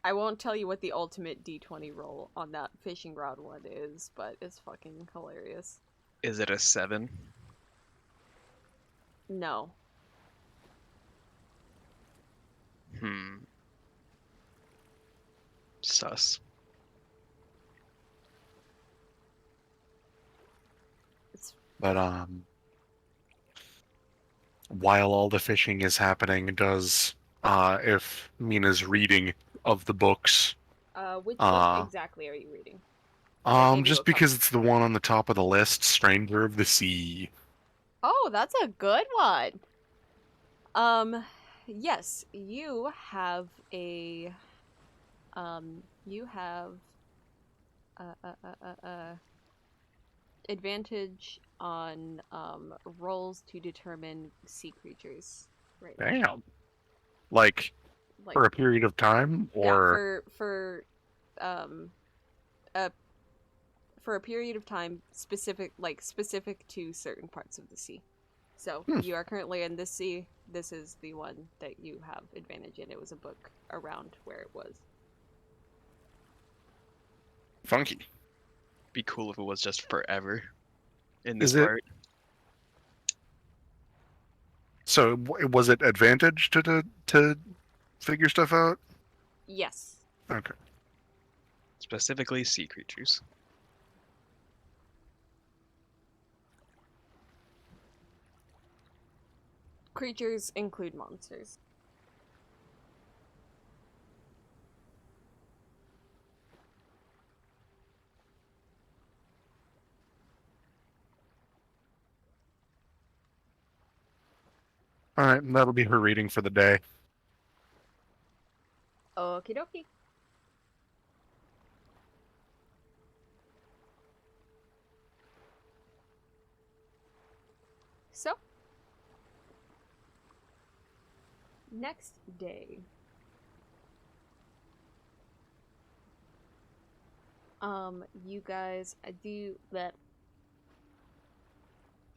[SPEAKER 1] I won't tell you what the ultimate d20 roll on that fishing rod one is, but it's fucking hilarious.
[SPEAKER 3] Is it a 7?
[SPEAKER 1] No.
[SPEAKER 3] Sus.
[SPEAKER 1] It's
[SPEAKER 4] But while all the fishing is happening, does if Mina's reading of the books,
[SPEAKER 1] which book exactly are you reading? I gave you a
[SPEAKER 4] just
[SPEAKER 1] couple.
[SPEAKER 4] because it's the one on the top of the list, Stranger of the Sea.
[SPEAKER 1] Oh, that's a good one. Yes, you have a, advantage on, rolls to determine sea creatures. Right now.
[SPEAKER 4] Damn. Like
[SPEAKER 1] Like,
[SPEAKER 4] for a period of time,
[SPEAKER 1] yeah,
[SPEAKER 4] or
[SPEAKER 1] um, uh, for a period of time specific to certain parts of the sea. So you are currently in this sea. This is the one that you have advantage in. It was a book around where it was.
[SPEAKER 4] funky.
[SPEAKER 3] Be cool if it was just forever in this
[SPEAKER 4] Is it-
[SPEAKER 3] part.
[SPEAKER 4] So was it advantage to figure stuff out?
[SPEAKER 1] Yes.
[SPEAKER 4] Okay.
[SPEAKER 3] Specifically sea creatures.
[SPEAKER 1] Creatures include monsters.
[SPEAKER 4] All right, that'll be her reading for the day.
[SPEAKER 1] Okie dokie. So, next day. You guys, I do that.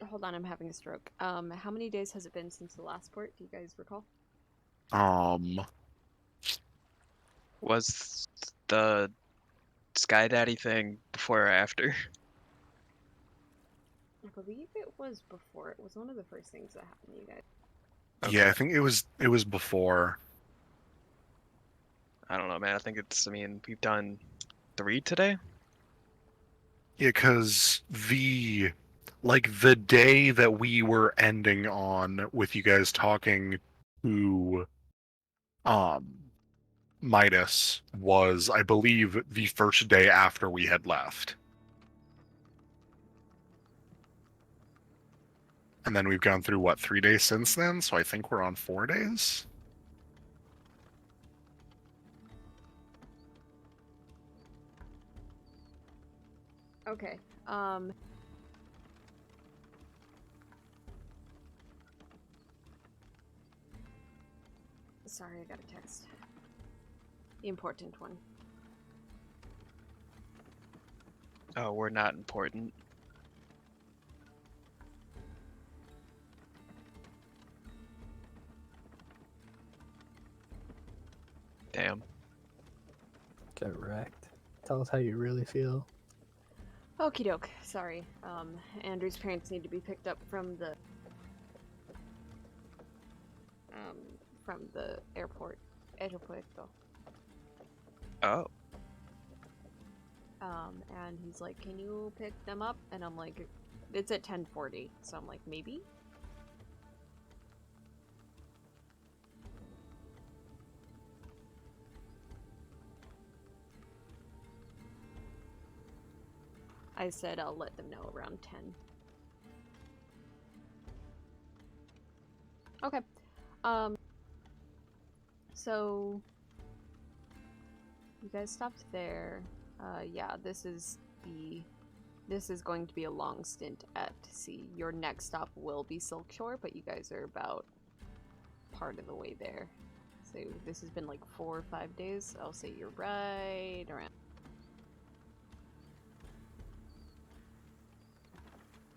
[SPEAKER 1] Hold on, I'm having a stroke. How many days has it been since the last port? Do you guys recall?
[SPEAKER 3] Was the Sky Daddy thing before or after?
[SPEAKER 1] I believe it was before. It was one of the first things that happened to you guys.
[SPEAKER 4] Yeah,
[SPEAKER 3] Okay.
[SPEAKER 4] I think it was before.
[SPEAKER 3] I don't know, man. I mean, we've done 3 today?
[SPEAKER 4] Yeah, because the day that we were ending on with you guys talking to Midas was, I believe, the first day after we had left. And then we've gone through, what, 3 days since then? So I think we're on 4 days?
[SPEAKER 1] Okay. Sorry, I got a text. The important one.
[SPEAKER 3] Oh, we're not important. Damn.
[SPEAKER 2] Get wrecked. Tell us how you really feel.
[SPEAKER 1] Okie doke. Sorry. Andrew's parents need to be picked up from the airport. Aeropuerto.
[SPEAKER 3] Oh.
[SPEAKER 1] And he's like, "Can you pick them up?" And I'm like, "It's at 10:40." So I'm like, "Maybe." I said I'll let them know around 10. Okay. So you guys stopped there. Yeah, this is going to be a long stint at sea. Your next stop will be Silkshore, but you guys are about part of the way there. So this has been like 4 or 5 days. I'll say you're right around.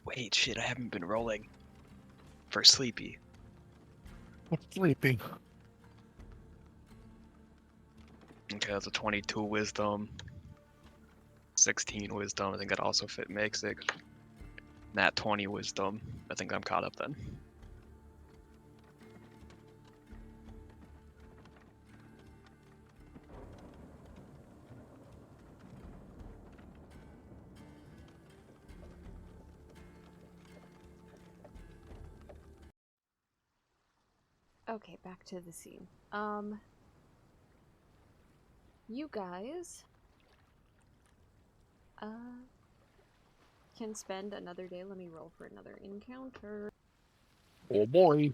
[SPEAKER 3] Wait, shit, I haven't been rolling. For sleepy.
[SPEAKER 4] What's sleeping?
[SPEAKER 3] Okay, that's a 22 wisdom. 16 wisdom, I think that also makes it. Nat 20 wisdom. I think I'm caught up then.
[SPEAKER 1] Okay, back to the scene. You guys can spend another day. Let me roll for another encounter.
[SPEAKER 4] Oh boy,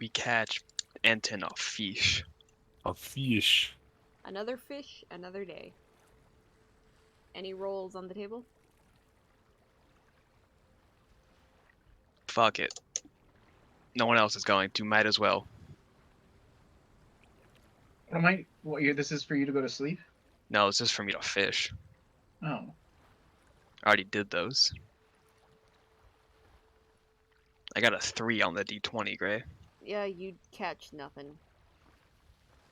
[SPEAKER 3] We catch Anton a fish.
[SPEAKER 4] a fish.
[SPEAKER 1] Another fish, another day. Any rolls on the table?
[SPEAKER 3] Fuck it. No one else is going to, might as well.
[SPEAKER 6] What am I? What year? This is for you to go to sleep?
[SPEAKER 3] No, it's just for me to fish.
[SPEAKER 6] Oh.
[SPEAKER 3] I already did those. I got a 3 on the d20, Gray.
[SPEAKER 1] Yeah, you'd catch nothing.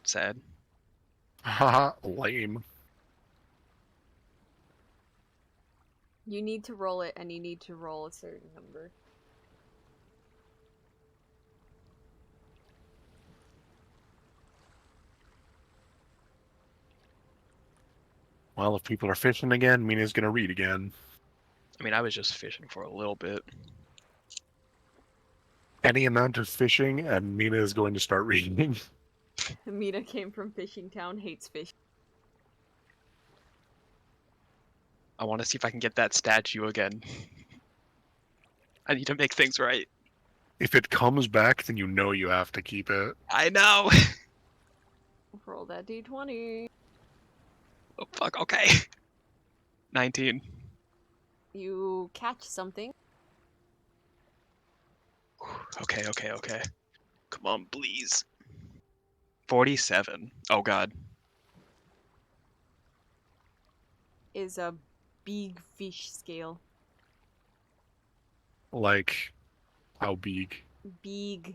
[SPEAKER 3] Sad.
[SPEAKER 4] Haha, lame.
[SPEAKER 1] You need to roll it, and you need to roll a certain number.
[SPEAKER 4] Well, if people are fishing again, Mina's gonna read again.
[SPEAKER 3] I mean, I was just fishing for a little bit.
[SPEAKER 4] Any amount of fishing, and Mina is going to start reading.
[SPEAKER 1] Mina came from Fishing Town, hates fish.
[SPEAKER 3] I want to see if I can get that statue again. I need to make things right.
[SPEAKER 4] If it comes back, then you know you have to keep it.
[SPEAKER 3] I know!
[SPEAKER 1] Roll that d20.
[SPEAKER 3] Oh, fuck, okay. 19.
[SPEAKER 1] You catch something.
[SPEAKER 3] Okay. Come on, please. 47. Oh, God.
[SPEAKER 1] Is a big fish scale.
[SPEAKER 4] Like, how big?
[SPEAKER 1] Big.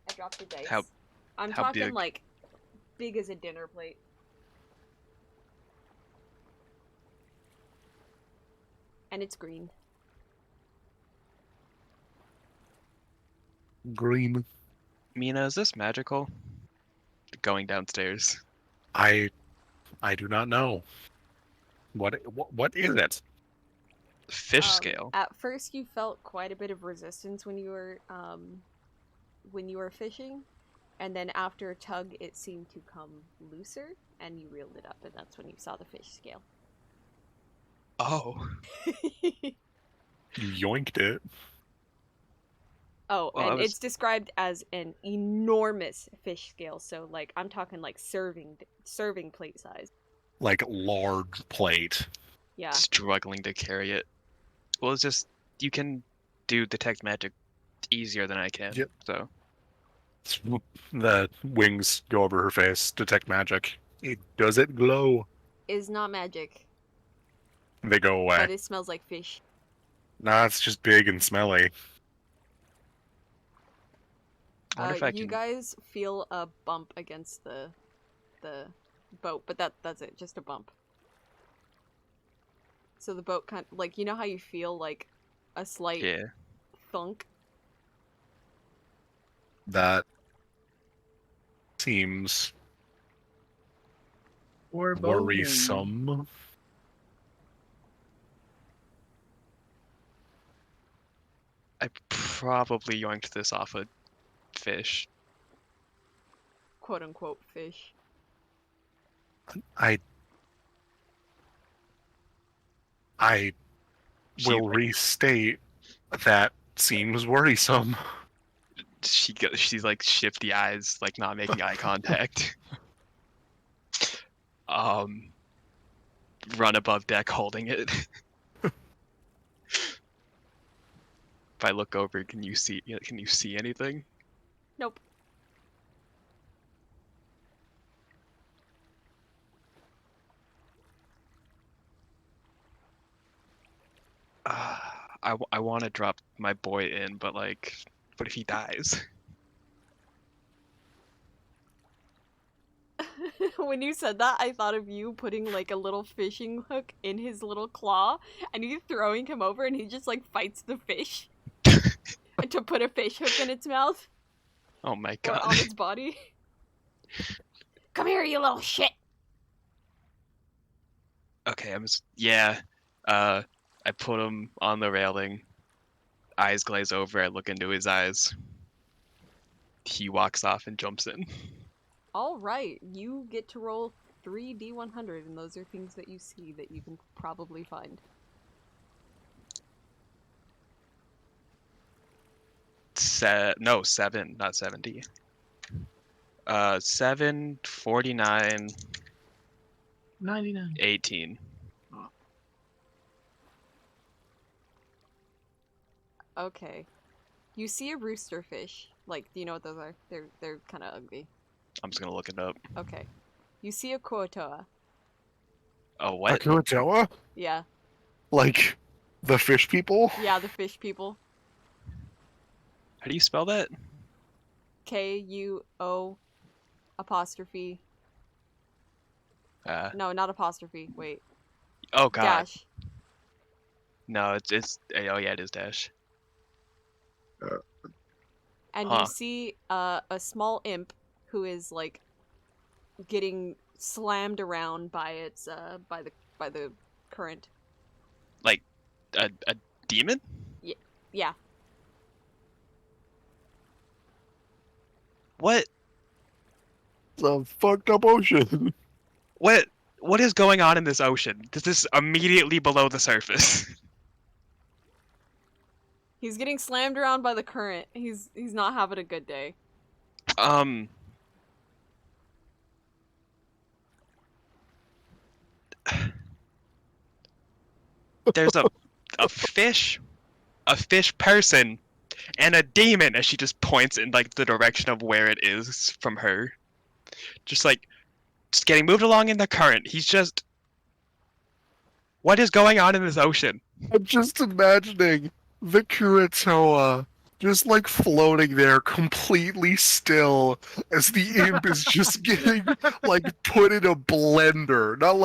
[SPEAKER 1] I dropped the dice.
[SPEAKER 3] How
[SPEAKER 1] I'm
[SPEAKER 3] how
[SPEAKER 1] talking
[SPEAKER 3] big?
[SPEAKER 1] like big as a dinner plate. And it's green.
[SPEAKER 4] Green.
[SPEAKER 3] Mina, is this magical? Going downstairs.
[SPEAKER 4] I do not know. What is it?
[SPEAKER 3] Fish scale.
[SPEAKER 1] At first, you felt quite a bit of resistance when you were fishing, and then after a tug, it seemed to come looser, and you reeled it up, and that's when you saw the fish scale.
[SPEAKER 3] Oh.
[SPEAKER 4] You yoinked it.
[SPEAKER 1] Oh,
[SPEAKER 3] Well,
[SPEAKER 1] and it's described as an enormous fish scale, so like I'm talking like serving plate size.
[SPEAKER 4] Like large plate.
[SPEAKER 1] Yeah.
[SPEAKER 3] Struggling to carry it. Well, it's just you can do detect magic easier than I can.
[SPEAKER 4] Yep.
[SPEAKER 3] So
[SPEAKER 4] The wings go over her face. Detect magic. Does it glow?
[SPEAKER 1] Is not magic,
[SPEAKER 4] They go away.
[SPEAKER 1] but it smells like fish.
[SPEAKER 4] Nah, it's just big and smelly.
[SPEAKER 3] I wonder if I
[SPEAKER 1] You
[SPEAKER 3] can.
[SPEAKER 1] guys feel a bump against the boat, but that's it, just a bump. So the boat kind of, like, you know how you feel like a slight
[SPEAKER 3] Yeah.
[SPEAKER 1] thunk?
[SPEAKER 4] That seems
[SPEAKER 6] Or
[SPEAKER 4] worrisome.
[SPEAKER 3] I probably yoinked this off a fish.
[SPEAKER 1] Quote unquote fish.
[SPEAKER 4] I I will restate that seems worrisome.
[SPEAKER 3] She's like shifty eyes, like not making eye contact. Run above deck holding it. If I look over, can you see anything?
[SPEAKER 1] Nope.
[SPEAKER 3] I want to drop my boy in, but like, what if he dies?
[SPEAKER 1] When you said that, I thought of you putting like a little fishing hook in his little claw and you throwing him over and he just like fights the fish to put a fish hook in its mouth
[SPEAKER 3] Oh my
[SPEAKER 1] or
[SPEAKER 3] god.
[SPEAKER 1] on its body. Come here, you little shit!
[SPEAKER 3] Okay, yeah. I put him on the railing. Eyes glaze over. I look into his eyes. He walks off and jumps in.
[SPEAKER 1] Alright, you get to roll 3d100 and those are things that you see that you can probably find.
[SPEAKER 3] No, 7, not 70. 7, 49,
[SPEAKER 6] 99.
[SPEAKER 3] 18.
[SPEAKER 1] Okay. You see a roosterfish. Like, do you know what those are? They're kind of ugly.
[SPEAKER 3] I'm just gonna look it up.
[SPEAKER 1] Okay. You see a kuotoa.
[SPEAKER 3] Oh, what?
[SPEAKER 4] Akuatoa?
[SPEAKER 1] Yeah.
[SPEAKER 4] Like the fish people?
[SPEAKER 1] Yeah, the fish people.
[SPEAKER 3] How do you spell that?
[SPEAKER 1] Kuo apostrophe. No, not apostrophe. Wait.
[SPEAKER 3] Oh god.
[SPEAKER 1] Dash.
[SPEAKER 3] No, it's oh yeah, it is dash.
[SPEAKER 1] And
[SPEAKER 3] Huh.
[SPEAKER 1] you see a small imp who is like getting slammed around by its by the current.
[SPEAKER 3] A demon?
[SPEAKER 1] Yeah.
[SPEAKER 3] What?
[SPEAKER 4] It's a fucked up ocean.
[SPEAKER 3] What is going on in this ocean? This is immediately below the surface.
[SPEAKER 1] He's getting slammed around by the current. He's not having a good day.
[SPEAKER 3] There's a fish person, and a demon, as she just points in like the direction of where it is from her. Just getting moved along in the current. He's just what is going on in this ocean?
[SPEAKER 4] I'm just imagining the Kuatoa just like floating there completely still as the imp is just getting like put in a blender. Not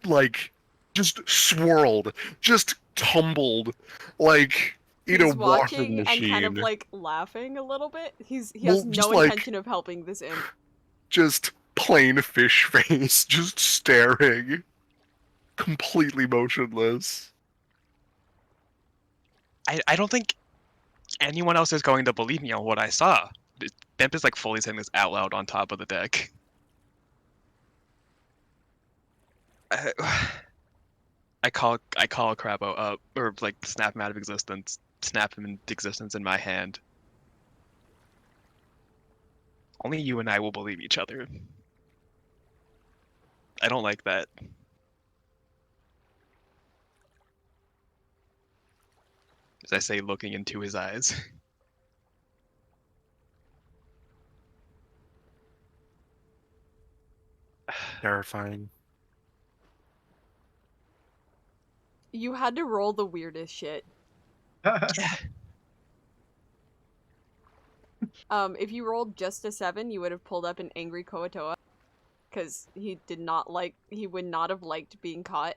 [SPEAKER 4] like just swirled, just tumbled like in
[SPEAKER 1] He's
[SPEAKER 4] a
[SPEAKER 1] watching
[SPEAKER 4] washing machine.
[SPEAKER 1] and kind of like laughing a little bit. He has
[SPEAKER 4] Well,
[SPEAKER 1] no
[SPEAKER 4] just, like-
[SPEAKER 1] intention of helping this imp.
[SPEAKER 4] Just plain fish face, just staring. Completely motionless.
[SPEAKER 3] I don't think anyone else is going to believe me on what I saw. Bimp is like fully saying this out loud on top of the deck. I call Crabbo up, or like snap him out of existence, snap him into existence in my hand. Only you and I will believe each other. I don't like that. As I say, looking into his eyes.
[SPEAKER 4] Terrifying.
[SPEAKER 1] You had to roll the weirdest shit. If you rolled just a 7, you would have pulled up an angry Kuotoa. Because he would not have liked being caught.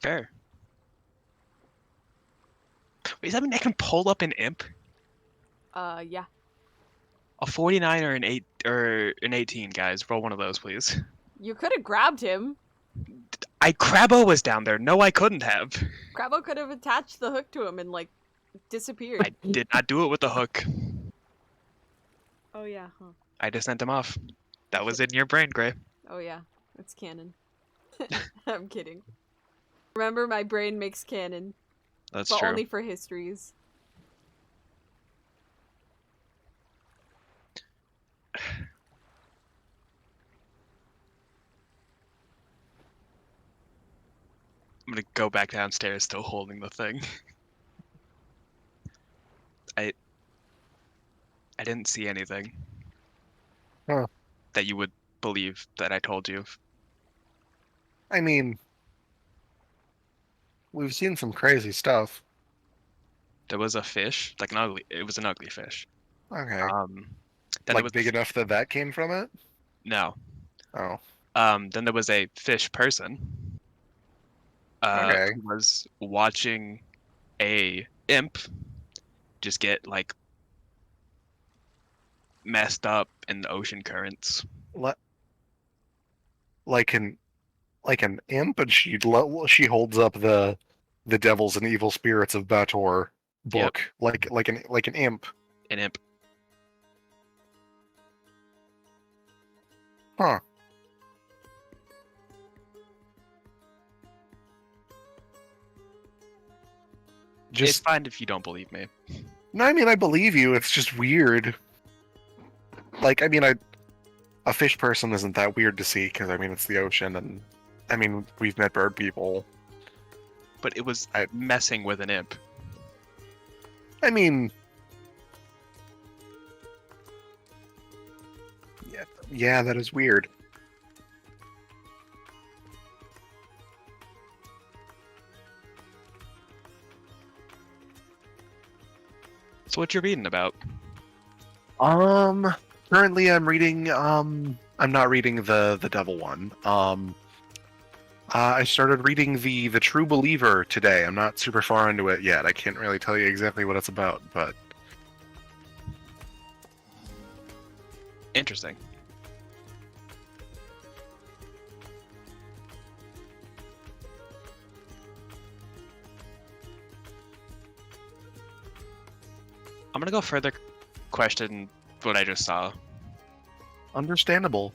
[SPEAKER 3] Fair. Wait, does that mean I can pull up an imp?
[SPEAKER 1] Yeah.
[SPEAKER 3] A 49 or an 8 or an 18, guys. Roll one of those, please.
[SPEAKER 1] You could have grabbed him.
[SPEAKER 3] Crabbo was down there. No, I couldn't have.
[SPEAKER 1] Crabbo could have attached the hook to him and, like, disappeared.
[SPEAKER 3] I did not do it with the hook.
[SPEAKER 1] Oh, yeah, huh.
[SPEAKER 3] I just sent him off. That was in your brain, Gray.
[SPEAKER 1] Oh, yeah. It's canon. I'm kidding. Remember, my brain makes canon,
[SPEAKER 3] That's
[SPEAKER 1] but
[SPEAKER 3] true.
[SPEAKER 1] only for histories.
[SPEAKER 3] I'm gonna go back downstairs, still holding the thing. I didn't see anything
[SPEAKER 4] Huh.
[SPEAKER 3] that you would believe that I told you.
[SPEAKER 4] I mean, we've seen some crazy stuff.
[SPEAKER 3] There was a fish, like an ugly. It was an ugly fish.
[SPEAKER 4] Okay.
[SPEAKER 3] Then there
[SPEAKER 4] Like
[SPEAKER 3] was
[SPEAKER 4] big enough that came from it?
[SPEAKER 3] no.
[SPEAKER 4] Oh.
[SPEAKER 3] Then there was a fish person.
[SPEAKER 4] Okay.
[SPEAKER 3] Who was watching a imp just get like messed up in the ocean currents.
[SPEAKER 4] Le- like an imp, and she holds up the devils and evil spirits of Bator
[SPEAKER 3] Yep.
[SPEAKER 4] book, like an imp.
[SPEAKER 3] An imp.
[SPEAKER 4] Huh.
[SPEAKER 3] It's
[SPEAKER 4] Just
[SPEAKER 3] fine if you don't believe me.
[SPEAKER 4] no, I mean I believe you. It's just weird. Like I mean, a fish person isn't that weird to see because I mean it's the ocean, and I mean we've met bird people.
[SPEAKER 3] But it was
[SPEAKER 4] I-
[SPEAKER 3] messing with an imp.
[SPEAKER 4] I mean, yeah, that is weird.
[SPEAKER 3] So what you're reading about?
[SPEAKER 4] Currently I'm reading I'm not reading the devil one. I started reading the True Believer today. I'm not super far into it yet. I can't really tell you exactly what it's about, but
[SPEAKER 3] Interesting. I'm gonna go further question what I just saw.
[SPEAKER 4] understandable.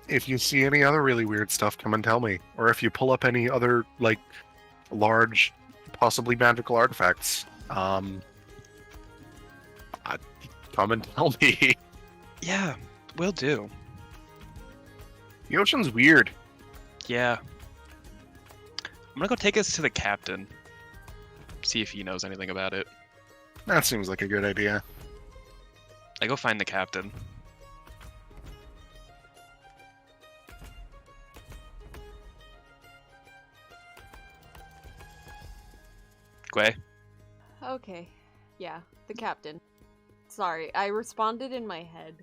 [SPEAKER 4] If you see any other really weird stuff, come and tell me. Or if you pull up any other like large, possibly magical artifacts, come and tell me.
[SPEAKER 3] Yeah, will do.
[SPEAKER 4] The ocean's weird.
[SPEAKER 3] Yeah. I'm gonna go take us to the captain. See if he knows anything about it.
[SPEAKER 4] That seems like a good idea.
[SPEAKER 3] I go find the captain. Gwei?
[SPEAKER 1] Okay, yeah, the captain. Sorry, I responded in my head.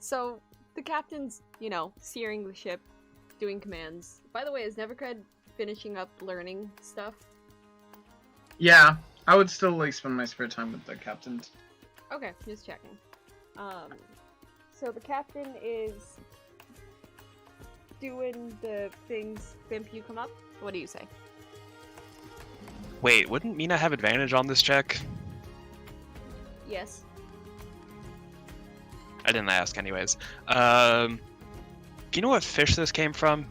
[SPEAKER 1] So, the captain's, you know, steering the ship, doing commands. By the way, is Nevercred finishing up learning stuff?
[SPEAKER 6] Yeah, I would still like spend my spare time with the captain.
[SPEAKER 1] Okay, just checking. So the captain is doing the things. Bimp, you come up? What do you say?
[SPEAKER 3] Wait, wouldn't Mina have advantage on this check?
[SPEAKER 1] Yes.
[SPEAKER 3] I didn't ask anyways. Do you know what fish this came from?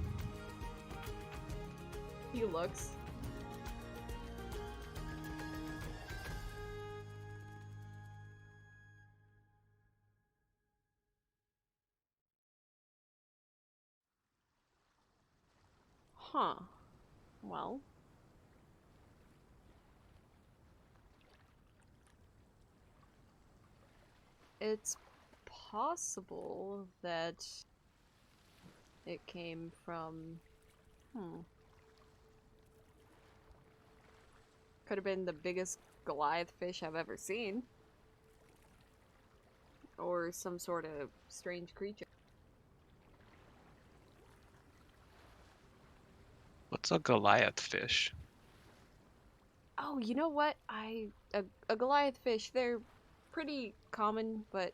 [SPEAKER 1] He looks. Huh. Well. It's possible that it came from... Could have been the biggest Goliath fish I've ever seen. Or some sort of strange creature.
[SPEAKER 3] What's a Goliath fish?
[SPEAKER 1] Oh, you know what? A Goliath fish, they're pretty common, but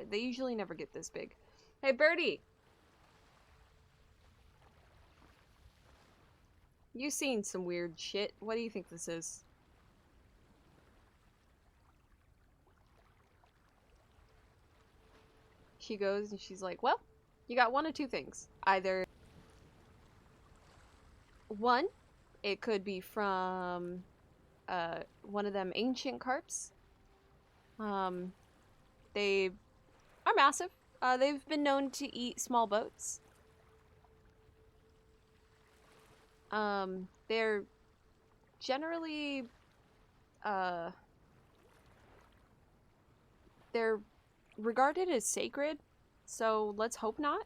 [SPEAKER 1] they usually never get this big. Hey, Birdie! You seen some weird shit. What do you think this is? she goes and she's like, well, you got one of two things. Either one, it could be from one of them ancient carps. They are massive. They've been known to eat small boats. They're generally they're regarded as sacred, so let's hope not.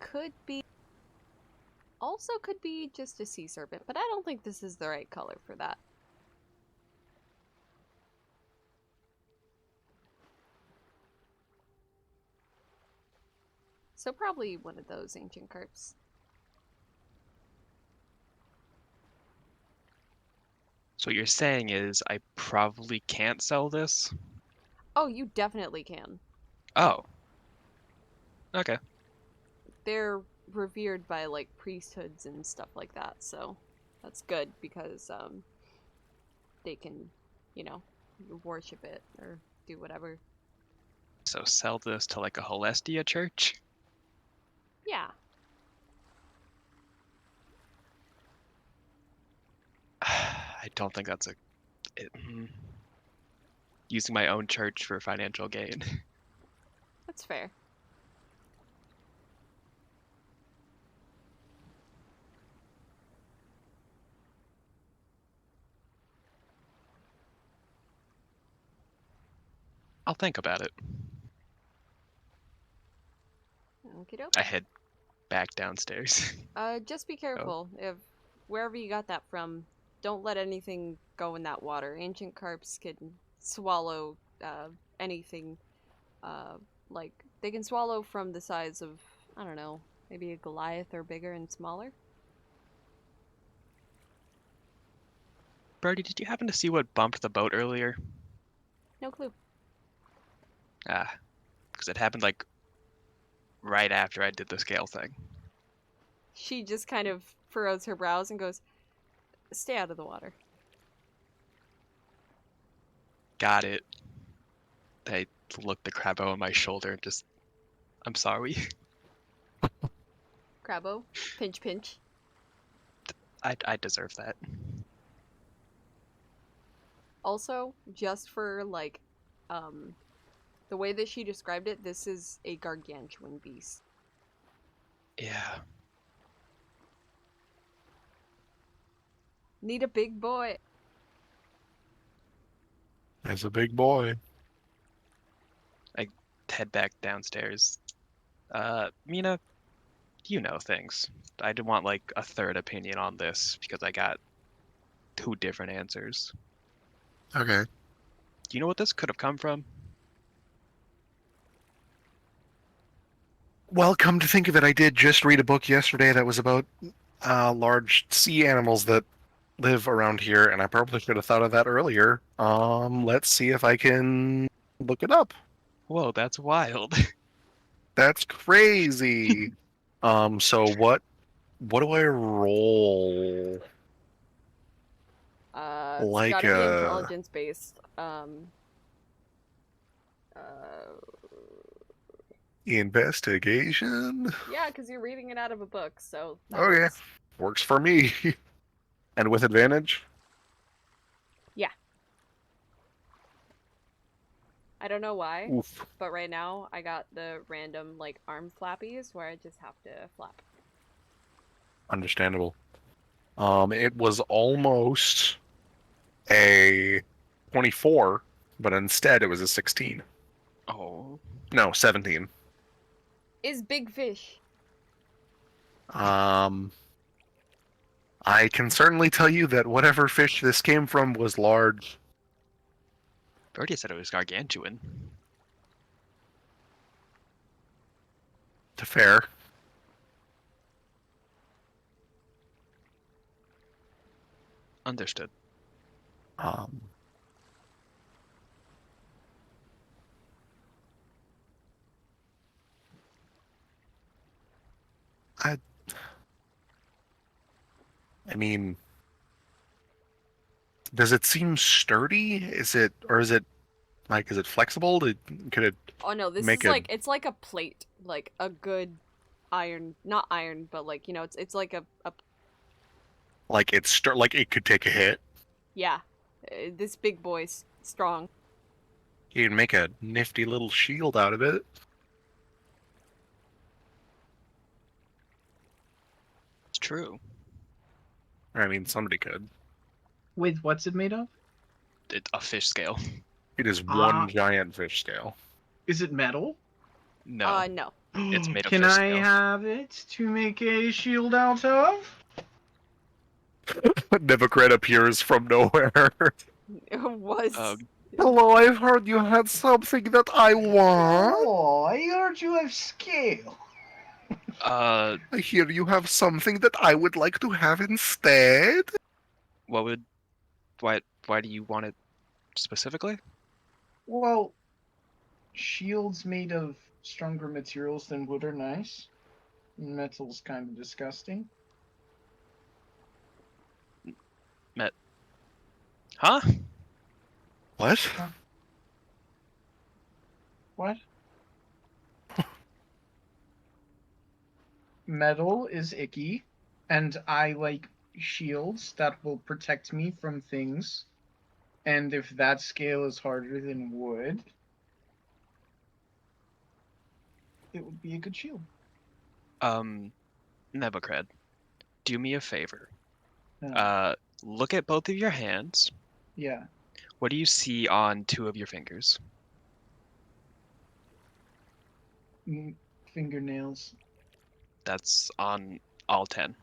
[SPEAKER 1] Could be also could be just a sea serpent, but I don't think this is the right color for that. So probably one of those ancient carps.
[SPEAKER 3] So what you're saying is I probably can't sell this?
[SPEAKER 1] Oh, you definitely can.
[SPEAKER 3] Oh. Okay.
[SPEAKER 1] They're revered by like priesthoods and stuff like that, so that's good because they can, you know, worship it or do whatever.
[SPEAKER 3] So sell this to like a Holestia church?
[SPEAKER 1] Yeah.
[SPEAKER 3] I don't think that's using my own church for financial gain.
[SPEAKER 1] That's fair.
[SPEAKER 3] I'll think about it.
[SPEAKER 1] Okey-doke.
[SPEAKER 3] I head back downstairs.
[SPEAKER 1] Just be careful. If wherever you got that from, don't let anything go in that water. Ancient carps can swallow anything. Like they can swallow from the size of, I don't know, maybe a Goliath or bigger and smaller.
[SPEAKER 3] Birdie, did you happen to see what bumped the boat earlier?
[SPEAKER 1] No clue.
[SPEAKER 3] Ah, because it happened like right after I did the scale thing.
[SPEAKER 1] She just kind of furrows her brows and goes, "Stay out of the water."
[SPEAKER 3] Got it. I looked the Crabbo on my shoulder and just, I'm sorry.
[SPEAKER 1] Crabbo, pinch, pinch.
[SPEAKER 3] I deserve that.
[SPEAKER 1] Also, just for like, the way that she described it, this is a gargantuan beast.
[SPEAKER 3] Yeah.
[SPEAKER 1] Need a big boy.
[SPEAKER 4] As a big boy.
[SPEAKER 3] Head back downstairs. Mina, you know things. I didn't want like a third opinion on this because I got two different answers.
[SPEAKER 4] Okay.
[SPEAKER 3] Do you know what this could have come from?
[SPEAKER 4] Well, come to think of it, I did just read a book yesterday that was about large sea animals that live around here, and I probably should have thought of that earlier. Let's see if I can look it up.
[SPEAKER 3] Whoa, that's wild.
[SPEAKER 4] That's crazy. So what do I roll?
[SPEAKER 1] It's
[SPEAKER 4] Like
[SPEAKER 1] gotta be intelligence based.
[SPEAKER 4] Investigation?
[SPEAKER 1] Yeah, because you're reading it out of a book, so that
[SPEAKER 4] Oh, yeah.
[SPEAKER 1] works.
[SPEAKER 4] Works for me. And with advantage?
[SPEAKER 1] I don't know why,
[SPEAKER 4] Oof.
[SPEAKER 1] but right now I got the random like arm flappies where I just have to flap.
[SPEAKER 4] Understandable. It was almost a 24, but instead it was a 16.
[SPEAKER 3] Oh.
[SPEAKER 4] No, 17.
[SPEAKER 1] Is big fish.
[SPEAKER 4] I can certainly tell you that whatever fish this came from was large.
[SPEAKER 3] Birdie said it was gargantuan.
[SPEAKER 4] To fair.
[SPEAKER 3] Understood.
[SPEAKER 4] Um, I mean, Does it seem sturdy? Is it like is it flexible? Could it
[SPEAKER 1] Oh no, this
[SPEAKER 4] make
[SPEAKER 1] is
[SPEAKER 4] a
[SPEAKER 1] like it's like a plate, like a good iron, not iron, but like it's like a
[SPEAKER 4] like like it could take a hit?
[SPEAKER 1] yeah. This big boy's strong.
[SPEAKER 4] You can make a nifty little shield out of it.
[SPEAKER 3] It's true.
[SPEAKER 4] I mean, somebody could.
[SPEAKER 6] Wait, what's it made of?
[SPEAKER 3] A fish scale.
[SPEAKER 4] It is
[SPEAKER 6] Ah.
[SPEAKER 4] one giant fish scale.
[SPEAKER 6] Is it metal?
[SPEAKER 3] No,
[SPEAKER 1] No.
[SPEAKER 3] it's made of
[SPEAKER 6] Can
[SPEAKER 3] fish
[SPEAKER 6] I
[SPEAKER 3] scale.
[SPEAKER 6] have it to make a shield out of?
[SPEAKER 4] Nevocred appears from nowhere.
[SPEAKER 1] It was
[SPEAKER 4] Hello, I've heard you had something that I want.
[SPEAKER 6] Oh, I heard you have scale.
[SPEAKER 3] Uh,
[SPEAKER 4] I hear you have something that I would like to have instead.
[SPEAKER 3] what would, why do you want it specifically?
[SPEAKER 6] Well, shields made of stronger materials than wood are nice. Metal's kind of disgusting.
[SPEAKER 3] Huh?
[SPEAKER 4] What?
[SPEAKER 6] What? Metal is icky, and I like shields that will protect me from things. And if that scale is harder than wood, it would be a good shield.
[SPEAKER 3] Nevocred, do me a favor.
[SPEAKER 6] Yeah.
[SPEAKER 3] Look at both of your hands.
[SPEAKER 6] Yeah.
[SPEAKER 3] What do you see on 2 of your fingers?
[SPEAKER 6] Fingernails.
[SPEAKER 3] That's on all 10.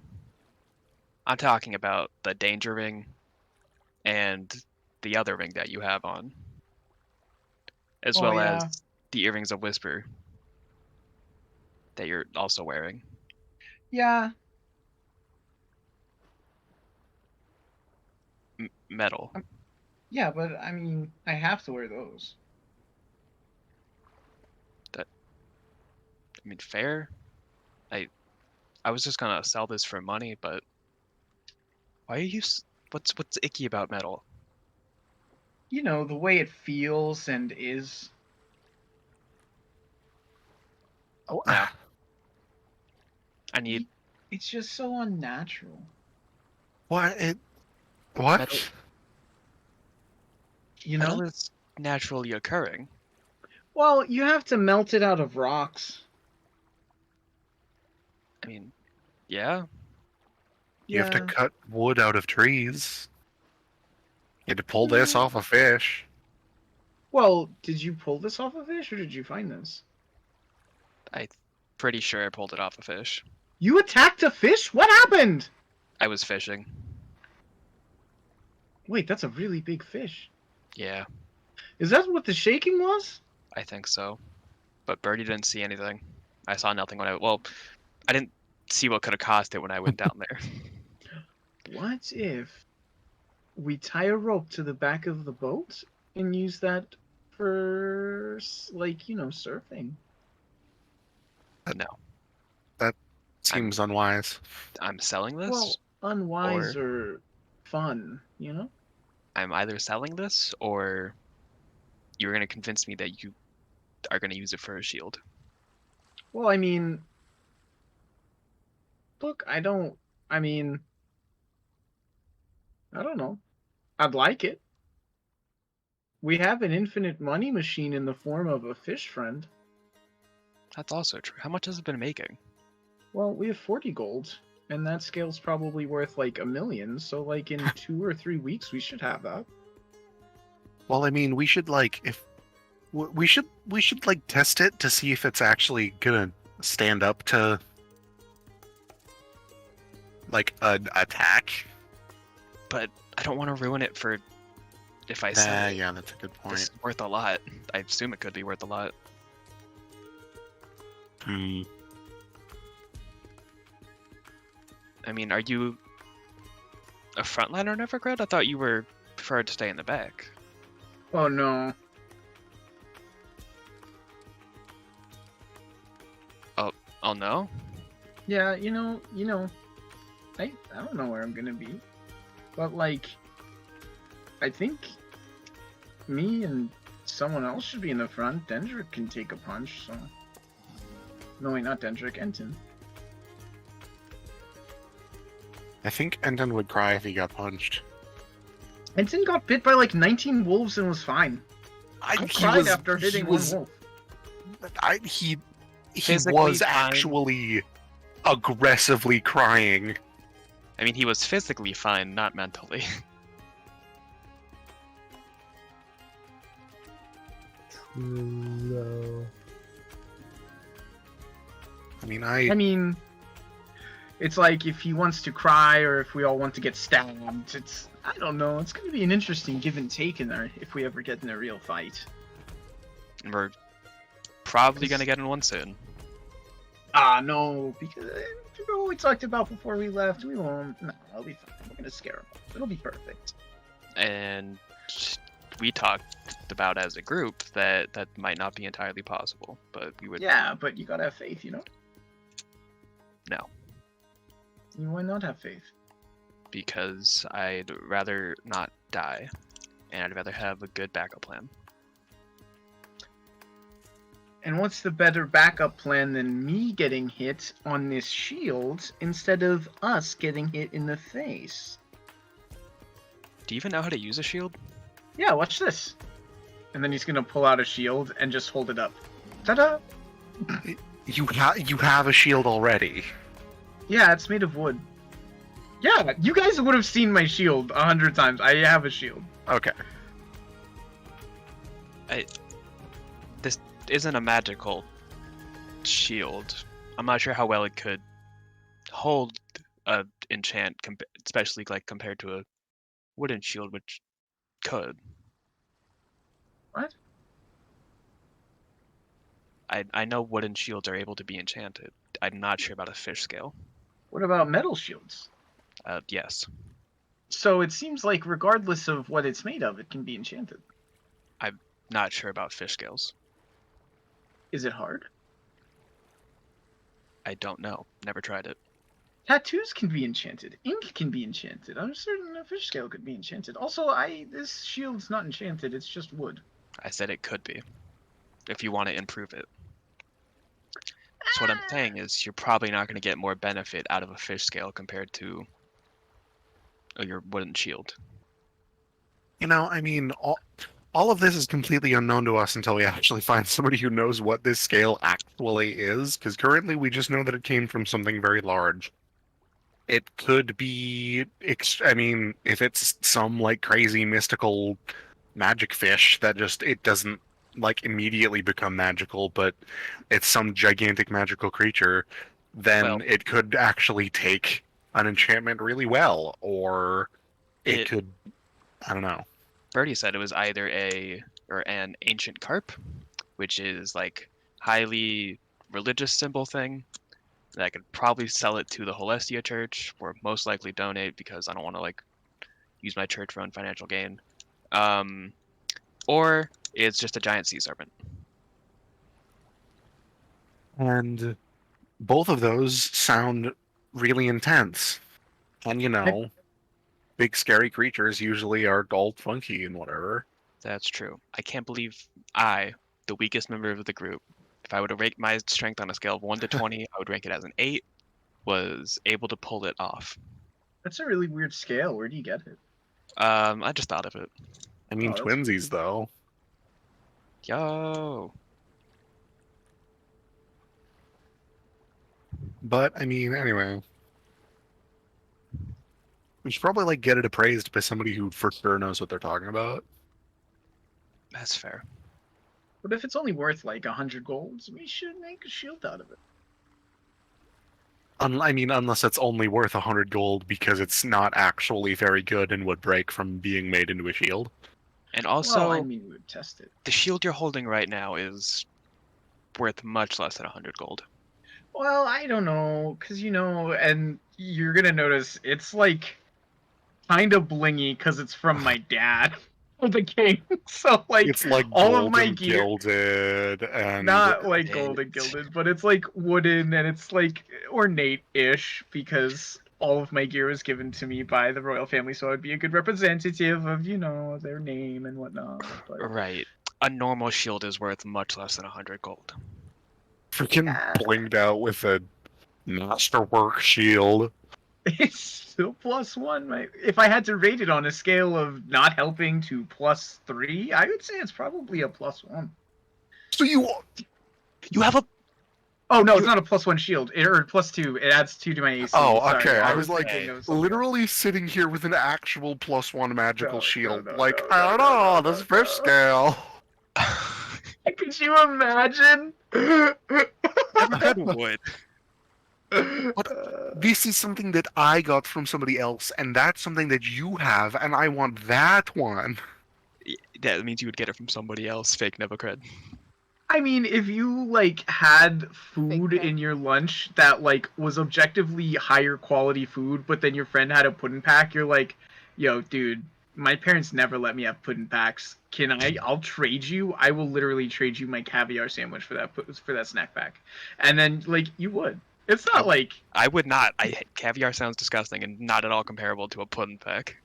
[SPEAKER 3] I'm talking about the danger ring and the other ring that you have on, as
[SPEAKER 6] Oh,
[SPEAKER 3] well
[SPEAKER 6] yeah.
[SPEAKER 3] as the earrings of Whisper that you're also wearing.
[SPEAKER 6] Yeah.
[SPEAKER 3] Metal.
[SPEAKER 6] Yeah, but I mean, I have to wear those.
[SPEAKER 3] I mean, fair. I was just gonna sell this for money, but why are you? What's icky about metal?
[SPEAKER 6] You know, the way it feels and is.
[SPEAKER 4] Oh,
[SPEAKER 3] No. I need
[SPEAKER 6] It's just so unnatural.
[SPEAKER 4] what? What?
[SPEAKER 3] Metal-
[SPEAKER 6] You know?
[SPEAKER 3] metal is naturally occurring.
[SPEAKER 6] Well, you have to melt it out of rocks.
[SPEAKER 3] I mean, yeah.
[SPEAKER 4] You have to
[SPEAKER 6] Yeah.
[SPEAKER 4] cut wood out of trees. You had to pull this off a fish.
[SPEAKER 6] Well, did you pull this off a fish or did you find this?
[SPEAKER 3] Pretty sure I pulled it off a fish.
[SPEAKER 6] You attacked a fish? What happened?
[SPEAKER 3] I was fishing.
[SPEAKER 6] Wait, that's a really big fish.
[SPEAKER 3] Yeah,
[SPEAKER 6] Is that what the shaking was?
[SPEAKER 3] I think so. But Birdie didn't see anything. I saw nothing when I didn't see what could have caused it when I went down there.
[SPEAKER 6] What if we tie a rope to the back of the boat and use that for, like, you know, surfing?
[SPEAKER 3] No,
[SPEAKER 4] Seems unwise.
[SPEAKER 3] I'm selling this.
[SPEAKER 6] Well, unwise or fun, you know?
[SPEAKER 3] I'm either selling this or you're gonna convince me that you are gonna use it for a shield.
[SPEAKER 6] Well, I mean, look, I don't know. I'd like it. We have an infinite money machine in the form of a fish friend.
[SPEAKER 3] That's also true. How much has it been making?
[SPEAKER 6] Well, we have 40 gold, and that scale's probably worth like 1 million, so like in 2 or 3 weeks we should have that.
[SPEAKER 4] Well, I mean, we should like we should like test it to see if it's actually gonna stand up to like an attack.
[SPEAKER 3] But I don't want to ruin it for if I sell it.
[SPEAKER 4] Yeah, that's a good
[SPEAKER 3] This
[SPEAKER 4] point.
[SPEAKER 3] is worth a lot. I assume it could be worth a lot.
[SPEAKER 4] Hmm.
[SPEAKER 3] I mean, are you a frontliner, Nevergrad? I thought you were preferred to stay in the back.
[SPEAKER 6] Oh no.
[SPEAKER 3] Oh no?
[SPEAKER 6] Yeah, you know, I don't know where I'm gonna be. But like I think me and someone else should be in the front. Dendrick can take a punch, so... No, wait, not Dendrick, Enton.
[SPEAKER 4] I think Enton would cry if he got punched.
[SPEAKER 6] Enton got bit by like 19 wolves and was fine. I cried after hitting one wolf.
[SPEAKER 4] He
[SPEAKER 3] Physically
[SPEAKER 4] was
[SPEAKER 3] fine.
[SPEAKER 4] actually aggressively crying.
[SPEAKER 3] I mean, he was physically fine, not mentally.
[SPEAKER 2] True.
[SPEAKER 4] I
[SPEAKER 6] I mean, it's like if he wants to cry or if we all want to get stabbed. It's, I don't know. It's going to be an interesting give and take in there if we ever get in a real fight.
[SPEAKER 3] And we're probably gonna get in one soon.
[SPEAKER 6] No, because what we talked about before we left, we won't. No, it'll be fine. We're going to scare him off. It'll be perfect.
[SPEAKER 3] And we talked about as a group that that might not be entirely possible, but we would.
[SPEAKER 6] Yeah, but you got to have faith, you know?
[SPEAKER 3] No,
[SPEAKER 6] Why not have faith?
[SPEAKER 3] because I'd rather not die, and I'd rather have a good backup plan.
[SPEAKER 6] And what's the better backup plan than me getting hit on this shield instead of us getting hit in the face?
[SPEAKER 3] Do you even know how to use a shield?
[SPEAKER 6] Yeah, watch this. And then he's gonna pull out a shield and just hold it up. Ta-da!
[SPEAKER 4] You have a shield already.
[SPEAKER 6] Yeah, it's made of wood. Yeah, you guys would have seen my shield 100 times. I have a shield.
[SPEAKER 4] Okay.
[SPEAKER 3] This isn't a magical shield. I'm not sure how well it could hold a enchant, especially like compared to a wooden shield, which could.
[SPEAKER 6] What?
[SPEAKER 3] I know wooden shields are able to be enchanted. I'm not sure about a fish scale.
[SPEAKER 6] What about metal shields?
[SPEAKER 3] Yes.
[SPEAKER 6] So it seems like regardless of what it's made of, it can be enchanted.
[SPEAKER 3] Not sure about fish scales.
[SPEAKER 6] Is it hard?
[SPEAKER 3] I don't know. Never tried it.
[SPEAKER 6] Tattoos can be enchanted. Ink can be enchanted. I'm certain a fish scale could be enchanted. Also, this shield's not enchanted. It's just wood.
[SPEAKER 3] I said it could be. If you want to improve it. So what I'm saying is you're probably not going to get more benefit out of a fish scale compared to your wooden shield.
[SPEAKER 4] You know, I mean, all of this is completely unknown to us until we actually find somebody who knows what this scale actually is, because currently we just know that it came from something very large. It could be, I mean, if it's some, like, crazy mystical magic fish that just, it doesn't, like, immediately become magical, but it's some gigantic magical creature, then
[SPEAKER 3] Well-
[SPEAKER 4] it could actually take an enchantment really well, or it could, I don't know.
[SPEAKER 3] Birdie said it was either an ancient carp, which is like highly religious symbol thing. And I could probably sell it to the Holestia Church, or most likely donate because I don't want to like use my church for own financial gain. Or it's just a giant sea serpent.
[SPEAKER 4] And both of those sound really intense. And you know, big scary creatures usually are all funky and whatever.
[SPEAKER 3] That's true. I can't believe I, the weakest member of the group, if I were to rate my strength on a scale of 1 to 20, I would rank it as an 8, was able to pull it off.
[SPEAKER 6] That's a really weird scale. Where do you get it?
[SPEAKER 3] I just thought of it.
[SPEAKER 4] I mean,
[SPEAKER 6] Oh, that's-
[SPEAKER 4] twinsies though.
[SPEAKER 3] Yo.
[SPEAKER 4] But I mean, anyway, we should probably like get it appraised by somebody who for sure knows what they're talking about.
[SPEAKER 3] That's fair.
[SPEAKER 6] What if it's only worth like 100 golds? We should make a shield out of it.
[SPEAKER 4] I mean, unless it's only worth 100 gold because it's not actually very good and would break from being made into a shield.
[SPEAKER 3] And also,
[SPEAKER 6] Well, I mean, we would test it.
[SPEAKER 3] the shield you're holding right now is worth much less than 100 gold.
[SPEAKER 6] Well, I don't know, because, you know, and you're going to notice it's like kind of blingy because it's from my dad, the king. So, like,
[SPEAKER 4] It's like
[SPEAKER 6] all
[SPEAKER 4] gold
[SPEAKER 6] of my
[SPEAKER 4] and
[SPEAKER 6] gear,
[SPEAKER 4] gilded and
[SPEAKER 6] not like
[SPEAKER 3] and-
[SPEAKER 6] gold and gilded, but it's like wooden and it's like ornate-ish because all of my gear was given to me by the royal family, so I'd be a good representative of, their name and whatnot. But
[SPEAKER 3] Right. A normal shield is worth much less than 100 gold.
[SPEAKER 4] Freaking
[SPEAKER 6] Yeah.
[SPEAKER 4] blinged out with a masterwork shield.
[SPEAKER 6] it's still +1. If I had to rate it on a scale of not helping to +3, I would say it's probably a +1.
[SPEAKER 4] So you
[SPEAKER 3] You have a
[SPEAKER 6] Oh no, it's not a +1 shield. Or +2. It adds 2 to my AC.
[SPEAKER 4] Oh,
[SPEAKER 6] Sorry,
[SPEAKER 4] okay. I was
[SPEAKER 6] thinking
[SPEAKER 3] like,
[SPEAKER 6] of something
[SPEAKER 4] literally sitting here with an actual +1 magical
[SPEAKER 6] No,
[SPEAKER 4] shield.
[SPEAKER 6] no,
[SPEAKER 4] like,
[SPEAKER 6] no,
[SPEAKER 4] I
[SPEAKER 6] no,
[SPEAKER 4] don't
[SPEAKER 6] no,
[SPEAKER 4] know,
[SPEAKER 6] no,
[SPEAKER 4] this
[SPEAKER 6] no,
[SPEAKER 4] fish
[SPEAKER 6] no.
[SPEAKER 4] scale.
[SPEAKER 6] else. Could you imagine?
[SPEAKER 3] Never could would.
[SPEAKER 4] This is something that I got from somebody else, and that's something that you have, and I want that one.
[SPEAKER 3] That means you would get it from somebody else. Fake Nevocred.
[SPEAKER 6] I mean, if you had food
[SPEAKER 1] Fake
[SPEAKER 6] in your lunch that was objectively higher quality food, but then your friend had a pudding pack, you're like, yo, dude, my parents never let me have pudding packs. I'll trade you. I will literally trade you my caviar sandwich for that snack pack. And then you would. It's not
[SPEAKER 3] I would not. Caviar sounds disgusting and not at all comparable to a pudding pack.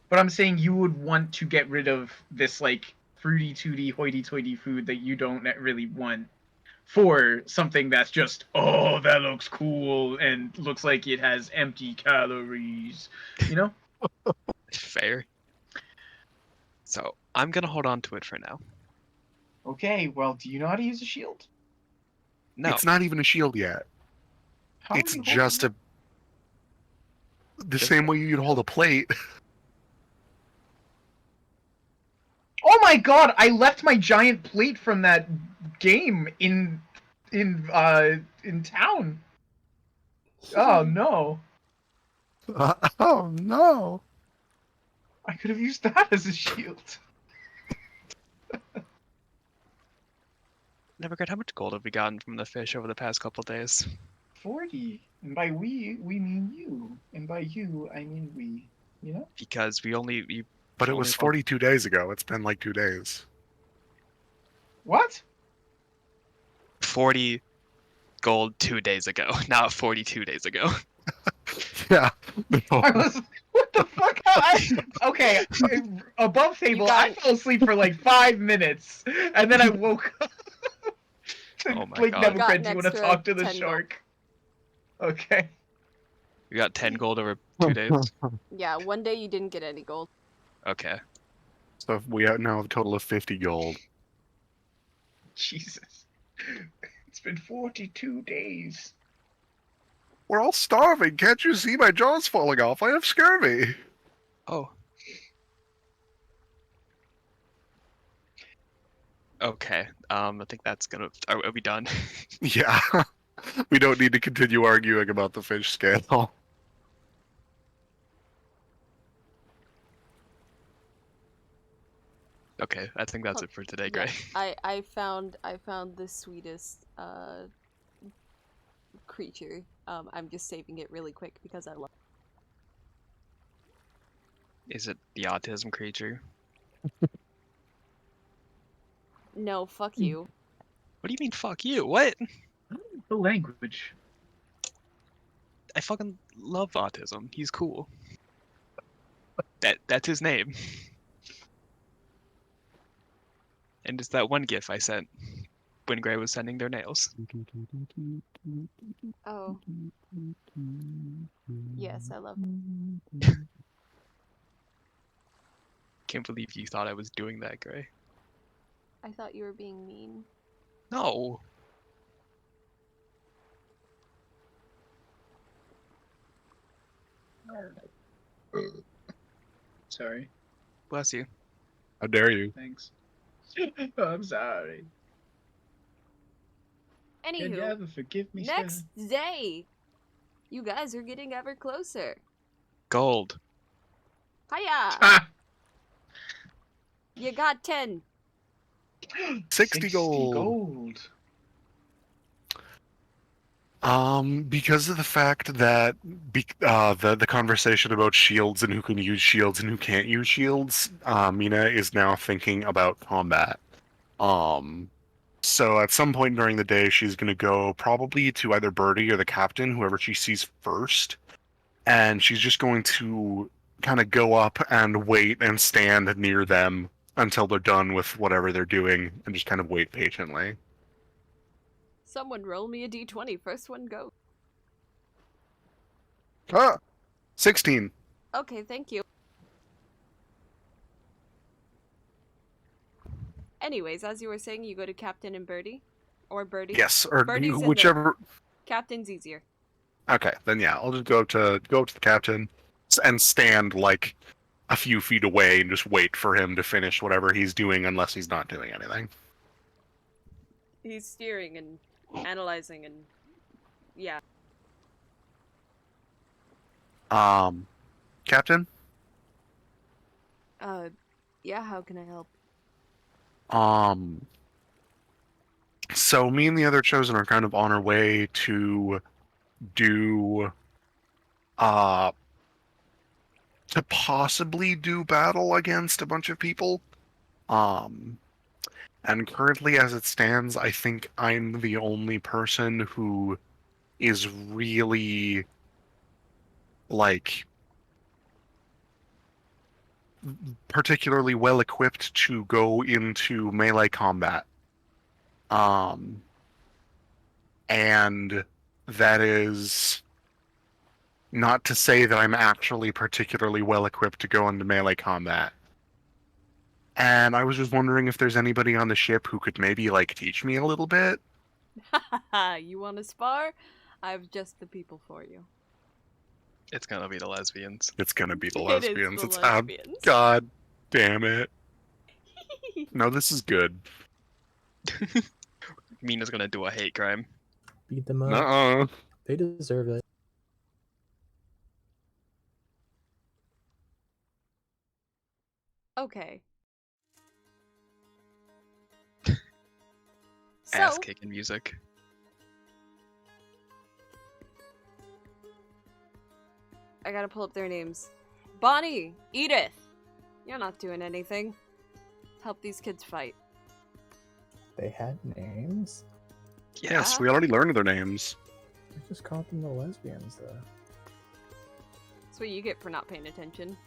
[SPEAKER 6] but I'm saying you would want to get rid of this fruity tooty hoity toity food that you don't really want for something that's just, oh, that looks cool and looks like it has empty calories,
[SPEAKER 3] Fair. So I'm gonna hold on to it for now.
[SPEAKER 6] Okay, well, do you know how to use a shield?
[SPEAKER 3] No.
[SPEAKER 4] It's not even a shield yet.
[SPEAKER 6] How
[SPEAKER 4] It's
[SPEAKER 6] are you
[SPEAKER 4] just
[SPEAKER 6] holding
[SPEAKER 4] the same way you'd hold a plate.
[SPEAKER 6] it? Oh my god, I left my giant plate from that game in town. Oh no.
[SPEAKER 4] Oh no.
[SPEAKER 6] I could have used that as a shield.
[SPEAKER 3] Nevocred, how much gold have we gotten from the fish over the past couple days?
[SPEAKER 6] 40. And by we mean you. And by you, I mean we.
[SPEAKER 3] Because we
[SPEAKER 4] But it
[SPEAKER 3] only
[SPEAKER 4] was
[SPEAKER 3] rolled-
[SPEAKER 4] 42 days ago. It's been like 2 days.
[SPEAKER 6] What?
[SPEAKER 3] 40 gold 2 days ago, not 42 days ago.
[SPEAKER 4] Yeah. No.
[SPEAKER 6] I was. What the fuck? Okay, above table,
[SPEAKER 1] got
[SPEAKER 6] I
[SPEAKER 1] it.
[SPEAKER 6] fell asleep for 5 minutes, and then I woke up.
[SPEAKER 3] Oh my
[SPEAKER 6] Blake
[SPEAKER 3] God.
[SPEAKER 6] never
[SPEAKER 1] Got
[SPEAKER 6] said,
[SPEAKER 1] an
[SPEAKER 6] "Do you want to
[SPEAKER 1] extra
[SPEAKER 6] talk to the
[SPEAKER 1] 10 gold.
[SPEAKER 6] shark?" Okay.
[SPEAKER 3] We got 10 gold over 2 days.
[SPEAKER 1] Yeah, one day you didn't get any gold.
[SPEAKER 3] Okay.
[SPEAKER 4] So we now have a total of 50 gold.
[SPEAKER 6] Jesus. It's been 42 days.
[SPEAKER 4] We're all starving. Can't you see my jaw's falling off? I have scurvy.
[SPEAKER 3] Oh. Okay. I think that's gonna. Are we done?
[SPEAKER 4] Yeah. We don't need to continue arguing about the fish scale.
[SPEAKER 3] Okay. I think that's it for today,
[SPEAKER 1] Yeah,
[SPEAKER 3] Gray.
[SPEAKER 1] I found the sweetest creature. I'm just saving it really quick because I love.
[SPEAKER 3] Is it the autism creature?
[SPEAKER 1] No, fuck you.
[SPEAKER 3] What do you mean? Fuck you? What?
[SPEAKER 6] The language.
[SPEAKER 3] I fucking love autism. He's cool. That's his name. And it's that one gif I sent when Gray was sending their nails.
[SPEAKER 1] Oh, yes, I love.
[SPEAKER 3] Can't believe you thought I was doing that, Gray.
[SPEAKER 1] I thought you were being mean.
[SPEAKER 3] No.
[SPEAKER 6] Sorry.
[SPEAKER 3] Bless you.
[SPEAKER 4] How dare you?
[SPEAKER 6] Thanks. I'm sorry. Can you
[SPEAKER 1] Anywho,
[SPEAKER 6] ever forgive me,
[SPEAKER 1] next day, you guys are getting ever closer.
[SPEAKER 3] Gold.
[SPEAKER 1] Hiya!
[SPEAKER 6] Ah!
[SPEAKER 1] You got 10.
[SPEAKER 4] 60 gold. Because of the fact that the conversation about shields and who can use shields and who can't use shields, Mina is now thinking about combat. So at some point during the day, she's gonna go probably to either Birdie or the captain, whoever she sees first, and she's just going to kind of go up and wait and stand near them until they're done with whatever they're doing, and just kind of wait patiently.
[SPEAKER 1] Someone roll me a d20. First one go.
[SPEAKER 4] 16.
[SPEAKER 1] Okay, thank you. Anyways, as you were saying, you go to Captain and Birdie? Or Birdie?
[SPEAKER 4] Yes, or
[SPEAKER 1] Birdie's in the-
[SPEAKER 4] whichever.
[SPEAKER 1] Captain's easier.
[SPEAKER 4] Okay, then yeah, I'll just go up to the captain and stand like a few feet away and just wait for him to finish whatever he's doing, unless he's not doing anything.
[SPEAKER 1] He's steering and analyzing and... yeah.
[SPEAKER 4] Captain?
[SPEAKER 1] Yeah, how can I help?
[SPEAKER 4] So me and the other chosen are kind of on our way to do, to possibly do battle against a bunch of people. And currently as it stands, I think I'm the only person who is really, like, particularly well equipped to go into melee combat. And that is not to say that I'm actually particularly well equipped to go into melee combat. And I was just wondering if there's anybody on the ship who could maybe, like, teach me a little bit.
[SPEAKER 1] You want to spar? I have just the people for you.
[SPEAKER 3] It's gonna be the lesbians.
[SPEAKER 4] It's gonna be the
[SPEAKER 1] It is
[SPEAKER 4] lesbians.
[SPEAKER 1] the
[SPEAKER 4] It's
[SPEAKER 1] lesbians.
[SPEAKER 4] God damn it. No, this is good.
[SPEAKER 3] Mina's gonna do a hate crime.
[SPEAKER 2] Beat them up.
[SPEAKER 4] Nuh-uh.
[SPEAKER 2] They deserve it.
[SPEAKER 1] Okay.
[SPEAKER 3] Ass
[SPEAKER 1] So,
[SPEAKER 3] kicking music.
[SPEAKER 1] I gotta pull up their names. Bonnie! Edith! You're not doing anything. Help these kids fight.
[SPEAKER 2] They had names.
[SPEAKER 4] Yes, we already learned their names.
[SPEAKER 2] I just called them the lesbians, though.
[SPEAKER 1] That's what you get for not paying attention.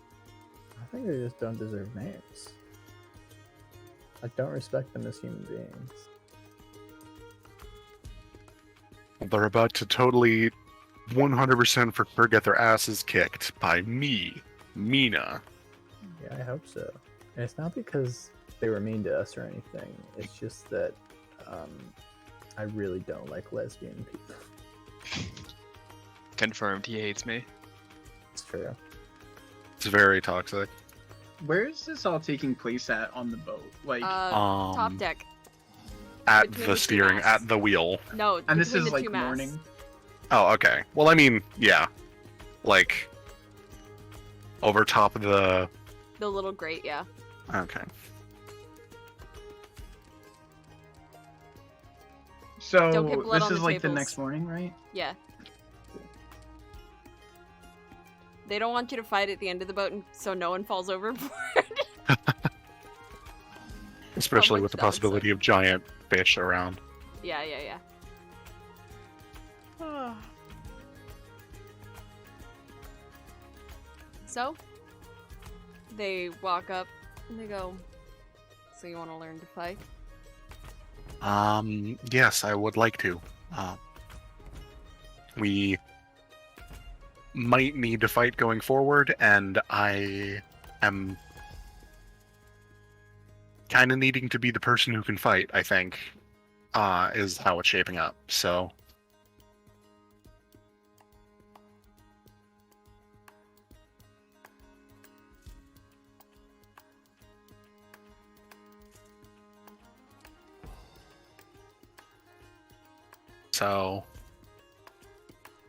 [SPEAKER 2] I think they just don't deserve names. I don't respect them as human beings.
[SPEAKER 4] They're about to totally 100% for sure get their asses kicked by me, Mina.
[SPEAKER 2] Yeah, I hope so. And it's not because they were mean to us or anything. It's just that I really don't like lesbian people.
[SPEAKER 3] Confirmed, he hates me.
[SPEAKER 2] It's true.
[SPEAKER 4] It's very toxic.
[SPEAKER 6] Where is this all taking place at on the boat? Like,
[SPEAKER 1] Top deck.
[SPEAKER 4] At
[SPEAKER 1] between
[SPEAKER 4] the
[SPEAKER 1] the two
[SPEAKER 4] steering,
[SPEAKER 1] masts.
[SPEAKER 4] at the wheel.
[SPEAKER 1] No,
[SPEAKER 6] and this
[SPEAKER 1] between
[SPEAKER 6] is
[SPEAKER 1] the
[SPEAKER 6] like
[SPEAKER 1] two masts.
[SPEAKER 6] morning.
[SPEAKER 4] Oh, okay. Well, I mean, yeah. Like, over top of the...
[SPEAKER 1] The little grate, yeah.
[SPEAKER 4] Okay.
[SPEAKER 6] So
[SPEAKER 1] Don't get blood
[SPEAKER 6] this
[SPEAKER 1] on
[SPEAKER 6] is
[SPEAKER 1] the
[SPEAKER 6] like the
[SPEAKER 1] tables.
[SPEAKER 6] next morning, right?
[SPEAKER 1] Yeah. They don't want you to fight at the end of the boat so no one falls overboard.
[SPEAKER 4] Especially
[SPEAKER 1] much
[SPEAKER 4] with the
[SPEAKER 1] that would
[SPEAKER 4] possibility of giant fish around.
[SPEAKER 1] Yeah, yeah, yeah. So, they walk up and they go, so you want to learn to fight?
[SPEAKER 4] Yes, I would like to. We might need to fight going forward, and I am kind of needing to be the person who can fight, I think, is how it's shaping up. So,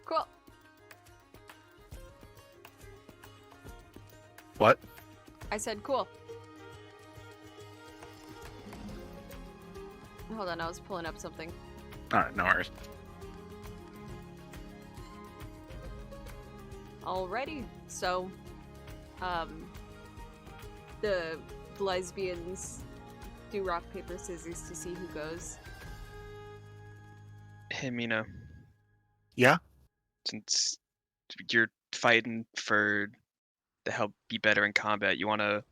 [SPEAKER 1] Cool.
[SPEAKER 4] what?
[SPEAKER 1] I said cool. Hold on, I was pulling up something.
[SPEAKER 4] Alright, no worries.
[SPEAKER 1] Alrighty, so, the lesbians do rock, paper, scissors to see who goes.
[SPEAKER 3] Hey, Mina.
[SPEAKER 4] Yeah?
[SPEAKER 3] Since you're fighting to help be better in combat, you want a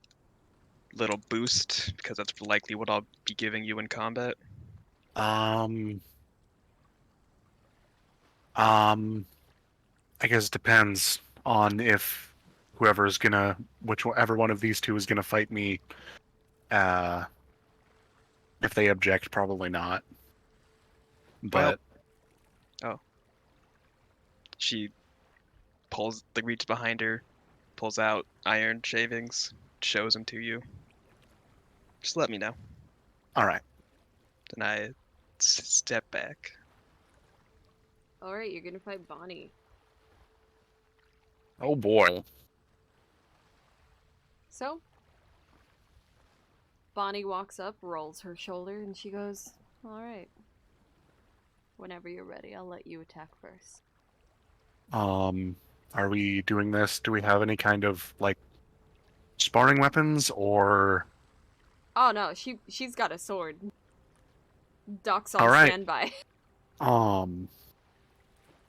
[SPEAKER 3] little boost because that's likely what I'll be giving you in combat.
[SPEAKER 4] I guess it depends on if whichever one of these two is gonna fight me. If they object, probably not. But
[SPEAKER 3] She reaches behind her, pulls out iron shavings, shows them to you. Just let me know.
[SPEAKER 4] all right.
[SPEAKER 3] Then I step back.
[SPEAKER 1] Alright, you're gonna fight Bonnie.
[SPEAKER 4] Oh boy.
[SPEAKER 1] So, Bonnie walks up, rolls her shoulder, and she goes, alright. Whenever you're ready, I'll let you attack first.
[SPEAKER 4] Are we doing this? Do we have any kind of like sparring weapons or?
[SPEAKER 1] Oh no, she's got a sword. Doc's on
[SPEAKER 4] Alright.
[SPEAKER 1] standby.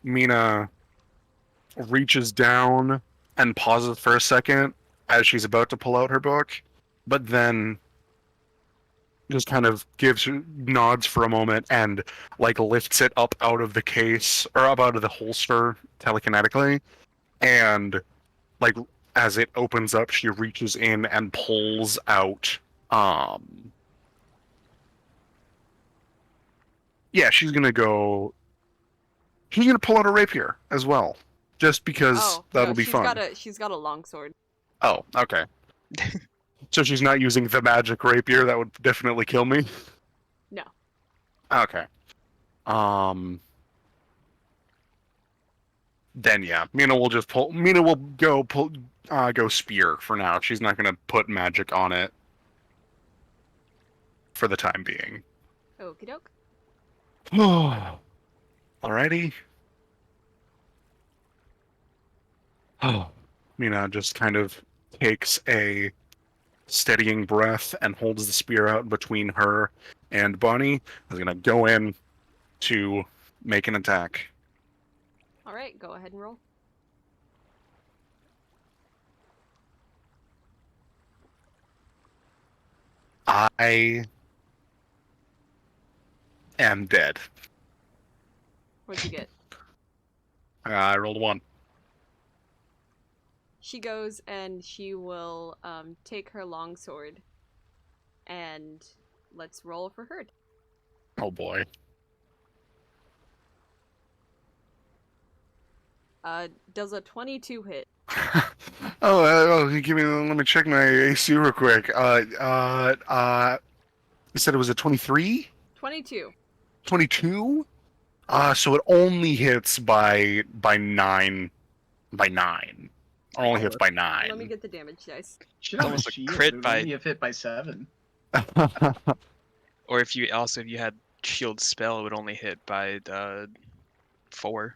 [SPEAKER 4] Mina reaches down and pauses for a second as she's about to pull out her book, but then just kind of nods for a moment and like lifts it up out of the case or up out of the holster telekinetically, and like as it opens up, she reaches in and pulls out. Yeah, she's gonna pull out a rapier as well, just because
[SPEAKER 1] Oh,
[SPEAKER 4] that'll
[SPEAKER 1] no,
[SPEAKER 4] be fun.
[SPEAKER 1] She's got a long sword.
[SPEAKER 4] Oh, okay. So she's not using the magic rapier that would definitely kill me?
[SPEAKER 1] No.
[SPEAKER 4] Okay. Then yeah, Mina will go spear for now. She's not gonna put magic on it for the time being.
[SPEAKER 1] Okie doke.
[SPEAKER 4] Alrighty. Mina just kind of takes a steadying breath and holds the spear out between her and Bonnie. Is gonna go in to make an attack.
[SPEAKER 1] Alright, go ahead and roll.
[SPEAKER 4] I am dead.
[SPEAKER 1] What'd you get?
[SPEAKER 4] I rolled a 1.
[SPEAKER 1] She goes and she will take her longsword and let's roll for her.
[SPEAKER 4] Oh boy.
[SPEAKER 1] Does a 22 hit?
[SPEAKER 4] Let me check my AC real quick. You said it was a 23?
[SPEAKER 1] 22.
[SPEAKER 4] 22? So it only hits by 9. By 9. Or only hits by 9.
[SPEAKER 1] Let me get the damage dice.
[SPEAKER 6] Should have
[SPEAKER 3] Almost a
[SPEAKER 6] shield.
[SPEAKER 3] crit
[SPEAKER 6] It would
[SPEAKER 3] by-
[SPEAKER 6] only have hit by 7.
[SPEAKER 3] Or if you had shield spell, it would only hit by 4.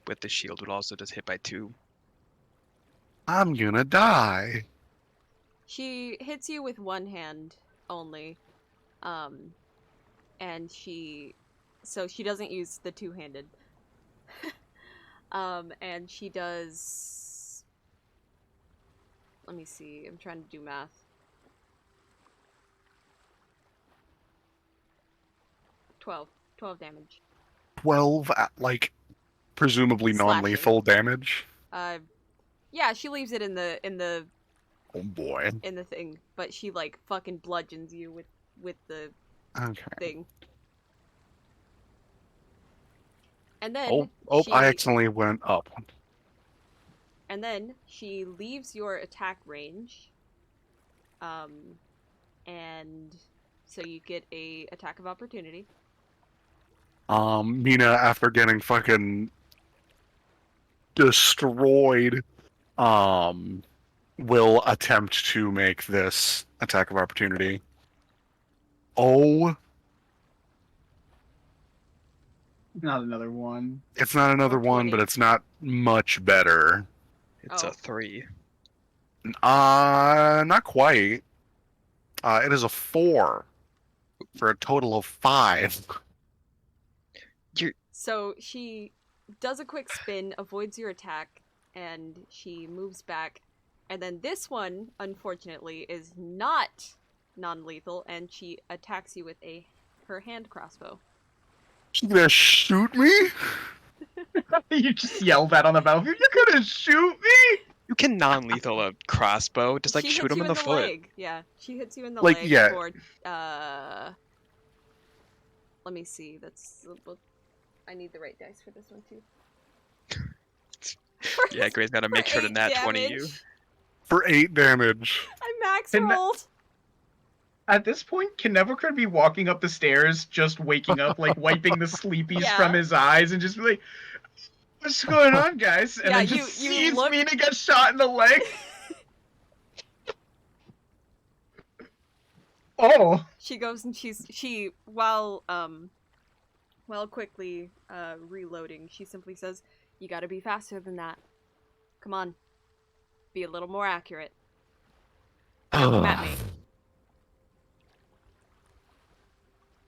[SPEAKER 3] With the shield, would also just hit by 2.
[SPEAKER 4] I'm gonna die.
[SPEAKER 1] She hits you with one hand only. And she doesn't use the two-handed. And she does, let me see, I'm trying to do math. 12 damage.
[SPEAKER 4] 12, presumably
[SPEAKER 1] Slashing.
[SPEAKER 4] non-lethal damage.
[SPEAKER 1] Yeah, she leaves it in the
[SPEAKER 4] Oh boy.
[SPEAKER 1] thing, but she like fucking bludgeons you with the
[SPEAKER 4] Okay.
[SPEAKER 1] thing. And then
[SPEAKER 4] I accidentally went up.
[SPEAKER 1] And then she leaves your attack range. And so you get a attack of opportunity.
[SPEAKER 4] Mina, after getting fucking destroyed, will attempt to make this attack of opportunity. Oh,
[SPEAKER 6] Not another one.
[SPEAKER 4] it's not another
[SPEAKER 1] Or
[SPEAKER 4] one,
[SPEAKER 1] 20.
[SPEAKER 4] but it's not much better.
[SPEAKER 3] It's
[SPEAKER 1] Oh.
[SPEAKER 3] a 3.
[SPEAKER 4] Not quite. It is a 4 for a total of 5.
[SPEAKER 1] So she does a quick spin, avoids your attack, and she moves back. And then this one, unfortunately, is not non-lethal, and she attacks you with her hand crossbow.
[SPEAKER 4] She's gonna shoot me?
[SPEAKER 7] You just yell that on the battlefield. You're gonna shoot me?
[SPEAKER 3] You can non-lethal a crossbow. Just like
[SPEAKER 1] She
[SPEAKER 3] shoot
[SPEAKER 1] hits
[SPEAKER 3] him
[SPEAKER 1] you
[SPEAKER 3] in the foot.
[SPEAKER 1] leg. Yeah, she hits you in the
[SPEAKER 4] Like,
[SPEAKER 1] leg
[SPEAKER 4] yeah.
[SPEAKER 1] for let me see. I need the right dice for this one too.
[SPEAKER 3] Yeah, Gray's gotta make sure to
[SPEAKER 1] For
[SPEAKER 3] nat
[SPEAKER 1] 8
[SPEAKER 3] 20 you.
[SPEAKER 1] damage.
[SPEAKER 4] For 8 damage.
[SPEAKER 1] I max
[SPEAKER 7] And
[SPEAKER 1] rolled.
[SPEAKER 7] At this point, can Nevercrit be walking up the stairs, just waking up, like wiping the sleepies
[SPEAKER 1] Yeah.
[SPEAKER 7] from his eyes, and just be like, "What's going on, guys?" And
[SPEAKER 1] Yeah,
[SPEAKER 7] then
[SPEAKER 1] you
[SPEAKER 7] just sees
[SPEAKER 1] look-
[SPEAKER 7] Mina get shot in the leg. Oh,
[SPEAKER 1] She goes and she while quickly reloading, she simply says, "You got to be faster than that. Come on, be a little more accurate. Come at me."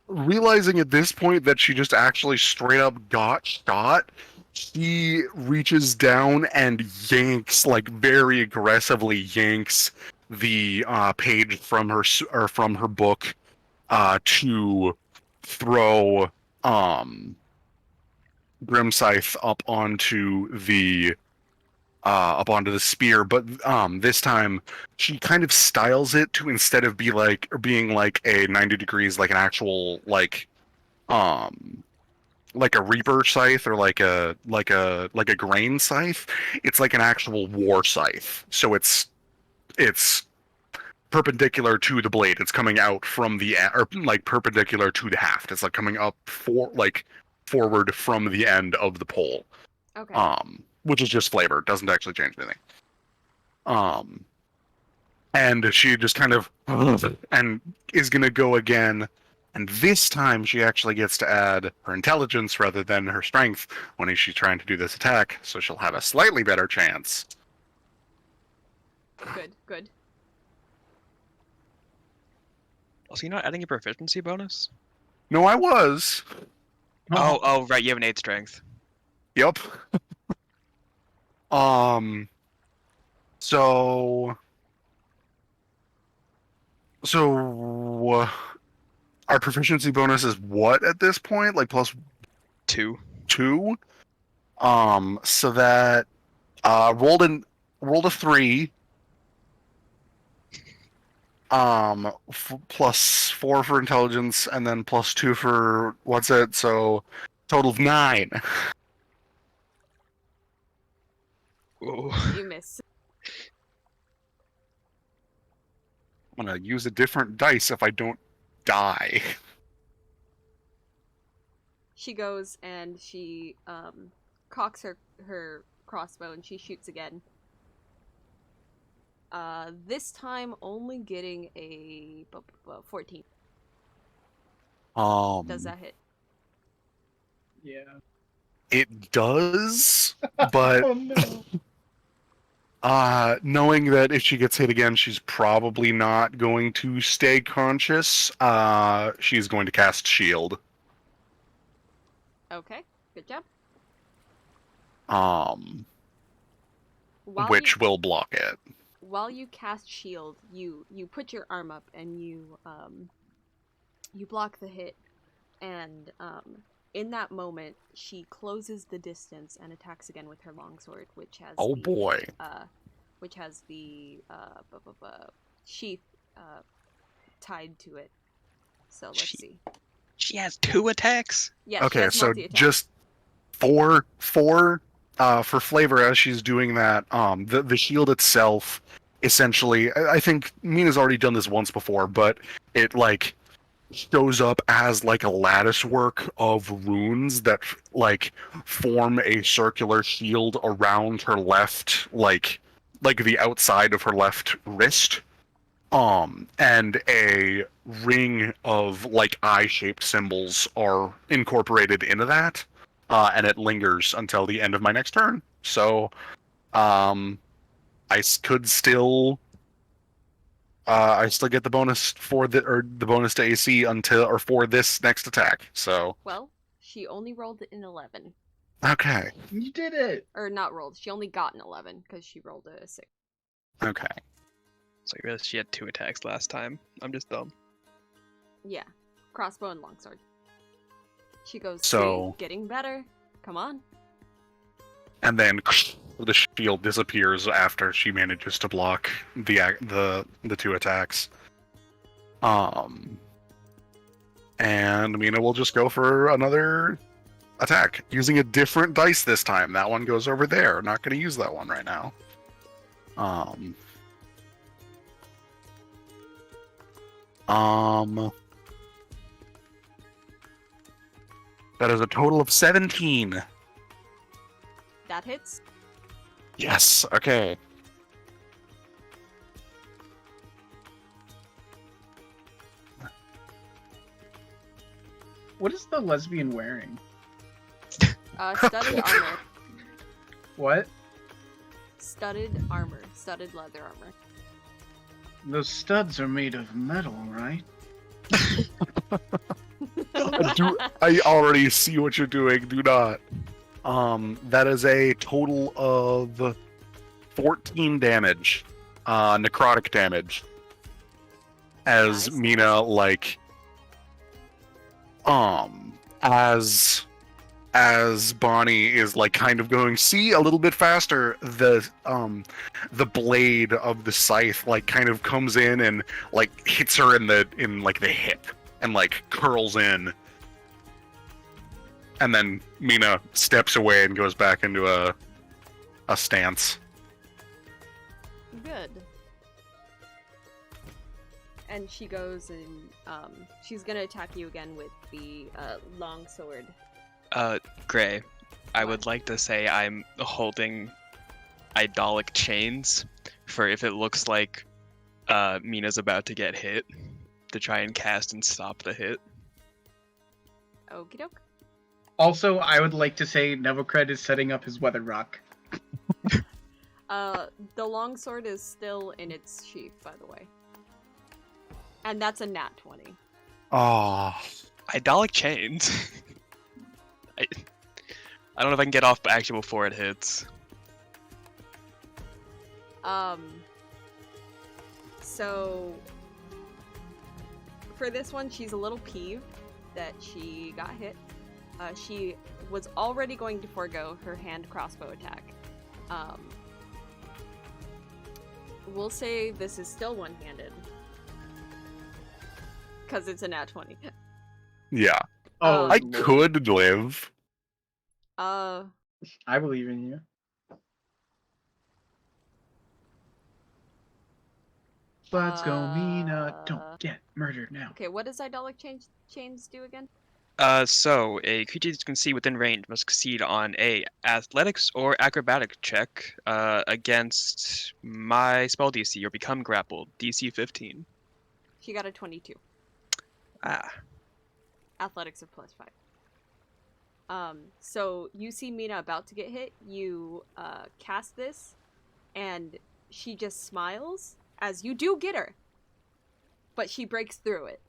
[SPEAKER 4] Realizing at this point that she just actually straight up got shot, she reaches down and yanks, like very aggressively yanks the page from her book to throw Grimscythe up onto the spear, but this time she kind of styles it to, instead of being like a 90 degrees, like an actual like a reaper scythe or like a grain scythe. It's like an actual war scythe, so it's perpendicular to the blade. It's coming out from or like perpendicular to the haft. It's like coming up forward from the end of the pole.
[SPEAKER 1] Okay.
[SPEAKER 4] Which is just flavor. It doesn't actually change anything. And she just kind of and is gonna go again, and this time she actually gets to add her intelligence rather than her strength when she's trying to do this attack, so she'll have a slightly better chance.
[SPEAKER 1] Good.
[SPEAKER 3] Also, you're not adding a proficiency bonus?
[SPEAKER 4] No, I was.
[SPEAKER 3] Oh, right, you have an 8 strength.
[SPEAKER 4] Yep. So our proficiency bonus is what at this point? Like plus
[SPEAKER 3] 2.
[SPEAKER 4] 2? So that rolled a 3. Plus 4 for intelligence, and then plus 2 for what's it? So total of 9.
[SPEAKER 3] Ooh.
[SPEAKER 1] You miss.
[SPEAKER 4] I'm gonna use a different dice if I don't die.
[SPEAKER 1] She goes and she cocks her crossbow and she shoots again. This time only getting a 14. Does that hit?
[SPEAKER 7] yeah.
[SPEAKER 4] It does, but
[SPEAKER 7] Oh no.
[SPEAKER 4] knowing that if she gets hit again, she's probably not going to stay conscious, she's going to cast Shield.
[SPEAKER 1] Okay, good job.
[SPEAKER 4] Which will block it.
[SPEAKER 1] While you cast shield, you put your arm up and you block the hit, and in that moment she closes the distance and attacks again with her longsword, which has which has the sheath tied to it. So let's see.
[SPEAKER 3] She has 2 attacks?
[SPEAKER 1] Yeah. she
[SPEAKER 4] Okay,
[SPEAKER 1] has
[SPEAKER 4] so
[SPEAKER 1] multi-attack.
[SPEAKER 4] just for flavor, as she's doing that, the shield itself, essentially, I think Mina's already done this once before, but it like shows up as like a lattice work of runes that like form a circular shield around her left, like the outside of her left wrist. And a ring of like eye-shaped symbols are incorporated into that, and it lingers until the end of my next turn. So, I could still, I still get the bonus the bonus to AC for this next attack. So,
[SPEAKER 1] Well, she only rolled an 11.
[SPEAKER 4] Okay.
[SPEAKER 7] You did it.
[SPEAKER 1] Or not rolled. She only got an 11 because she rolled a 6.
[SPEAKER 4] Okay.
[SPEAKER 3] So I realized she had 2 attacks last time. I'm just dumb.
[SPEAKER 1] Yeah. Crossbow and longsword. She goes,
[SPEAKER 4] So-
[SPEAKER 1] "See, getting better. Come on."
[SPEAKER 4] And then the shield disappears after she manages to block the 2 attacks. And Mina will just go for another attack using a different dice this time. That one goes over there. Not going to use that one right now. That is a total of 17.
[SPEAKER 1] That hits.
[SPEAKER 4] Yes. Okay.
[SPEAKER 7] What is the lesbian wearing?
[SPEAKER 1] Studded armor.
[SPEAKER 7] What?
[SPEAKER 1] Studded armor. Studded leather armor.
[SPEAKER 7] Those studs are made of metal, right?
[SPEAKER 4] I already see what you're doing. Do not. That is a total of 14 damage. Necrotic damage. As
[SPEAKER 1] Nice.
[SPEAKER 4] Mina, like, as Bonnie is like kind of going, see, a little bit faster, the blade of the scythe like kind of comes in and like hits her in the hip and like curls in. And then Mina steps away and goes back into a stance.
[SPEAKER 1] Good. And she goes and she's gonna attack you again with the long sword.
[SPEAKER 3] Gray, I would like to say I'm holding idolic chains for if it looks like Mina's about to get hit to try and cast and stop the hit.
[SPEAKER 1] Okie doke.
[SPEAKER 7] Also, I would like to say Nevocred is setting up his weather rock.
[SPEAKER 1] The long sword is still in its sheath, by the way. And that's a nat 20.
[SPEAKER 4] Oh,
[SPEAKER 3] Idolic chains. I don't know if I can get off actually before it hits.
[SPEAKER 1] So for this one, she's a little peeved that she got hit. She was already going to forego her hand crossbow attack. We'll say this is still one-handed. Because it's a nat 20.
[SPEAKER 4] yeah.
[SPEAKER 7] Oh,
[SPEAKER 4] I
[SPEAKER 7] Lord.
[SPEAKER 4] could live.
[SPEAKER 1] Uh,
[SPEAKER 7] I believe in you. Let's go, Mina. Don't get murdered now.
[SPEAKER 1] okay, what does idolic chains do again?
[SPEAKER 3] So a creature you can see within range must succeed on a athletics or acrobatic check against my spell DC or become grappled. DC 15.
[SPEAKER 1] She got a 22.
[SPEAKER 3] Ah.
[SPEAKER 1] Athletics of +5. So you see Mina about to get hit, you cast this, and she just smiles as you do get her. But she breaks through it.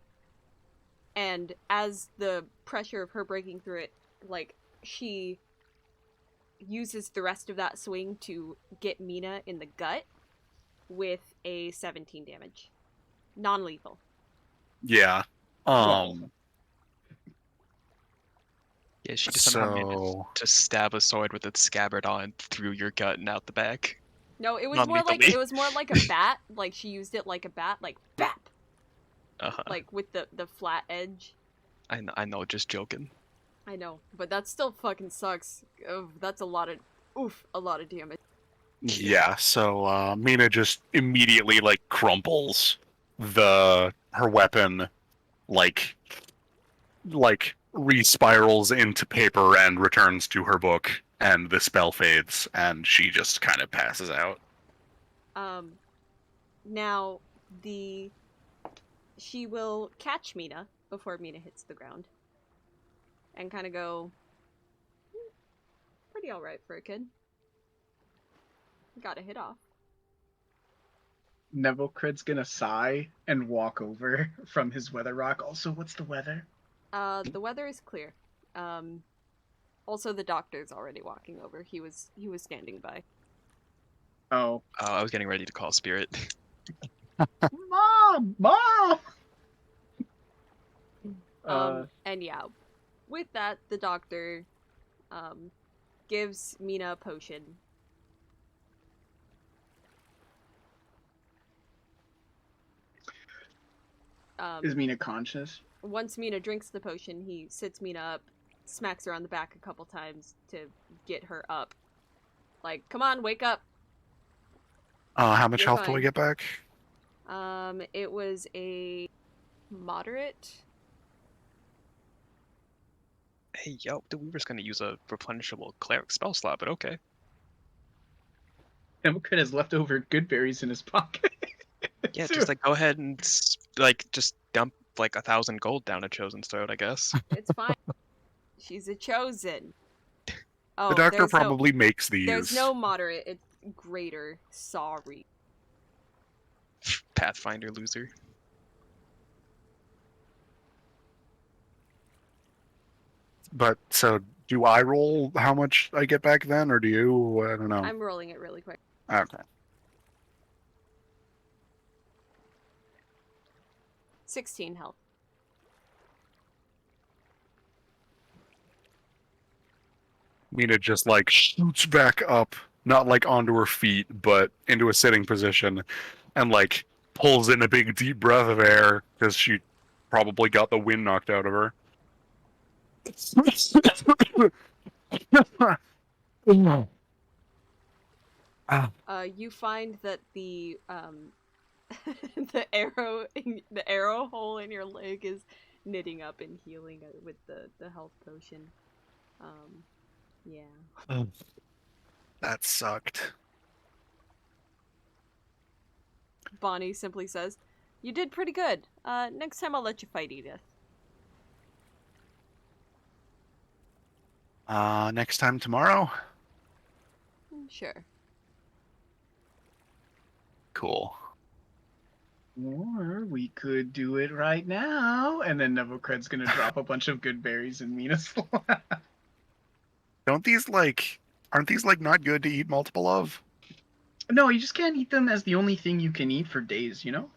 [SPEAKER 1] And as the pressure of her breaking through it, like, she uses the rest of that swing to get Mina in the gut with a 17 damage. Non-lethal.
[SPEAKER 4] Yeah.
[SPEAKER 3] Yeah, she just somehow managed
[SPEAKER 4] So
[SPEAKER 3] to stab a sword with its scabbard on through your gut and out the back.
[SPEAKER 1] No, it was more like
[SPEAKER 3] Non-lethally.
[SPEAKER 1] it was more like a bat. Like she used it like a bat, like bap, like with the flat edge.
[SPEAKER 3] I know, just joking.
[SPEAKER 1] I know, but that still fucking sucks. Oh, that's a lot of damage.
[SPEAKER 4] yeah, so Mina just immediately like crumples her weapon, like re-spirals into paper and returns to her book, and the spell fades, and she just kind of passes out.
[SPEAKER 1] Now she will catch Mina before Mina hits the ground, and kind of go, pretty all right for a kid. Got a hit off.
[SPEAKER 7] Nevocred's gonna sigh and walk over from his weather rock. Also, what's the weather?
[SPEAKER 1] The weather is clear. Also, the doctor's already walking over. He was standing by.
[SPEAKER 6] Oh,
[SPEAKER 3] I was getting ready to call Spirit.
[SPEAKER 6] mom.
[SPEAKER 1] And yeah, with that, the doctor gives Mina a potion.
[SPEAKER 6] Is Mina conscious?
[SPEAKER 1] Once Mina drinks the potion, he sits Mina up, smacks her on the back a couple times to get her up. Like, come on, wake up.
[SPEAKER 4] How much
[SPEAKER 1] You're
[SPEAKER 4] health do I
[SPEAKER 1] fine.
[SPEAKER 4] get back?
[SPEAKER 1] It was a moderate.
[SPEAKER 3] Hey, yo, dude, we were just gonna use a replenishable cleric spell slot, but okay.
[SPEAKER 6] Democrat has leftover good berries in his pocket.
[SPEAKER 3] Yeah,
[SPEAKER 6] So-
[SPEAKER 3] just like go ahead and like just dump like 1,000 gold down a chosen's throat, I guess.
[SPEAKER 1] It's fine. She's a chosen. Oh,
[SPEAKER 4] The doctor
[SPEAKER 1] there's
[SPEAKER 4] probably makes these.
[SPEAKER 1] There's no moderate. It's greater. Sorry.
[SPEAKER 3] Pathfinder loser.
[SPEAKER 4] But so, do I roll how much I get back then, or do you? I don't know.
[SPEAKER 1] I'm rolling it really quick.
[SPEAKER 4] Okay.
[SPEAKER 1] 16 health.
[SPEAKER 4] Mina just like shoots back up, not like onto her feet, but into a sitting position, and like pulls in a big deep breath of air because she probably got the wind knocked out of her.
[SPEAKER 1] You find that the the arrow hole in your leg is knitting up and healing with the health potion. Yeah.
[SPEAKER 4] That sucked.
[SPEAKER 1] Bonnie simply says, "You did pretty good. Next time I'll let you fight Edith."
[SPEAKER 4] Next time tomorrow?
[SPEAKER 1] Sure.
[SPEAKER 4] Cool.
[SPEAKER 6] Or we could do it right now, and then Nevocred's gonna drop a bunch of good berries in Mina's lap.
[SPEAKER 4] Aren't these like not good to eat multiple of?
[SPEAKER 6] No, you just can't eat them as the only thing you can eat for days, you know?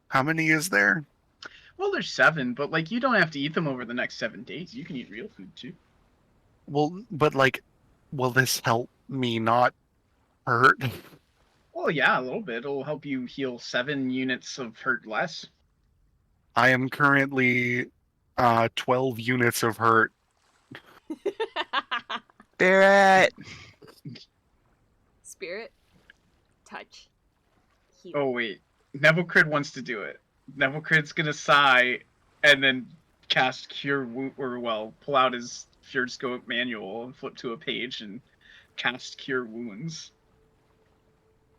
[SPEAKER 4] How many is there?
[SPEAKER 6] Well, there's 7, but like you don't have to eat them over the next 7 days. You can eat real food too.
[SPEAKER 4] Well, but like, will this help me not hurt?
[SPEAKER 6] Well, yeah, a little bit. It'll help you heal 7 units of hurt less.
[SPEAKER 4] I am currently 12 units of hurt.
[SPEAKER 3] Spirit!
[SPEAKER 1] Spirit, touch, heal.
[SPEAKER 6] Oh wait, Nevocrid wants to do it. Nevocrid's gonna sigh, and then cast Cure or well, pull out his Fjordscope manual and flip to a page and cast Cure Wounds.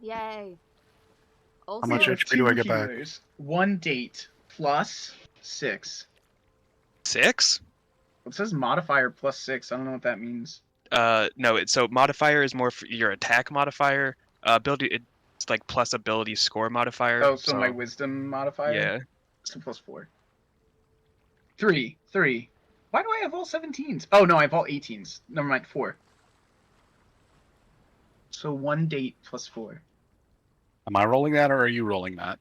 [SPEAKER 1] Yay. Also,
[SPEAKER 4] How much
[SPEAKER 6] We have
[SPEAKER 4] HP do I
[SPEAKER 6] 2
[SPEAKER 4] get back?
[SPEAKER 6] healers. 1 date plus 6.
[SPEAKER 3] 6?
[SPEAKER 6] It says modifier plus 6. I don't know what that means.
[SPEAKER 3] No, so modifier is more for your attack modifier. Ability, it's like plus ability score modifier.
[SPEAKER 6] Oh, so my wisdom modifier?
[SPEAKER 3] Yeah.
[SPEAKER 6] So plus 4. 3. Why do I have all 17s? Oh no, I have all 18s. Never mind, 4. So 1 date plus 4.
[SPEAKER 4] Am I rolling that, or are you rolling that?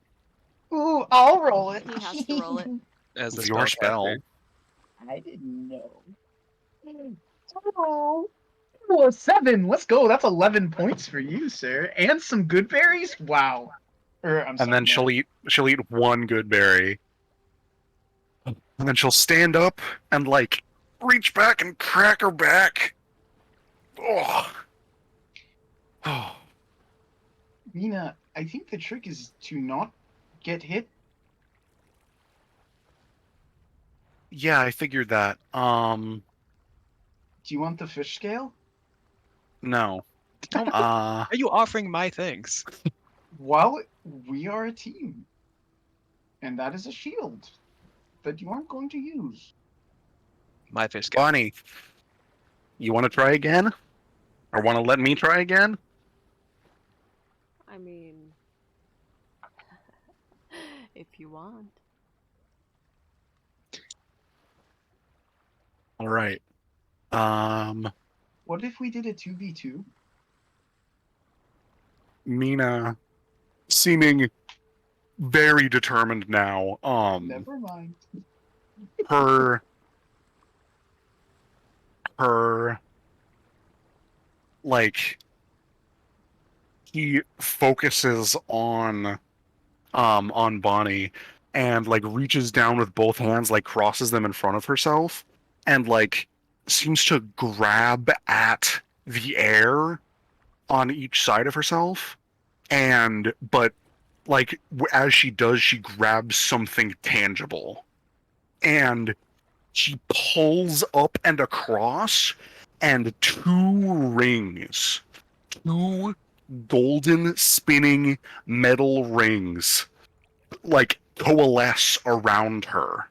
[SPEAKER 7] Ooh, I'll roll it.
[SPEAKER 1] He has to roll it.
[SPEAKER 3] As the
[SPEAKER 4] It's your spell.
[SPEAKER 3] spellcaster.
[SPEAKER 7] I didn't know. Oh, ooh, 7. Let's go. That's 11 points for you, sir, and some good berries. Wow. I'm sorry,
[SPEAKER 4] And then
[SPEAKER 7] no.
[SPEAKER 4] she'll eat 1 good berry. And then she'll stand up and like reach back and crack her back. Oh. Oh.
[SPEAKER 6] Mina, I think the trick is to not get hit.
[SPEAKER 4] Yeah, I figured that.
[SPEAKER 6] Do you want the fish scale?
[SPEAKER 4] No.
[SPEAKER 3] Don't,
[SPEAKER 4] Uh,
[SPEAKER 3] are you offering my things?
[SPEAKER 6] Well, we are a team. And that is a shield that you aren't going to use.
[SPEAKER 3] My fish guy.
[SPEAKER 4] Bonnie, you want to try again? Or want to let me try again?
[SPEAKER 1] I mean, if you want.
[SPEAKER 4] All right.
[SPEAKER 6] What if we did a 2v2?
[SPEAKER 4] Mina, seeming very determined now.
[SPEAKER 6] Never mind.
[SPEAKER 4] Her like he focuses on Bonnie and like reaches down with both hands, like crosses them in front of herself, and like seems to grab at the air on each side of herself, and but like as she does, she grabs something tangible, and she pulls up and across, and two golden spinning metal rings, like coalesce around her.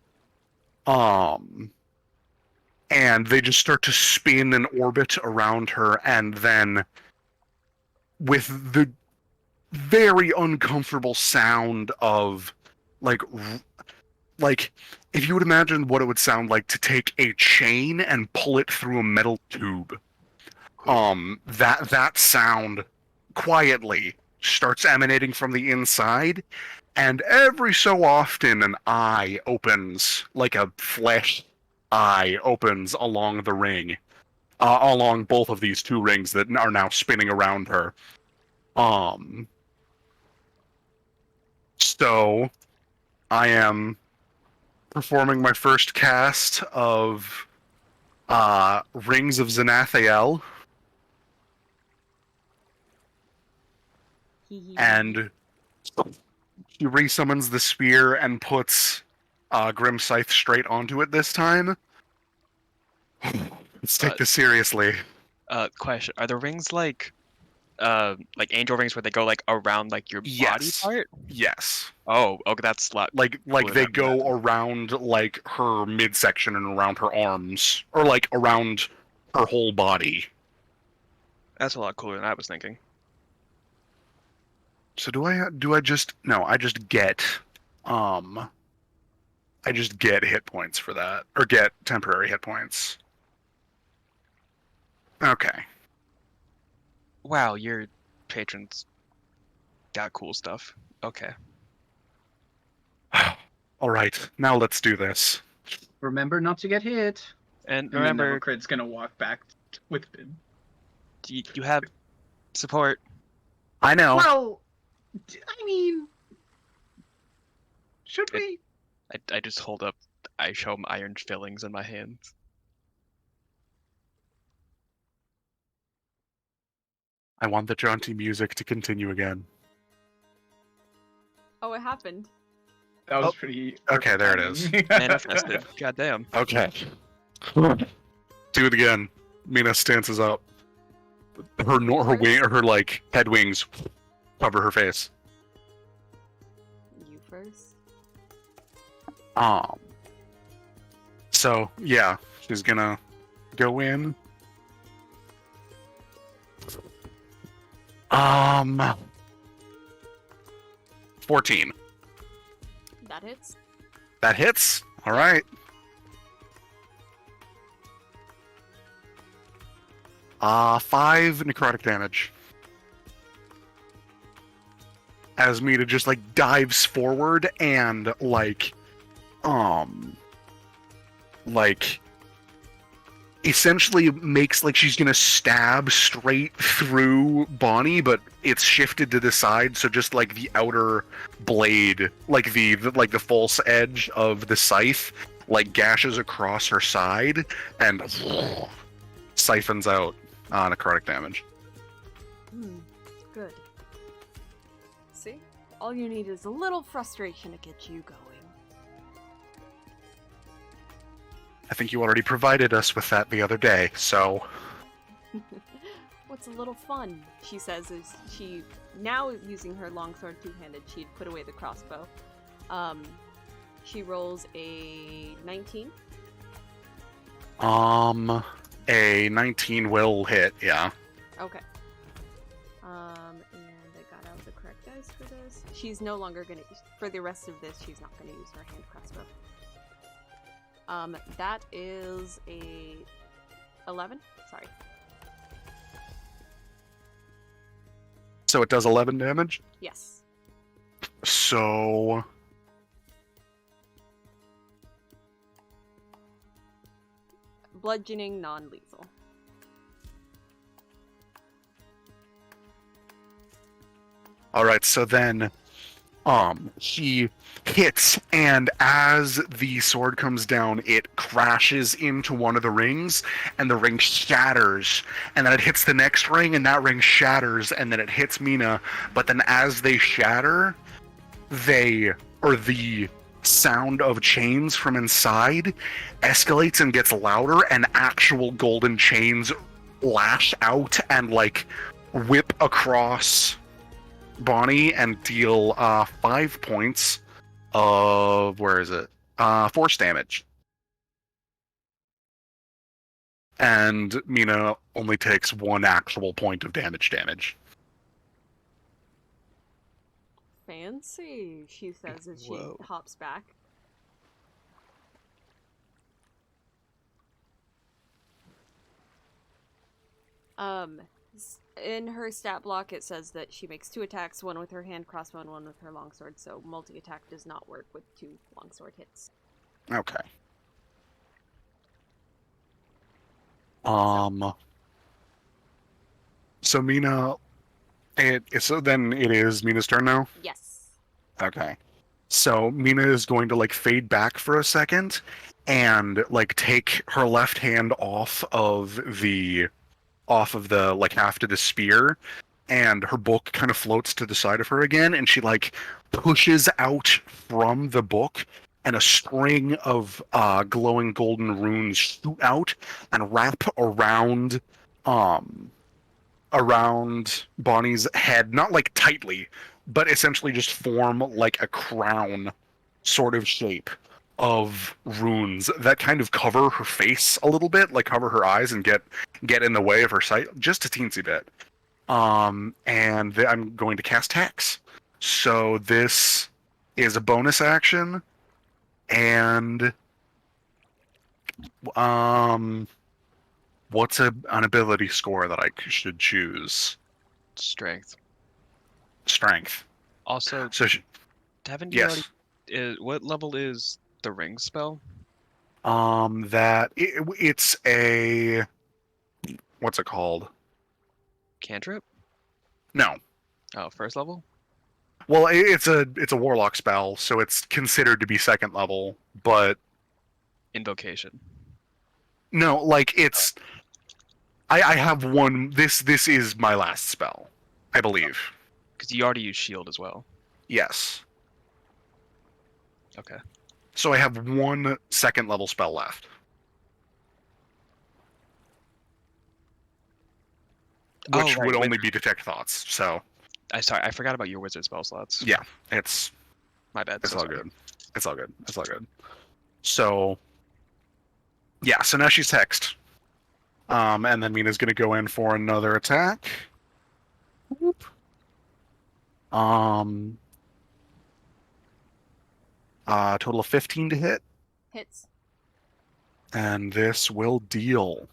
[SPEAKER 4] And they just start to spin and orbit around her, and then with the very uncomfortable sound of like if you would imagine what it would sound like to take a chain and pull it through a metal tube, that sound quietly starts emanating from the inside, and every so often an eye opens, like a flesh eye opens along the ring, along both of these two rings that are now spinning around her. So I am performing my first cast of Rings of Xanathael, and she resummons the spear and puts Grim Scythe straight onto it this time. Let's take this seriously.
[SPEAKER 3] Question: are the rings like angel rings where they go like around like your body part?
[SPEAKER 4] Yes.
[SPEAKER 3] Oh, okay, that's a lot.
[SPEAKER 4] Like they go around like her midsection and around her arms, or like around her whole body.
[SPEAKER 3] That's a lot cooler than I was thinking.
[SPEAKER 4] So I just get hit points for that, or get temporary hit points. Okay.
[SPEAKER 3] Wow, your patrons got cool stuff. Okay.
[SPEAKER 4] All right, now let's do this.
[SPEAKER 7] Remember not to get hit.
[SPEAKER 3] And
[SPEAKER 7] And then
[SPEAKER 3] remember,
[SPEAKER 7] Nevocrit's gonna walk back with Bin.
[SPEAKER 3] you have support.
[SPEAKER 4] I know.
[SPEAKER 7] Well, I mean, should we?
[SPEAKER 3] I just hold up. I show them iron fillings in my hands.
[SPEAKER 4] I want the jaunty music to continue again.
[SPEAKER 1] Oh, it happened.
[SPEAKER 7] That was
[SPEAKER 4] Oh,
[SPEAKER 7] pretty.
[SPEAKER 4] okay,
[SPEAKER 7] perfect
[SPEAKER 4] there it is.
[SPEAKER 7] timing.
[SPEAKER 3] Manifested. Goddamn.
[SPEAKER 4] Okay. Do it again. Mina stances up. Her like head wings cover her face.
[SPEAKER 1] You first.
[SPEAKER 4] So yeah, she's gonna go in. 14.
[SPEAKER 1] That hits.
[SPEAKER 4] That hits. All right. Five necrotic damage. As Mina just like dives forward and like essentially makes like she's gonna stab straight through Bonnie, but it's shifted to the side, so just like the outer blade, like the false edge of the scythe, like gashes across her side and siphons out necrotic damage.
[SPEAKER 1] Good. See? All you need is a little frustration to get you going.
[SPEAKER 4] I think you already provided us with that the other day, so...
[SPEAKER 1] What's a little fun, she says, is she, now using her longsword two-handed, she'd put away the crossbow. She rolls a 19.
[SPEAKER 4] A 19 will hit, yeah.
[SPEAKER 1] Okay. And I got out the correct dice for this. She's no longer gonna, for the rest of this, she's not gonna use her hand crossbow. That is a 11? Sorry.
[SPEAKER 4] So it does 11 damage.
[SPEAKER 1] Yes.
[SPEAKER 4] So
[SPEAKER 1] Bludgeoning, non-lethal.
[SPEAKER 4] all right. So then, he hits, and as the sword comes down, it crashes into one of the rings, and the ring shatters. And then it hits the next ring, and that ring shatters, and then it hits Mina. But then, as they shatter, the sound of chains from inside escalates and gets louder, and actual golden chains lash out and like whip across Bonnie and deal 5 points of force damage. And Mina only takes 1 actual point of damage.
[SPEAKER 1] Fancy, she says as she
[SPEAKER 3] Whoa.
[SPEAKER 1] hops back. In her stat block, it says that she makes 2 attacks, one with her hand crossbow and one with her longsword, so multi-attack does not work with 2 longsword hits.
[SPEAKER 4] Okay. So Mina, then it is Mina's turn now.
[SPEAKER 1] Yes.
[SPEAKER 4] Okay. So Mina is going to like fade back for a second and like take her left hand off of the like haft of the spear, and her book kind of floats to the side of her again, and she like pushes out from the book, and a string of glowing golden runes shoot out and wrap around Bonnie's head, not like tightly, but essentially just form like a crown sort of shape of runes that kind of cover her face a little bit, like cover her eyes and get in the way of her sight just a teensy bit. And I'm going to cast Hex. So this is a bonus action, and what's an ability score that I should choose?
[SPEAKER 3] Strength.
[SPEAKER 4] Strength.
[SPEAKER 3] Also,
[SPEAKER 4] So
[SPEAKER 3] haven't you
[SPEAKER 4] yes.
[SPEAKER 3] already? What level is the ring spell?
[SPEAKER 4] It's a, what's it called?
[SPEAKER 3] Cantrip?
[SPEAKER 4] No.
[SPEAKER 3] Oh, first level?
[SPEAKER 4] Well, it's a warlock spell, so it's considered to be second level, but
[SPEAKER 3] Invocation.
[SPEAKER 4] no, like it's I have one. This is my last spell, I believe.
[SPEAKER 3] Because you already use shield as well.
[SPEAKER 4] Yes.
[SPEAKER 3] Okay.
[SPEAKER 4] So I have 1 second level spell left. Which would only be detect thoughts. So
[SPEAKER 3] I forgot about your wizard spell slots.
[SPEAKER 4] yeah, it's
[SPEAKER 3] My bad.
[SPEAKER 4] It's
[SPEAKER 3] so
[SPEAKER 4] all
[SPEAKER 3] sorry.
[SPEAKER 4] good. It's all good. It's all good. So yeah, so now she's hexed. And then Mina's gonna go in for another attack. Whoop. Total of 15 to hit.
[SPEAKER 1] Hits.
[SPEAKER 4] And this will deal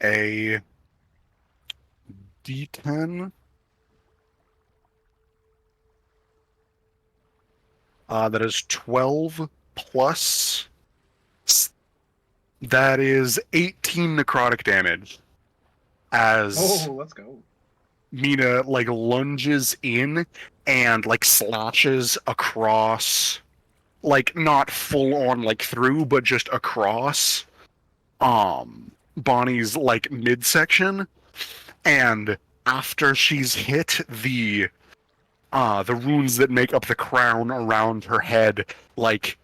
[SPEAKER 4] a D10. That is 12 plus. That is 18 necrotic damage. As
[SPEAKER 7] Oh, let's go.
[SPEAKER 4] Mina like lunges in and like slashes across, like not full on like through, but just across Bonnie's like midsection. And after she's hit, the runes that make up the crown around her head like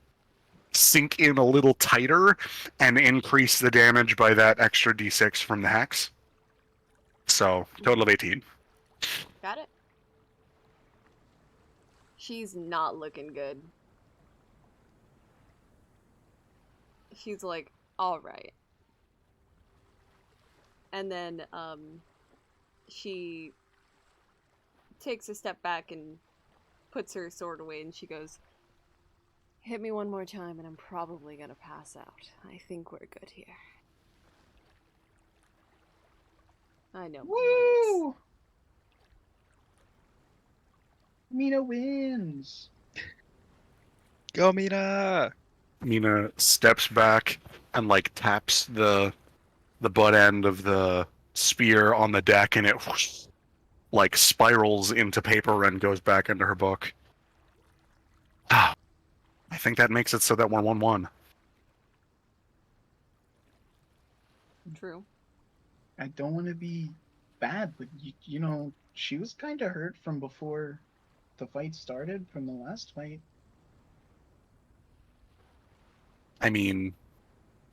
[SPEAKER 4] sink in a little tighter and increase the damage by that extra d6 from the hex. So total of 18.
[SPEAKER 1] Got it. She's not looking good. She's like, alright. And then, she takes a step back and puts her sword away, and she goes, hit me one more time and I'm probably gonna pass out. I think we're good here. I know my limits.
[SPEAKER 6] Woo! Mina wins.
[SPEAKER 3] Go, Mina!
[SPEAKER 4] Mina steps back and like taps the butt end of the spear on the deck, and it whoosh, like spirals into paper and goes back into her book. Ah, I think that makes it so that we're 1-1.
[SPEAKER 1] True.
[SPEAKER 6] I don't want to be bad, but you know, she was kind of hurt from before the fight started, from the last fight.
[SPEAKER 4] I mean,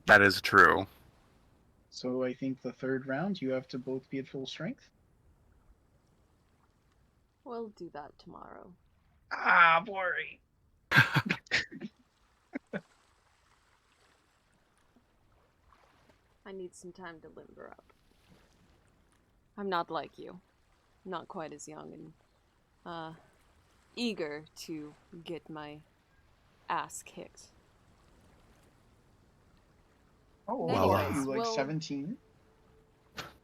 [SPEAKER 4] that is true.
[SPEAKER 6] So I think the third round, you have to both be at full strength.
[SPEAKER 1] We'll do that tomorrow.
[SPEAKER 6] Ah, boring.
[SPEAKER 1] I need some time to limber up. I'm not like you. Not quite as young and, eager to get my ass kicked.
[SPEAKER 6] Oh,
[SPEAKER 4] Well,
[SPEAKER 6] well, you like
[SPEAKER 1] well-
[SPEAKER 6] 17?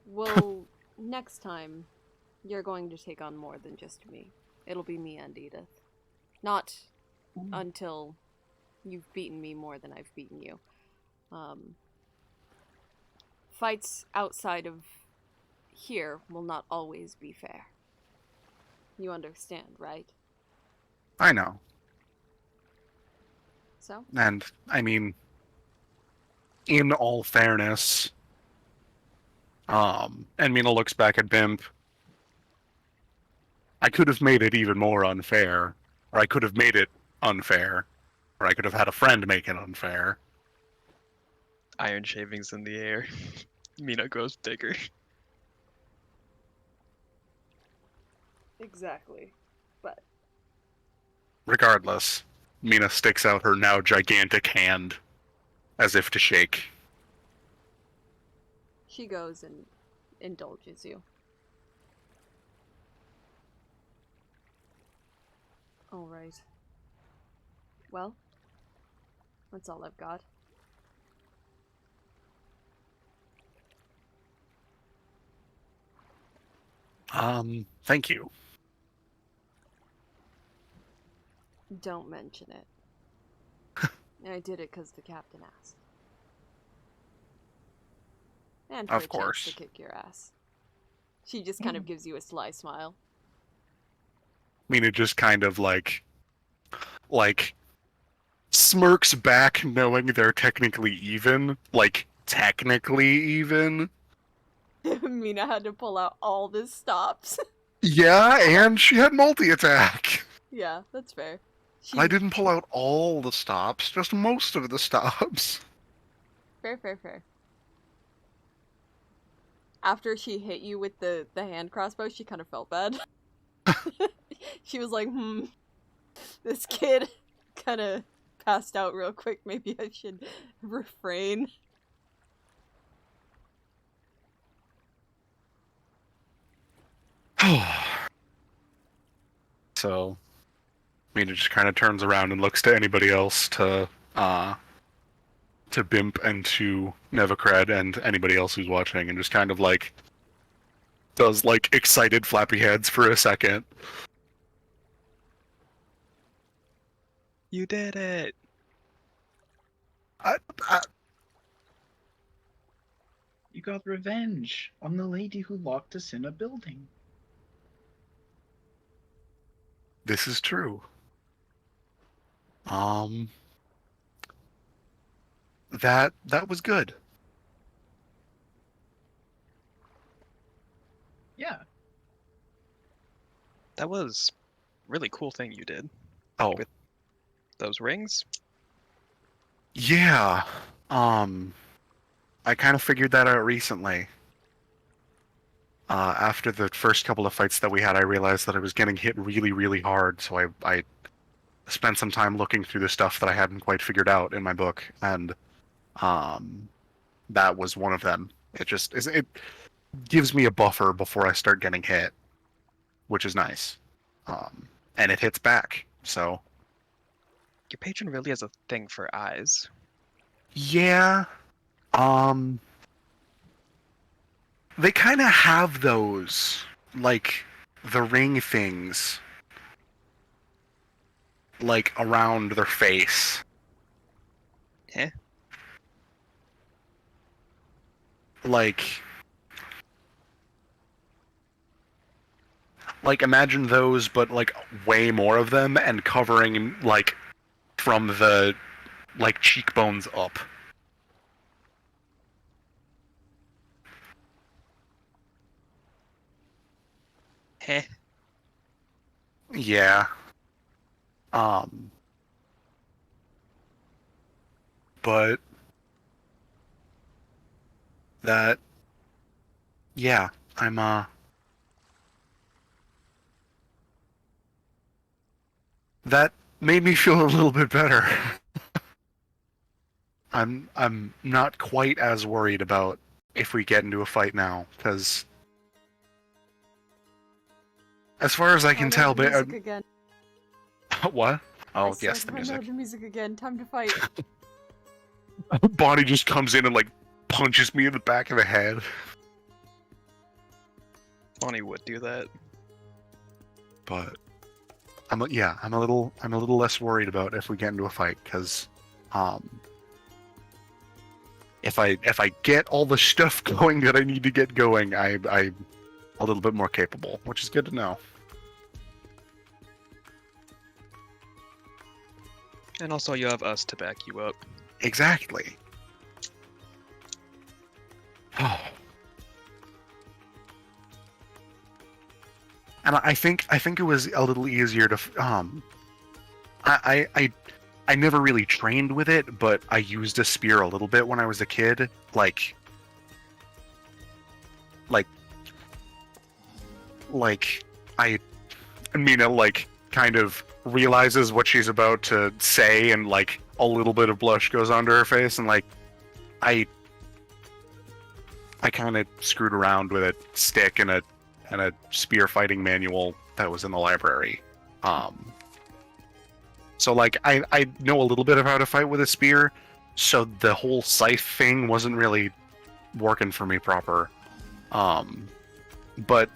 [SPEAKER 1] Well, next time, you're going to take on more than just me. It'll be me and Edith. Not until you've beaten me more than I've beaten you. Fights outside of here will not always be fair. You understand, right?
[SPEAKER 4] I know.
[SPEAKER 1] So?
[SPEAKER 4] And, I mean, in all fairness, and Mina looks back at Bimp. I could have made it even more unfair, or I could have made it unfair, or I could have had a friend make it unfair.
[SPEAKER 3] Iron shavings in the air. Mina grows bigger.
[SPEAKER 1] Exactly. But
[SPEAKER 4] Regardless, Mina sticks out her now gigantic hand, as if to shake.
[SPEAKER 1] she goes and indulges you. Alright. Well, that's all I've got.
[SPEAKER 4] Thank you.
[SPEAKER 1] Don't mention it. I did it because the captain asked. And for
[SPEAKER 4] Of
[SPEAKER 1] a chance
[SPEAKER 4] course.
[SPEAKER 1] to kick your ass. She just kind of gives you a sly smile.
[SPEAKER 4] Mina just kind of like smirks back, knowing they're technically even. Like, technically even.
[SPEAKER 1] Mina had to pull out all the stops.
[SPEAKER 4] Yeah, and she had multi-attack.
[SPEAKER 1] Yeah, that's fair.
[SPEAKER 4] I didn't pull out all the stops, just most of the stops.
[SPEAKER 1] Fair. After she hit you with the hand crossbow, she kind of felt bad. She was like, this kid kind of passed out real quick. Maybe I should refrain.
[SPEAKER 4] So, Mina just kind of turns around and looks to anybody else, to Bimp and to Nevacred and anybody else who's watching, and just kind of like does like excited flappy heads for a second.
[SPEAKER 3] You did it!
[SPEAKER 4] I,
[SPEAKER 6] You got revenge on the lady who locked us in a building.
[SPEAKER 4] this is true. That was good.
[SPEAKER 6] Yeah.
[SPEAKER 3] That was a really cool thing you did.
[SPEAKER 4] Oh,
[SPEAKER 3] With those rings?
[SPEAKER 4] yeah. I kind of figured that out recently. After the first couple of fights that we had, I realized that I was getting hit really, really hard, so I spent some time looking through the stuff that I hadn't quite figured out in my book, and that was one of them. It gives me a buffer before I start getting hit, which is nice. And it hits back, so
[SPEAKER 3] Your patron really has a thing for eyes.
[SPEAKER 4] yeah. They kind of have those, like the ring things, like around their face.
[SPEAKER 3] Eh?
[SPEAKER 4] Like imagine those, but like way more of them and covering like from the like cheekbones up.
[SPEAKER 3] Heh.
[SPEAKER 4] Yeah. But that, yeah, that made me feel a little bit better. I'm not quite as worried about if we get into a fight now, because as far as I can tell,
[SPEAKER 1] the music again.
[SPEAKER 4] what?
[SPEAKER 1] I
[SPEAKER 4] Oh,
[SPEAKER 1] said,
[SPEAKER 4] yes, the
[SPEAKER 1] "Oh no,
[SPEAKER 4] music.
[SPEAKER 1] the music again. Time to fight."
[SPEAKER 4] Bonnie just comes in and like punches me in the back of the head.
[SPEAKER 3] Bonnie would do that.
[SPEAKER 4] But I'm a little less worried about if we get into a fight, because if I get all the stuff going that I need to get going, I'm a little bit more capable, which is good to know.
[SPEAKER 3] And also, you have us to back you up.
[SPEAKER 4] Exactly. And I think it was a little easier to I never really trained with it, but I used a spear a little bit when I was a kid. Like Mina like kind of realizes what she's about to say, and like a little bit of blush goes onto her face, and like I kind of screwed around with a stick and a spear fighting manual that was in the library. So like I know a little bit of how to fight with a spear, so the whole scythe thing wasn't really working for me proper. But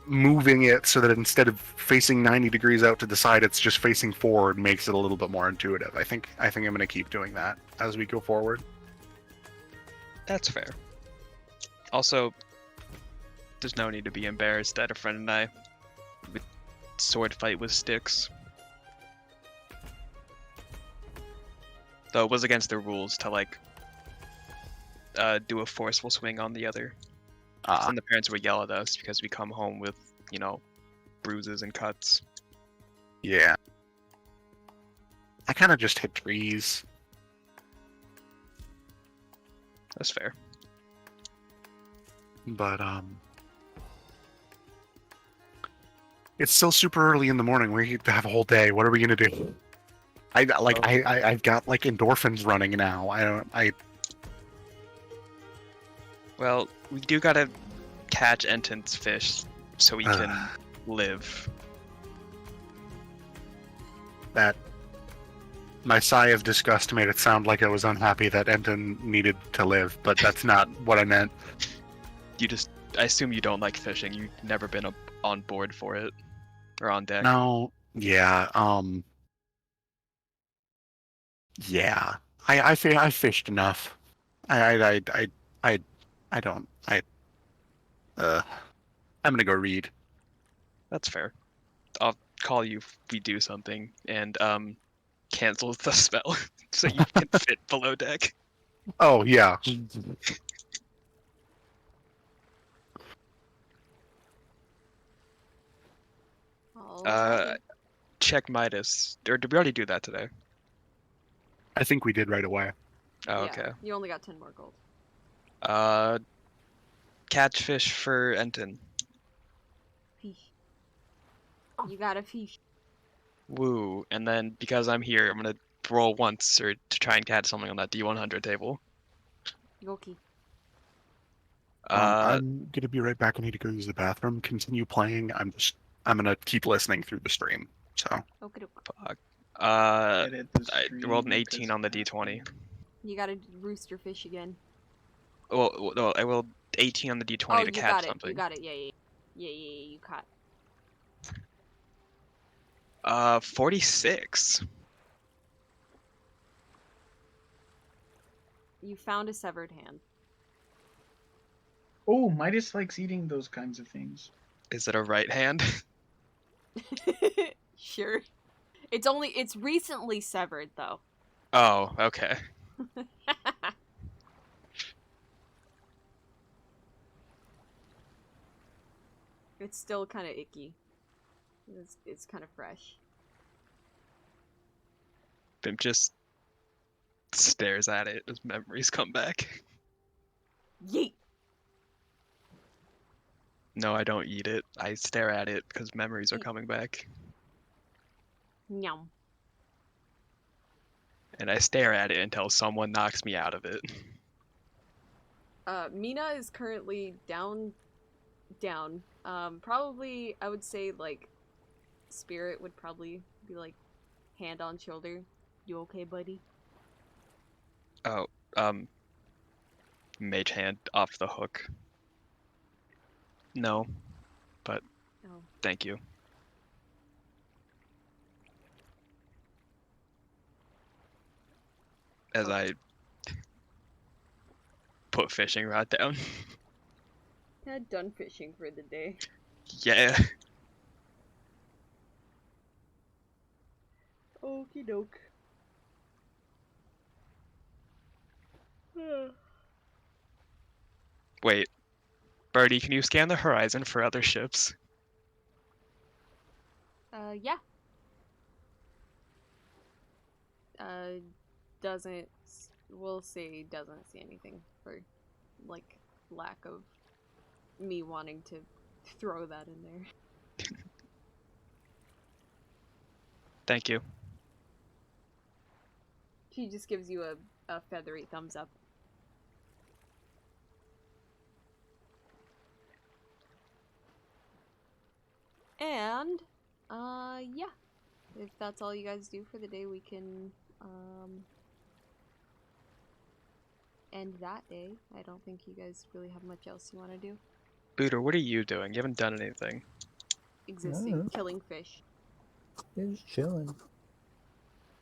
[SPEAKER 4] moving it so that instead of facing 90 degrees out to the side, it's just facing forward makes it a little bit more intuitive. I think I'm going to keep doing that as we go forward.
[SPEAKER 3] That's fair. Also, there's no need to be embarrassed that a friend and I would sword fight with sticks. Though it was against the rules to like do a forceful swing on the other. And the parents would yell at us because we come home with, you know, bruises and cuts.
[SPEAKER 4] Yeah. I kind of just hit trees.
[SPEAKER 3] That's fair.
[SPEAKER 4] But it's still super early in the morning. We have a whole day. What are we gonna do? I've got like endorphins running now.
[SPEAKER 3] Well, we do gotta catch Enton's fish so we can live.
[SPEAKER 4] That my sigh of disgust made it sound like I was unhappy that Enton needed to live, but that's not what I meant.
[SPEAKER 3] I assume you don't like fishing. You've never been on board for it or on deck.
[SPEAKER 4] No, yeah, yeah. I fished enough. I'm gonna go read.
[SPEAKER 3] That's fair. I'll call you if we do something and cancel the spell so you can fit below deck.
[SPEAKER 4] Oh yeah.
[SPEAKER 3] Check Midas. Or did we already do that today?
[SPEAKER 4] I think we did right away.
[SPEAKER 3] Oh,
[SPEAKER 1] Yeah,
[SPEAKER 3] okay.
[SPEAKER 1] you only got 10 more gold.
[SPEAKER 3] Catch fish for Enton.
[SPEAKER 1] Fish. You got a fish.
[SPEAKER 3] Woo. And then because I'm here, I'm gonna roll once or to try and catch something on that D100 table.
[SPEAKER 1] Yoki.
[SPEAKER 4] I'm gonna be right back. I need to go use the bathroom. Continue playing. I'm gonna keep listening through the stream. So.
[SPEAKER 1] Okie doke.
[SPEAKER 3] Fuck.
[SPEAKER 6] Edit the
[SPEAKER 3] I rolled an
[SPEAKER 6] stream
[SPEAKER 3] 18 on the
[SPEAKER 6] because-
[SPEAKER 3] D20.
[SPEAKER 1] You gotta roost your fish again.
[SPEAKER 3] Well, no, I will 18 on the d20
[SPEAKER 1] Oh,
[SPEAKER 3] to
[SPEAKER 1] you
[SPEAKER 3] catch
[SPEAKER 1] got it.
[SPEAKER 3] something.
[SPEAKER 1] You got it. Yeah, you caught.
[SPEAKER 3] 46.
[SPEAKER 1] You found a severed hand.
[SPEAKER 6] Oh, Midas likes eating those kinds of things.
[SPEAKER 3] Is it a right hand?
[SPEAKER 1] Sure. It's recently severed though.
[SPEAKER 3] Oh, okay.
[SPEAKER 1] It's still kind of icky. It's kind of fresh.
[SPEAKER 3] Bimp just stares at it as memories come back.
[SPEAKER 1] Yeet.
[SPEAKER 3] No, I don't eat it. I stare at it because memories are coming back.
[SPEAKER 1] Nyum.
[SPEAKER 3] And I stare at it until someone knocks me out of it.
[SPEAKER 1] Mina is currently down. Probably I would say like Spirit would probably be like hand on shoulder. You okay, buddy?
[SPEAKER 3] Oh, mage hand off the hook. No, but
[SPEAKER 1] Oh.
[SPEAKER 3] thank you. As I put fishing rod down.
[SPEAKER 1] Had done fishing for the day.
[SPEAKER 3] Yeah.
[SPEAKER 1] Okie doke.
[SPEAKER 3] Wait. Birdie, can you scan the horizon for other ships?
[SPEAKER 1] Yeah. Doesn't, we'll say doesn't see anything for, like, lack of me wanting to throw that in there.
[SPEAKER 3] Thank you.
[SPEAKER 1] She just gives you a feathery thumbs up. And, yeah. If that's all you guys do for the day, we can, end that day. I don't think you guys really have much else you want to do.
[SPEAKER 3] Booter, what are you doing? You haven't done anything.
[SPEAKER 1] Existing,
[SPEAKER 2] No.
[SPEAKER 1] killing fish.
[SPEAKER 2] Yeah, just chilling.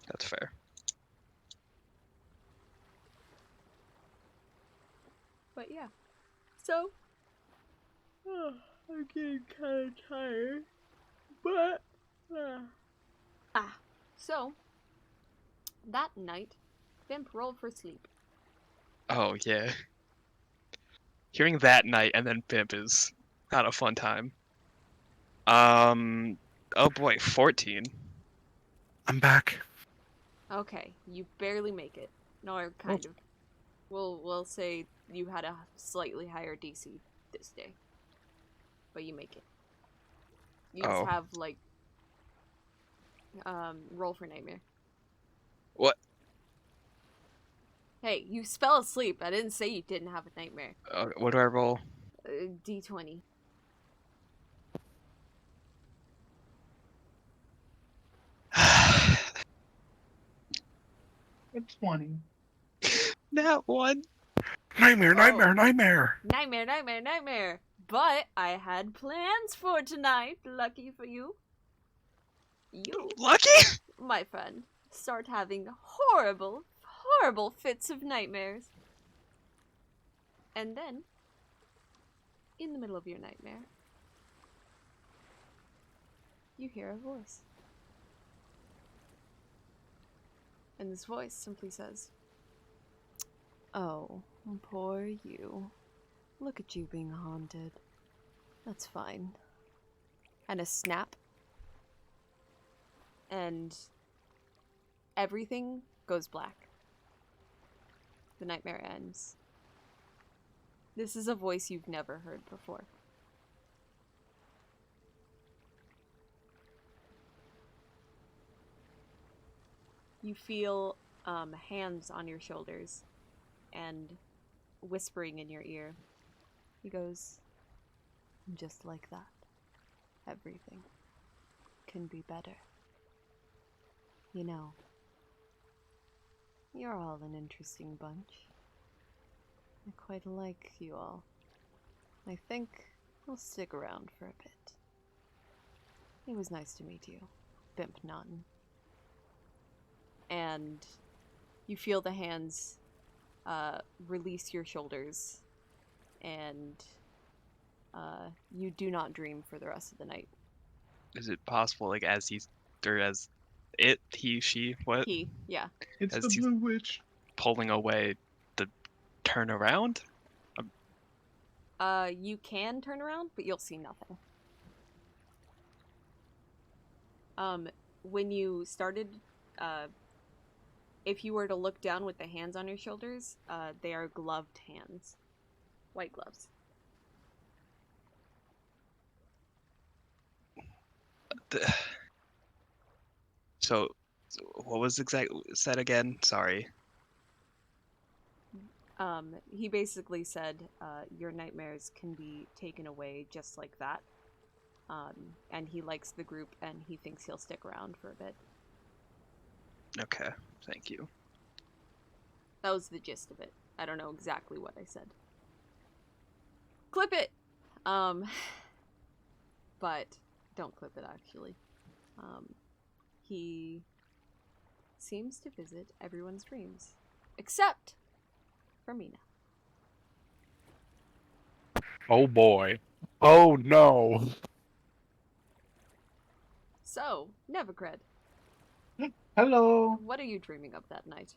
[SPEAKER 3] That's fair.
[SPEAKER 1] But yeah. So, I'm getting kind of tired. But, so, that night, Bimp rolled for sleep.
[SPEAKER 3] Oh, yeah. Hearing that night and then Pimp is not a fun time. Oh boy, 14.
[SPEAKER 4] I'm back.
[SPEAKER 1] Okay, you barely make it. No, kind of. We'll say you had a slightly higher DC this day. But you make it. You just
[SPEAKER 3] Oh.
[SPEAKER 1] have, like, roll for nightmare.
[SPEAKER 3] What?
[SPEAKER 1] Hey, you fell asleep. I didn't say you didn't have a nightmare.
[SPEAKER 3] What do I roll?
[SPEAKER 1] D20.
[SPEAKER 6] It's 20.
[SPEAKER 3] That one.
[SPEAKER 4] Nightmare, nightmare,
[SPEAKER 1] Oh.
[SPEAKER 4] nightmare.
[SPEAKER 1] Nightmare. But I had plans for tonight. Lucky for you. You,
[SPEAKER 3] Lucky?
[SPEAKER 1] my friend, start having horrible fits of nightmares. And then, in the middle of your nightmare, you hear a voice. And this voice simply says, "Oh, poor you. Look at you being haunted. That's fine." And a snap. And everything goes black. The nightmare ends. This is a voice you've never heard before. You feel hands on your shoulders and whispering in your ear. He goes, "Just like that, everything can be better. You know, you're all an interesting bunch. I quite like you all. I think I'll stick around for a bit. It was nice to meet you, Bimp Nun. And you feel the hands release your shoulders, and you do not dream for the rest of the night.
[SPEAKER 3] Is it possible, like, as he's, or as it, he, she, what?
[SPEAKER 1] He, yeah.
[SPEAKER 6] It's
[SPEAKER 3] As
[SPEAKER 6] the
[SPEAKER 3] he's
[SPEAKER 6] Blue Witch.
[SPEAKER 3] pulling away, to turn around?
[SPEAKER 1] You can turn around, but you'll see nothing. When you started, if you were to look down with the hands on your shoulders, they are gloved hands. White gloves.
[SPEAKER 3] So, what was exactly said again? Sorry.
[SPEAKER 1] He basically said, your nightmares can be taken away just like that. And he likes the group, and he thinks he'll stick around for a bit.
[SPEAKER 3] Okay, thank you.
[SPEAKER 1] That was the gist of it. I don't know exactly what I said. Clip it! But don't clip it, actually. He seems to visit everyone's dreams. Except for Mina.
[SPEAKER 4] Oh boy. Oh no.
[SPEAKER 1] So, Nevacred,
[SPEAKER 6] Hello.
[SPEAKER 1] what are you dreaming of that night?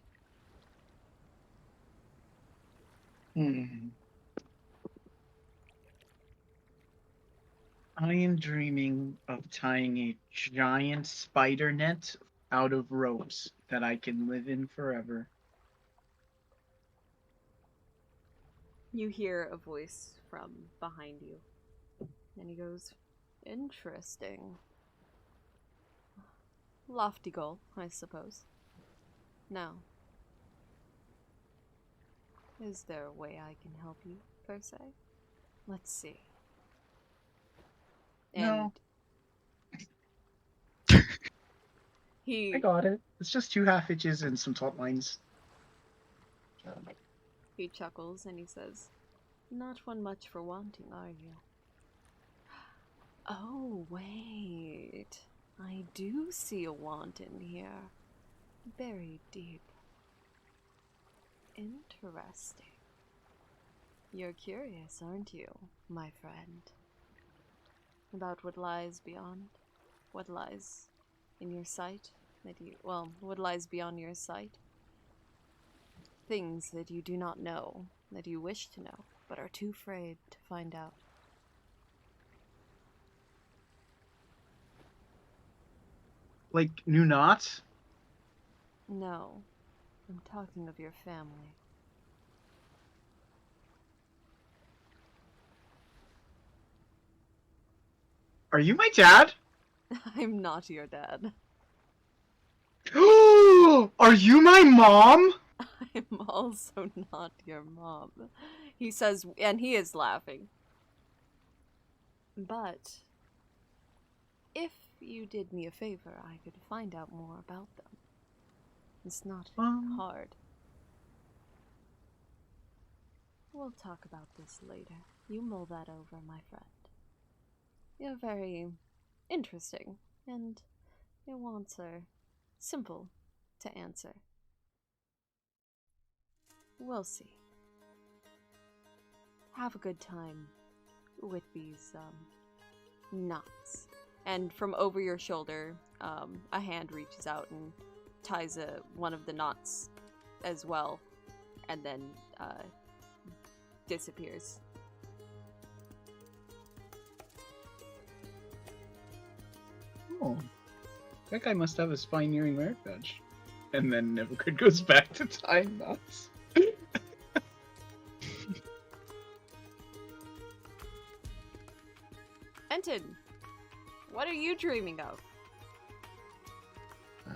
[SPEAKER 6] I am dreaming of tying a giant spider net out of ropes that I can live in forever.
[SPEAKER 1] You hear a voice from behind you. And he goes, interesting. Lofty goal, I suppose. Now, is there a way I can help you, per se? Let's see. And
[SPEAKER 6] No.
[SPEAKER 1] he
[SPEAKER 6] I got it. It's just 2 half hitches and some taut lines.
[SPEAKER 1] He chuckles and he says, not one much for wanting, are you? Oh, wait. I do see a want in here. Buried deep. Interesting. You're curious, aren't you, my friend? About what lies beyond? What lies in your sight? What lies beyond your sight? Things that you do not know, that you wish to know, but are too afraid to find out.
[SPEAKER 6] Like, new knots?
[SPEAKER 1] No, I'm talking of your family.
[SPEAKER 6] Are you my dad?
[SPEAKER 1] I'm not your dad.
[SPEAKER 6] Are you my mom?
[SPEAKER 1] I'm also not your mom. He says, and he is laughing. But if you did me a favor, I could find out more about them. It's not hard. We'll talk about this later. You mull that over, my friend. You're very interesting, and your wants are simple to answer. We'll see. Have a good time with these, knots. And from over your shoulder, a hand reaches out and ties one of the knots as well, and then, disappears.
[SPEAKER 6] Oh. That guy must have a spine-earing merit badge. And then Nevacred goes back to tying knots.
[SPEAKER 1] Enton, what are you dreaming of?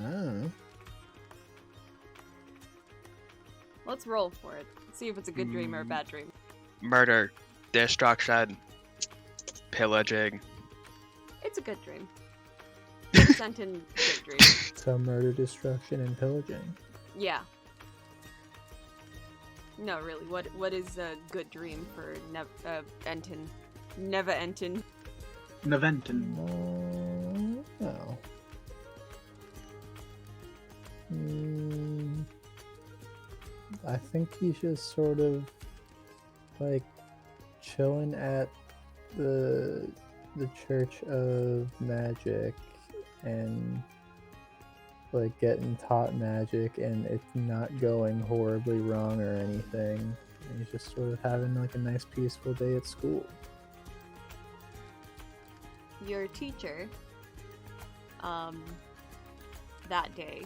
[SPEAKER 2] Oh.
[SPEAKER 1] Let's roll for it. See if it's a good dream or a bad dream.
[SPEAKER 3] Murder, destruction, pillaging.
[SPEAKER 1] It's a good dream. It's Enton, good dream.
[SPEAKER 2] So murder, destruction, and pillaging.
[SPEAKER 1] Yeah. No, really. What is a good dream for Enton? Neva Enton.
[SPEAKER 6] Naventon.
[SPEAKER 2] No. Mm, I think he's just sort of like chilling at the Church of Magic and like getting taught magic and it's not going horribly wrong or anything. And he's just sort of having like a nice peaceful day at school.
[SPEAKER 1] Your teacher, that day,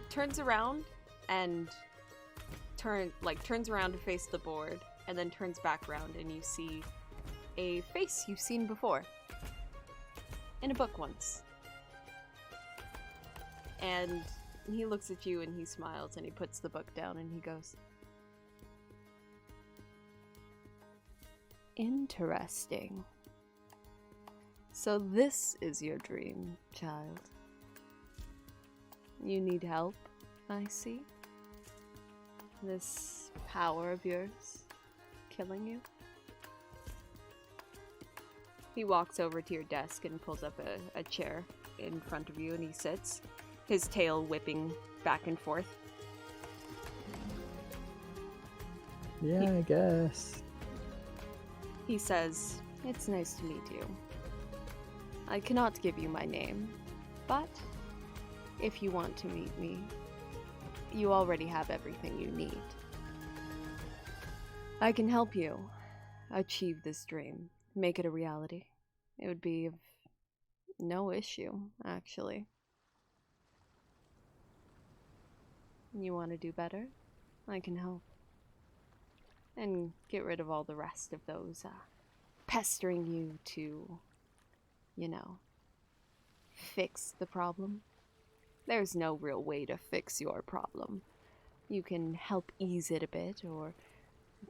[SPEAKER 1] turns around and turns around to face the board, and then turns back around, and you see a face you've seen before in a book once. And he looks at you and he smiles and he puts the book down and he goes, "Interesting. So this is your dream, child. You need help, I see. This power of yours killing you?" He walks over to your desk and pulls up a chair in front of you and he sits, his tail whipping back and forth.
[SPEAKER 2] Yeah, I guess.
[SPEAKER 1] He says, "It's nice to meet you. I cannot give you my name, but if you want to meet me, you already have everything you need. I can help you achieve this dream, make it a reality. It would be of no issue, actually. You want to do better? I can help. And get rid of all the rest of those pestering you to, fix the problem. There's no real way to fix your problem. You can help ease it a bit or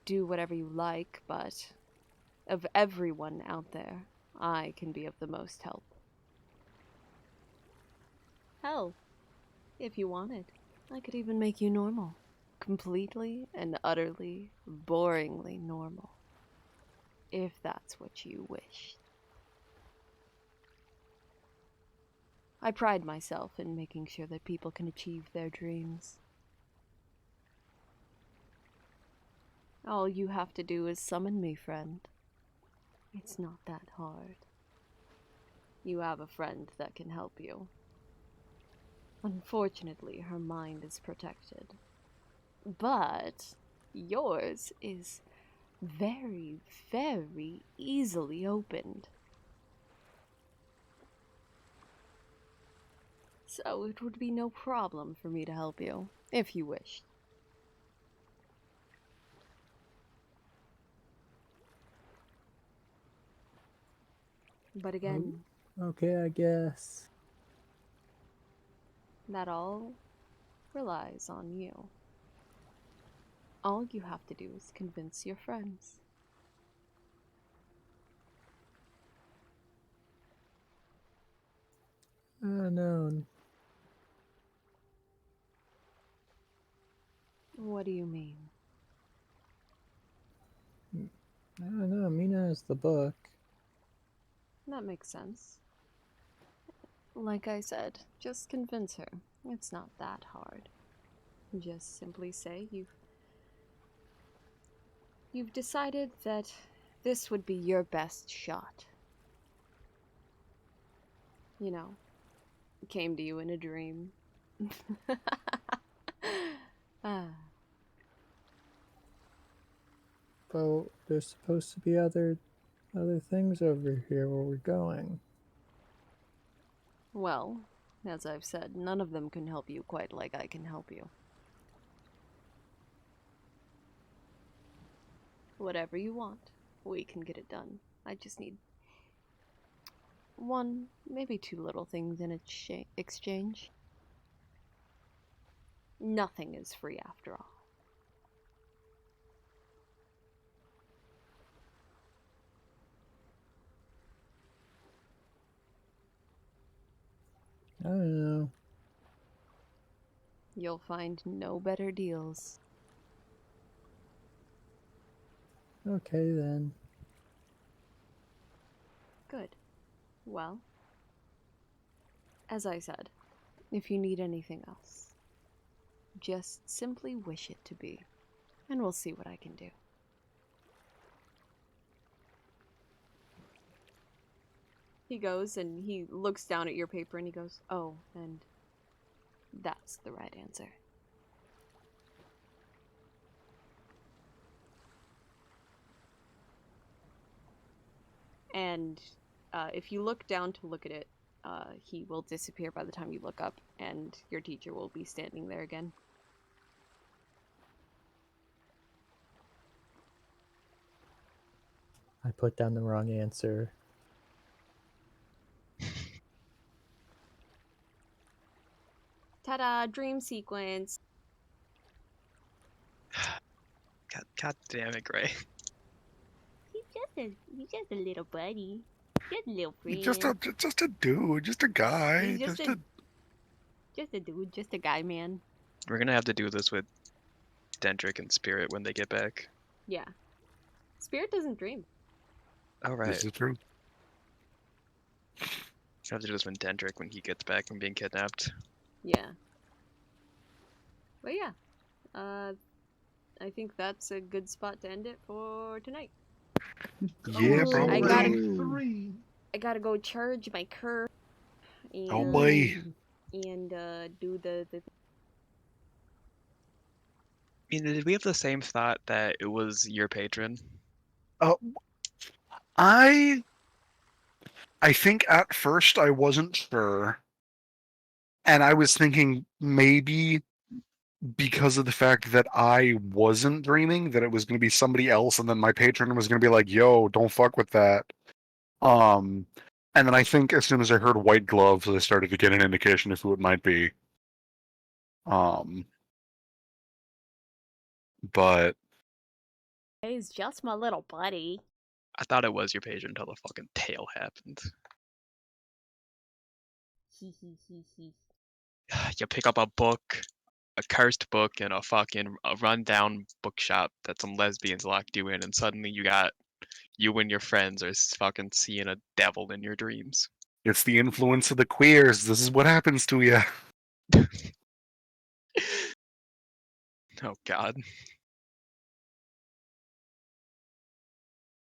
[SPEAKER 1] do whatever you like, but of everyone out there, I can be of the most help. Hell, if you wanted, I could even make you normal. Completely and utterly, boringly normal. If that's what you wished. I pride myself in making sure that people can achieve their dreams. All you have to do is summon me, friend. It's not that hard. You have a friend that can help you. Unfortunately, her mind is protected. But yours is very, very easily opened. So it would be no problem for me to help you, if you wished. But again,
[SPEAKER 2] Okay, I guess.
[SPEAKER 1] that all relies on you. All you have to do is convince your friends.
[SPEAKER 2] Oh no.
[SPEAKER 1] What do you mean?
[SPEAKER 2] I don't know. Mina has the book.
[SPEAKER 1] That makes sense. Like I said, just convince her. It's not that hard. Just simply say you've decided that this would be your best shot. Came to you in a dream. Ah.
[SPEAKER 2] But there's supposed to be other things over here where we're going.
[SPEAKER 1] Well, as I've said, none of them can help you quite like I can help you. Whatever you want, we can get it done. I just need one, maybe two little things in exchange. Nothing is free after all.
[SPEAKER 2] I don't know.
[SPEAKER 1] You'll find no better deals.
[SPEAKER 2] Okay then.
[SPEAKER 1] Good. Well, as I said, if you need anything else, just simply wish it to be, and we'll see what I can do. He goes and he looks down at your paper and he goes, "Oh, and that's the right answer." And if you look down to look at it, he will disappear by the time you look up, and your teacher will be standing there again.
[SPEAKER 2] I put down the wrong answer.
[SPEAKER 1] Ta-da! Dream sequence.
[SPEAKER 3] God damn it, Gray.
[SPEAKER 1] He's just a little buddy. Just a little friend.
[SPEAKER 4] Just a dude, just a guy,
[SPEAKER 1] He's just a dude, just a guy, man.
[SPEAKER 3] We're gonna have to do this with Dendrick and Spirit when they get back.
[SPEAKER 1] Yeah. Spirit doesn't dream.
[SPEAKER 3] Alright.
[SPEAKER 4] This is true.
[SPEAKER 3] Have to do this with Dendrick when he gets back from being kidnapped.
[SPEAKER 1] Yeah. But yeah. I think that's a good spot to end it for tonight.
[SPEAKER 4] Yeah,
[SPEAKER 1] Oh,
[SPEAKER 4] probably.
[SPEAKER 1] I gotta-
[SPEAKER 6] Three.
[SPEAKER 1] I gotta go charge my curve. And,
[SPEAKER 4] Oh boy.
[SPEAKER 1] And do the
[SPEAKER 3] I mean, did we have the same thought that it was your patron?
[SPEAKER 4] I think at first I wasn't sure. And I was thinking maybe because of the fact that I wasn't dreaming, that it was going to be somebody else, and then my patron was going to be like, yo, don't fuck with that. And then I think as soon as I heard white gloves, I started to get an indication of who it might be. But
[SPEAKER 1] He's just my little buddy.
[SPEAKER 3] I thought it was your patron until the fucking tail happened. You pick up a book, a cursed book, in a rundown bookshop that some lesbians locked you in, and suddenly you and your friends are fucking seeing a devil in your dreams.
[SPEAKER 4] it's the influence of the queers. This is what happens to you.
[SPEAKER 3] Oh god.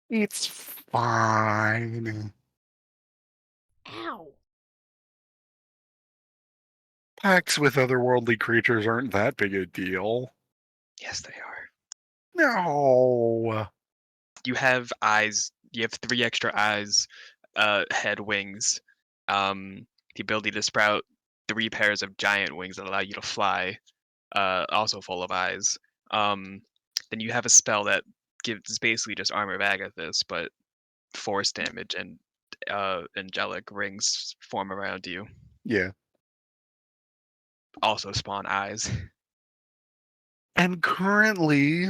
[SPEAKER 4] It's fine.
[SPEAKER 1] Ow!
[SPEAKER 4] Pacts with otherworldly creatures aren't that big a deal.
[SPEAKER 3] Yes, they are.
[SPEAKER 4] No.
[SPEAKER 3] You have eyes. You have 3 extra eyes, head, wings. The ability to sprout 3 pairs of giant wings that allow you to fly, also full of eyes. Then you have a spell that gives basically just armor of Agathis, but force damage and angelic rings form around you.
[SPEAKER 4] Yeah.
[SPEAKER 3] Also spawn eyes.
[SPEAKER 4] And currently,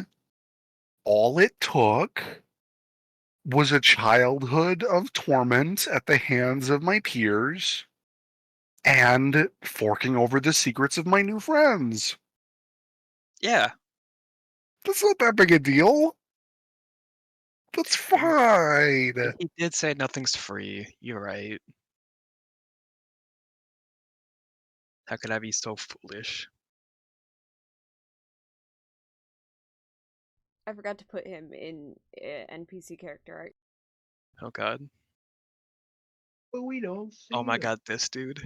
[SPEAKER 4] all it took was a childhood of torment at the hands of my peers and forking over the secrets of my new friends.
[SPEAKER 3] Yeah.
[SPEAKER 4] That's not that big a deal. That's fine.
[SPEAKER 3] He did say nothing's free. You're right. How could I be so foolish?
[SPEAKER 1] I forgot to put him in NPC character art.
[SPEAKER 3] Oh god.
[SPEAKER 6] But we don't see
[SPEAKER 3] Oh my
[SPEAKER 6] it.
[SPEAKER 3] god, this dude.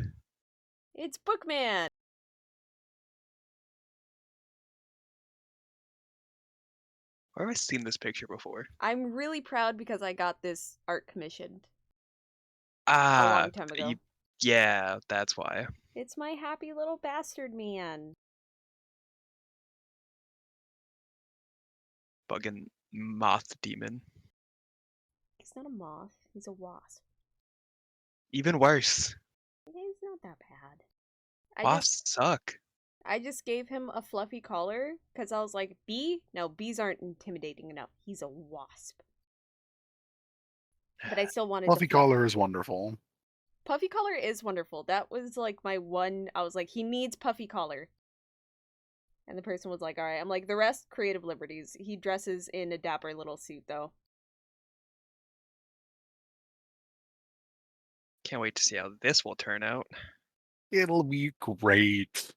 [SPEAKER 1] It's Bookman!
[SPEAKER 3] Where have I seen this picture before?
[SPEAKER 1] I'm really proud because I got this art commissioned a
[SPEAKER 3] Ah,
[SPEAKER 1] long time ago.
[SPEAKER 3] yeah, that's why.
[SPEAKER 1] It's my happy little bastard man.
[SPEAKER 3] Bugging moth demon.
[SPEAKER 1] He's not a moth, he's a wasp.
[SPEAKER 3] Even worse.
[SPEAKER 1] He's not that bad.
[SPEAKER 3] Wasps suck.
[SPEAKER 1] I just gave him a fluffy collar because I was like, bee? No, bees aren't intimidating enough. He's a wasp. But I still wanted
[SPEAKER 4] Fluffy
[SPEAKER 1] to fluff
[SPEAKER 4] collar
[SPEAKER 1] him.
[SPEAKER 4] is wonderful.
[SPEAKER 1] Puffy collar is wonderful. That was like my one. I was like, he needs puffy collar. And the person was like, alright. I'm like, the rest, creative liberties. He dresses in a dapper little suit, though.
[SPEAKER 3] Can't wait to see how this will turn out.
[SPEAKER 4] It'll be great.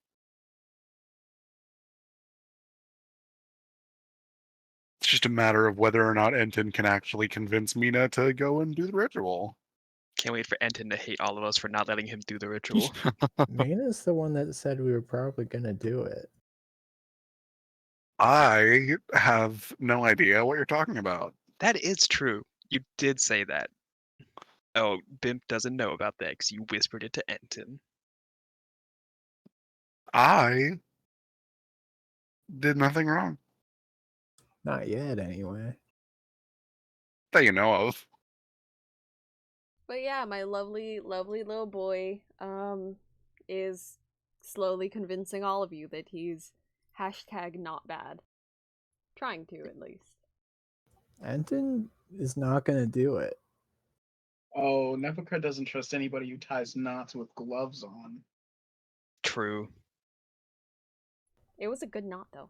[SPEAKER 4] It's just a matter of whether or not Enton can actually convince Mina to go and do the ritual.
[SPEAKER 3] Can't wait for Enton to hate all of us for not letting him do the ritual.
[SPEAKER 2] Mina's the one that said we were probably gonna do it.
[SPEAKER 4] I have no idea what you're talking about.
[SPEAKER 3] That is true. You did say that. Oh, Bimp doesn't know about that because you whispered it to Enton.
[SPEAKER 4] I did nothing wrong
[SPEAKER 2] Not yet, anyway.
[SPEAKER 4] that you know of.
[SPEAKER 1] But yeah, my lovely, lovely little boy, is slowly convincing all of you that he's hashtag not bad. Trying to, at least.
[SPEAKER 2] Enton is not gonna do it.
[SPEAKER 6] Oh, Nepakar doesn't trust anybody who ties knots with gloves on.
[SPEAKER 3] True.
[SPEAKER 1] It was a good knot, though.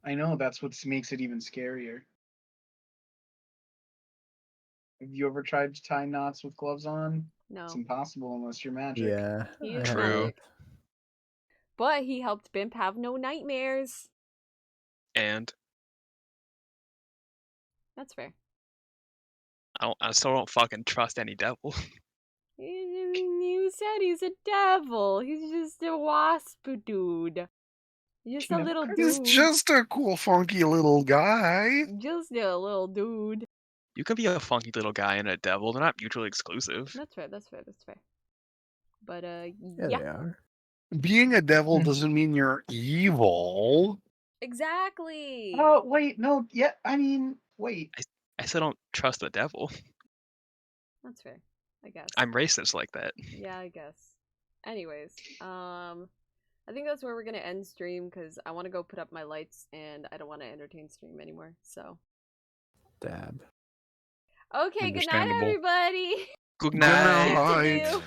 [SPEAKER 6] I know, that's what makes it even scarier. Have you ever tried to tie knots with gloves on?
[SPEAKER 1] No.
[SPEAKER 6] It's impossible unless you're magic.
[SPEAKER 2] Yeah,
[SPEAKER 1] He
[SPEAKER 2] I
[SPEAKER 1] is
[SPEAKER 2] have.
[SPEAKER 1] magic. But he helped Bimp have no nightmares.
[SPEAKER 3] And
[SPEAKER 1] That's fair.
[SPEAKER 3] I still don't fucking trust any devil.
[SPEAKER 1] You said he's a devil. He's just a wasp dude. Just a little dude.
[SPEAKER 4] He's just a cool, funky little guy.
[SPEAKER 1] Just a little dude.
[SPEAKER 3] You can be a funky little guy and a devil. They're not mutually exclusive.
[SPEAKER 1] That's fair, that's fair, that's fair. But,
[SPEAKER 2] Yeah,
[SPEAKER 1] yeah.
[SPEAKER 2] they are.
[SPEAKER 4] Being a devil doesn't mean you're evil.
[SPEAKER 1] Exactly!
[SPEAKER 6] Oh, wait, no, yeah, I mean, wait.
[SPEAKER 3] I still don't trust the devil.
[SPEAKER 1] That's fair, I guess.
[SPEAKER 3] I'm racist like that.
[SPEAKER 1] Yeah, I guess. Anyways, I think that's where we're gonna end stream, because I want to go put up my lights, and I don't want to entertain stream anymore, so.
[SPEAKER 2] Dab.
[SPEAKER 1] Okay, good night,
[SPEAKER 4] Understandable.
[SPEAKER 1] everybody!
[SPEAKER 3] Good
[SPEAKER 4] Good
[SPEAKER 3] night.
[SPEAKER 1] What to
[SPEAKER 4] night.
[SPEAKER 1] do.